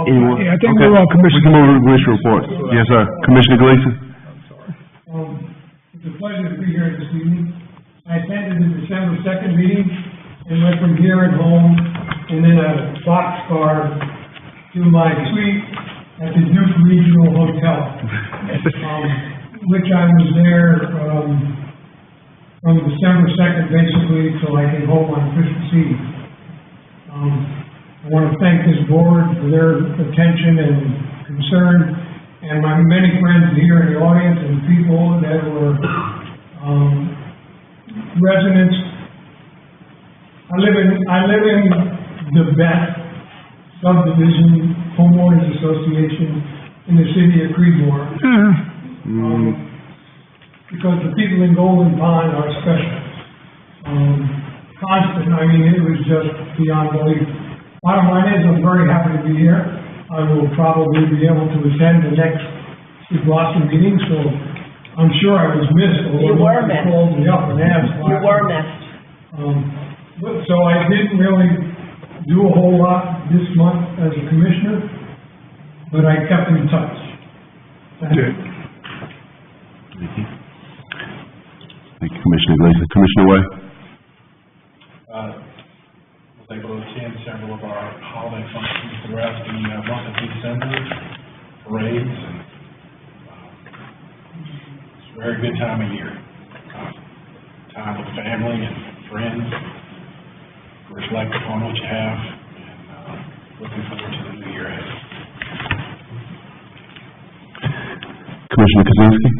Anyone? Yeah, I think Okay. we're all We can commissioners. move to the commissioner report. Yes, sir. Commissioner Gleason? It's a pleasure to be here this evening. I attended the December 2nd meeting and went from here at home and then a boxcar to my suite at the Duke Regional Hotel, which I was there, from December 2nd, basically, till I came home on Christmas Eve. I want to thank this board for their attention and concern, and my many friends here in the audience and people that were, residents. I live in the best subdivision homeowners association in the city of Creedmoor. Because the people in Golden Pond are special. Constant, I mean, it was just beyond belief. Bottom line is, I'm very happy to be here. I will probably be able to attend the next Blossom meeting, so I'm sure I was missed. You were missed. Called me up and asked. You were missed. So I didn't really do a whole lot this month as a commissioner, but I kept in touch. Thank you. Thank you, Commissioner Gleason. Commissioner Way? Was able to attend several of our holiday functions throughout the month of December, parades, and it's a very good time of year. Time with family and friends, reflect upon what you have, and looking forward to the new year ahead. Commissioner Kozinski?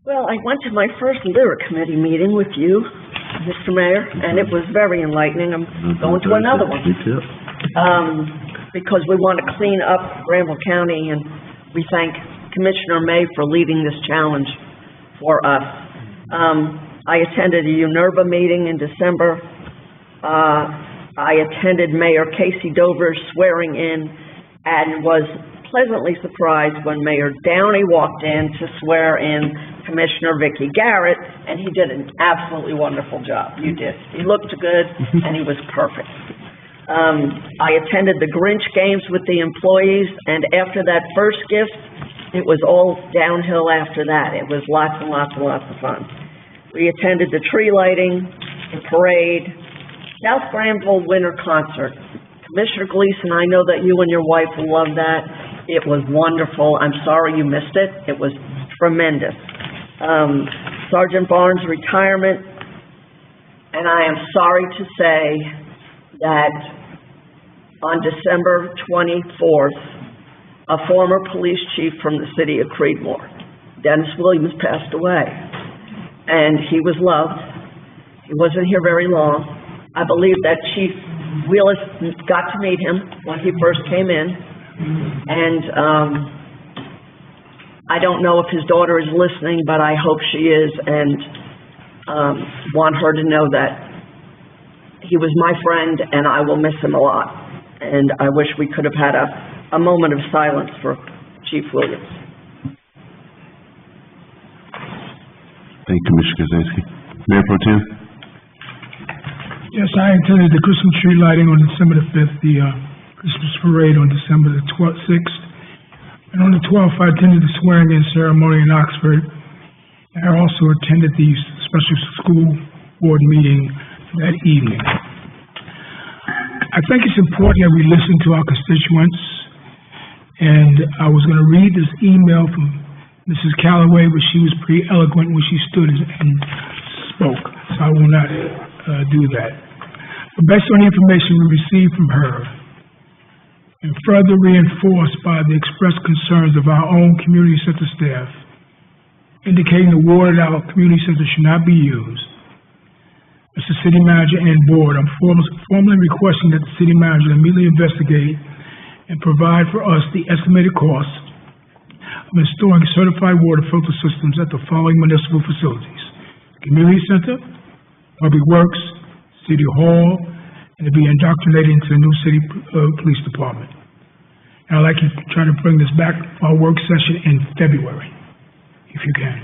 Well, I went to my first lyric committee meeting with you, Mr. Mayor, and it was very enlightening. I'm going to another one. Because we want to clean up Granville County, and we thank Commissioner May for leading this challenge for us. I attended a UNERBA meeting in December. I attended Mayor Casey Dover's swearing in and was pleasantly surprised when Mayor Downey walked in to swear in Commissioner Vicki Garrett, and he did an absolutely wonderful job. You did. He looked good, and he was perfect. I attended the Grinch games with the employees, and after that first gift, it was all downhill after that. It was lots and lots and lots of fun. We attended the tree lighting, the parade, South Granville Winter Concert. Commissioner Gleason, I know that you and your wife will love that. It was wonderful. I'm sorry you missed it. It was tremendous. Sergeant Barnes' retirement, and I am sorry to say that on December 24th, a former police chief from the city of Creedmoor, Dennis Williams, passed away. And he was loved. He wasn't here very long. I believe that Chief Wheelis got to meet him when he first came in. And I don't know if his daughter is listening, but I hope she is, and want her to know that he was my friend, and I will miss him a lot. And I wish we could have had a moment of silence for Chief Williams. Thank you, Commissioner Kozinski. Mayor Pro Tem? Yes, I attended the Christmas tree lighting on December the 5th, the Christmas parade on December the 6th. And on the 12th, I attended the swearing-in ceremony in Oxford. And I also attended the special school board meeting that evening. I think it's important that we listen to our constituents. And I was going to read this email from Mrs. Calloway, but she was pretty eloquent when she stood and spoke, so I will not do that. But based on the information we received from her, and further reinforced by the expressed concerns of our own community center staff indicating the water at our community center should not be used. Mr. City Manager and Board, I'm formally requesting that the City Manager immediately investigate and provide for us the estimated cost of installing certified water filter systems at the following municipal facilities: Community Center, Public Works, City Hall, and to be indoctrinated into the new city police department. And I'd like you to try to bring this back for our work session in February, if you can.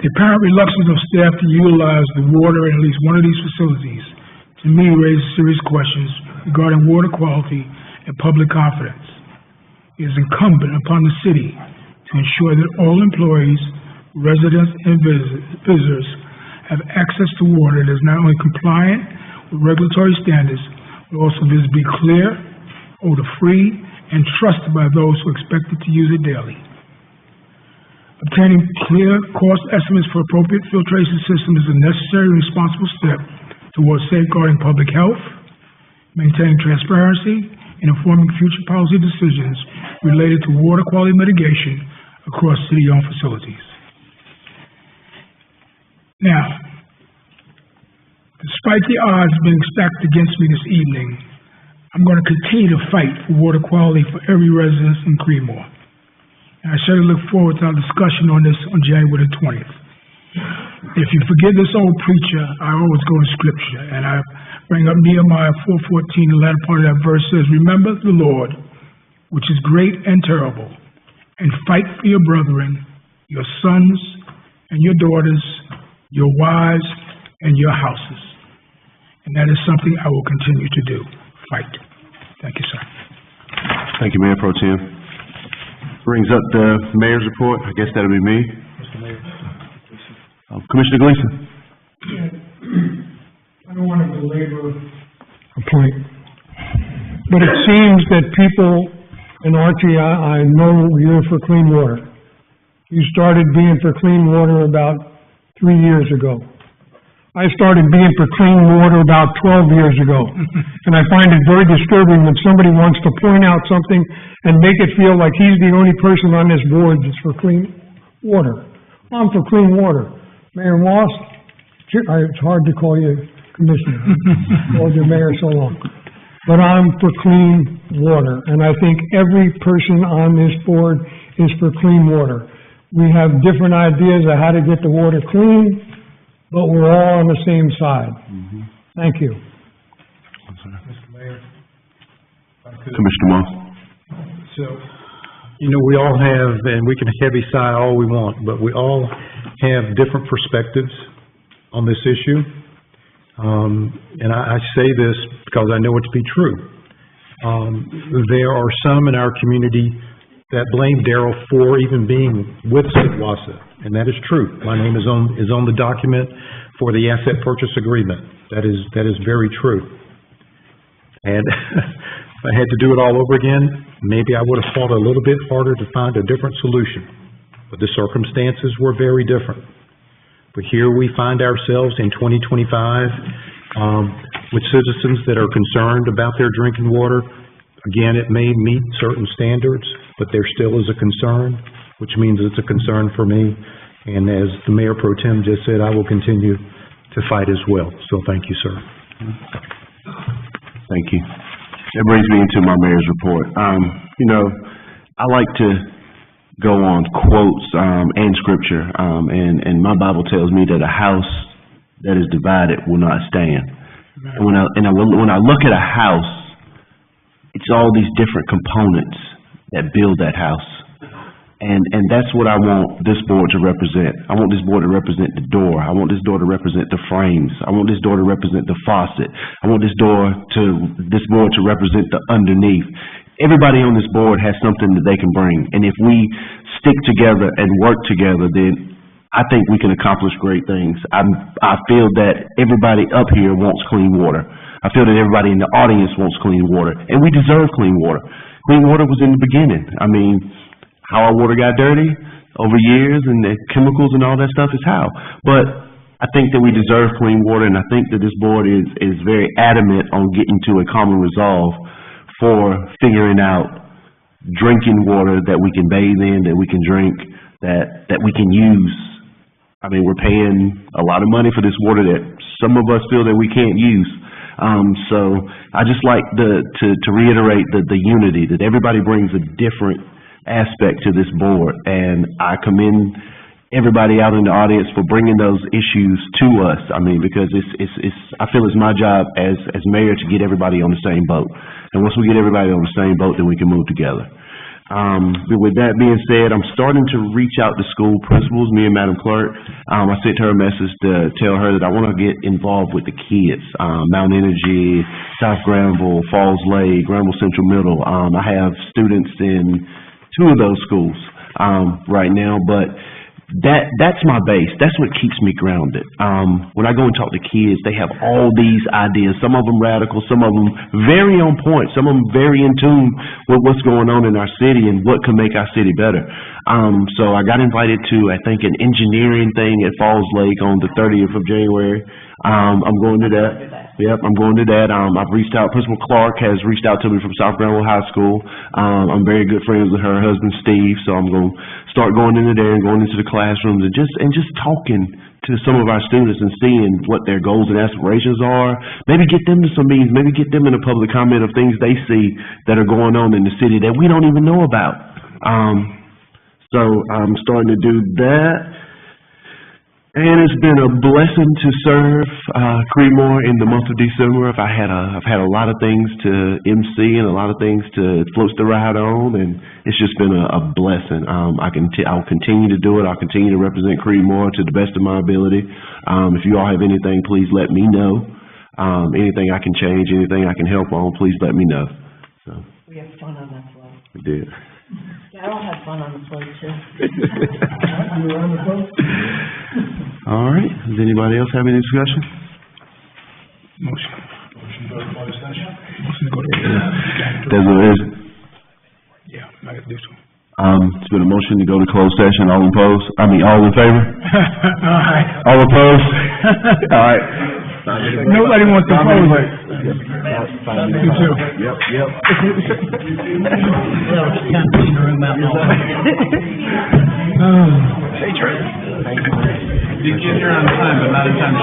The apparent reluctance of staff to utilize the water in at least one of these facilities, to me, raises serious questions regarding water quality and public confidence. It is incumbent upon the city to ensure that all employees, residents, and visitors have access to water that is not only compliant with regulatory standards, but also visibly clear, odor-free, and trusted by those who expect to use it daily. Obtaining clear cost estimates for appropriate filtration system is a necessary and responsible step towards safeguarding public health, maintaining transparency, and informing future policy decisions related to water quality mitigation across city-owned facilities. Now, despite the odds being stacked against me this evening, I'm going to continue to fight for water quality for every resident in Creedmoor. And I certainly look forward to our discussion on this on January the 20th. If you forgive this old preacher, I always go to scripture, and I bring up Nehemiah 4:14, the latter part of that verse says, "Remember the Lord, which is great and terrible, and fight for your brethren, your sons and your daughters, your wives and your houses." And that is something I will continue to do, fight. Thank you, sir. Thank you, Mayor Pro Tem. Brings up the mayor's report. I guess that'll be me. Commissioner Gleason. I don't want to belabor a point, but it seems that people, and Archie, I know you're for clean water. You started being for clean water about 3 years ago. I started being for clean water about 12 years ago. And I find it very disturbing when somebody wants to point out something and make it feel like he's the only person on this board that's for clean water. I'm for clean water. Mayor Moss, it's hard to call you commissioner. I've called you mayor so long. But I'm for clean water. And I think every person on this board is for clean water. We have different ideas of how to get the water clean, but we're all on the same side. Thank you. Mr. Mayor. Commissioner Moss. So, you know, we all have, and we can heavy sigh all we want, but we all have different perspectives on this issue. And I say this because I know it to be true. There are some in our community that blame Darrell for even being with Wassa, and that is true. My name is on the document for the asset purchase agreement. That is very true. And if I had to do it all over again, maybe I would have fought a little bit harder to find a different solution. But the circumstances were very different. But here we find ourselves in 2025 with citizens that are concerned about their drinking water. Again, it may meet certain standards, but there still is a concern, which means it's a concern for me. And as the Mayor Pro Tem just said, I will continue to fight as well. So thank you, sir. Thank you. That brings me into my mayor's report. You know, I like to go on quotes and scripture, and my Bible tells me that a house that is divided will not stand. And when I look at a house, it's all these different components that build that house. And that's what I want this board to represent. I want this board to represent the door. I want this door to represent the frames. I want this door to represent the faucet. I want this board to represent the underneath. Everybody on this board has something that they can bring. And if we stick together and work together, then I think we can accomplish great things. I feel that everybody up here wants clean water. I feel that everybody in the audience wants clean water. And we deserve clean water. Clean water was in the beginning. I mean, how our water got dirty over years and the chemicals and all that stuff is how. But I think that we deserve clean water, and I think that this board is very adamant on getting to a common resolve for figuring out drinking water that we can bathe in, that we can drink, that we can use. I mean, we're paying a lot of money for this water that some of us feel that we can't use. So I just like to reiterate the unity, that everybody brings a different aspect to this board, and I commend everybody out in the audience for bringing those issues to us. I mean, because I feel it's my job as mayor to get everybody on the same boat. And once we get everybody on the same boat, then we can move together. With that being said, I'm starting to reach out to school principals, me and Madam Clerk. I sent her a message to tell her that I want to get involved with the kids, Mount Energy, South Granville, Falls Lake, Granville Central Middle. I have students in 2 of those schools right now, but that's my base. That's what keeps me grounded. When I go and talk to kids, they have all these ideas, some of them radical, some of them very on point, some of them very in tune with what's going on in our city and what can make our city better. So I got invited to, I think, an engineering thing at Falls Lake on the 30th of January. I'm going to that. Yep, I'm going to that. I've reached out, Principal Clark has reached out to me from South Granville High School. I'm very good friends with her husband, Steve, so I'm going to start going into there and going into the classrooms and just talking to some of our students and seeing what their goals and aspirations are. Maybe get them to some meetings, maybe get them in a public comment of things they see that are going on in the city that we don't even know about. So I'm starting to do that. And it's been a blessing to serve Creedmoor in the month of December. I've had a lot of things to MC and a lot of things to float the ride on, and it's just been a blessing. I'll continue to do it. I'll continue to represent Creedmoor to the best of my ability. If you all have anything, please let me know. Anything I can change, anything I can help on, please let me know. So. We had fun on that float. We did. Darryl had fun on the float too. You were on the phone? All right. Does anybody else have any discussion? Motion to go to closed session? Motion to go to Yeah, I got this one. It's been a motion to go to closed session. All in favor? Aye. All opposed? All right. Nobody wants to close it. You too. Yep. Hey, Trey. You get here on time, but not in time to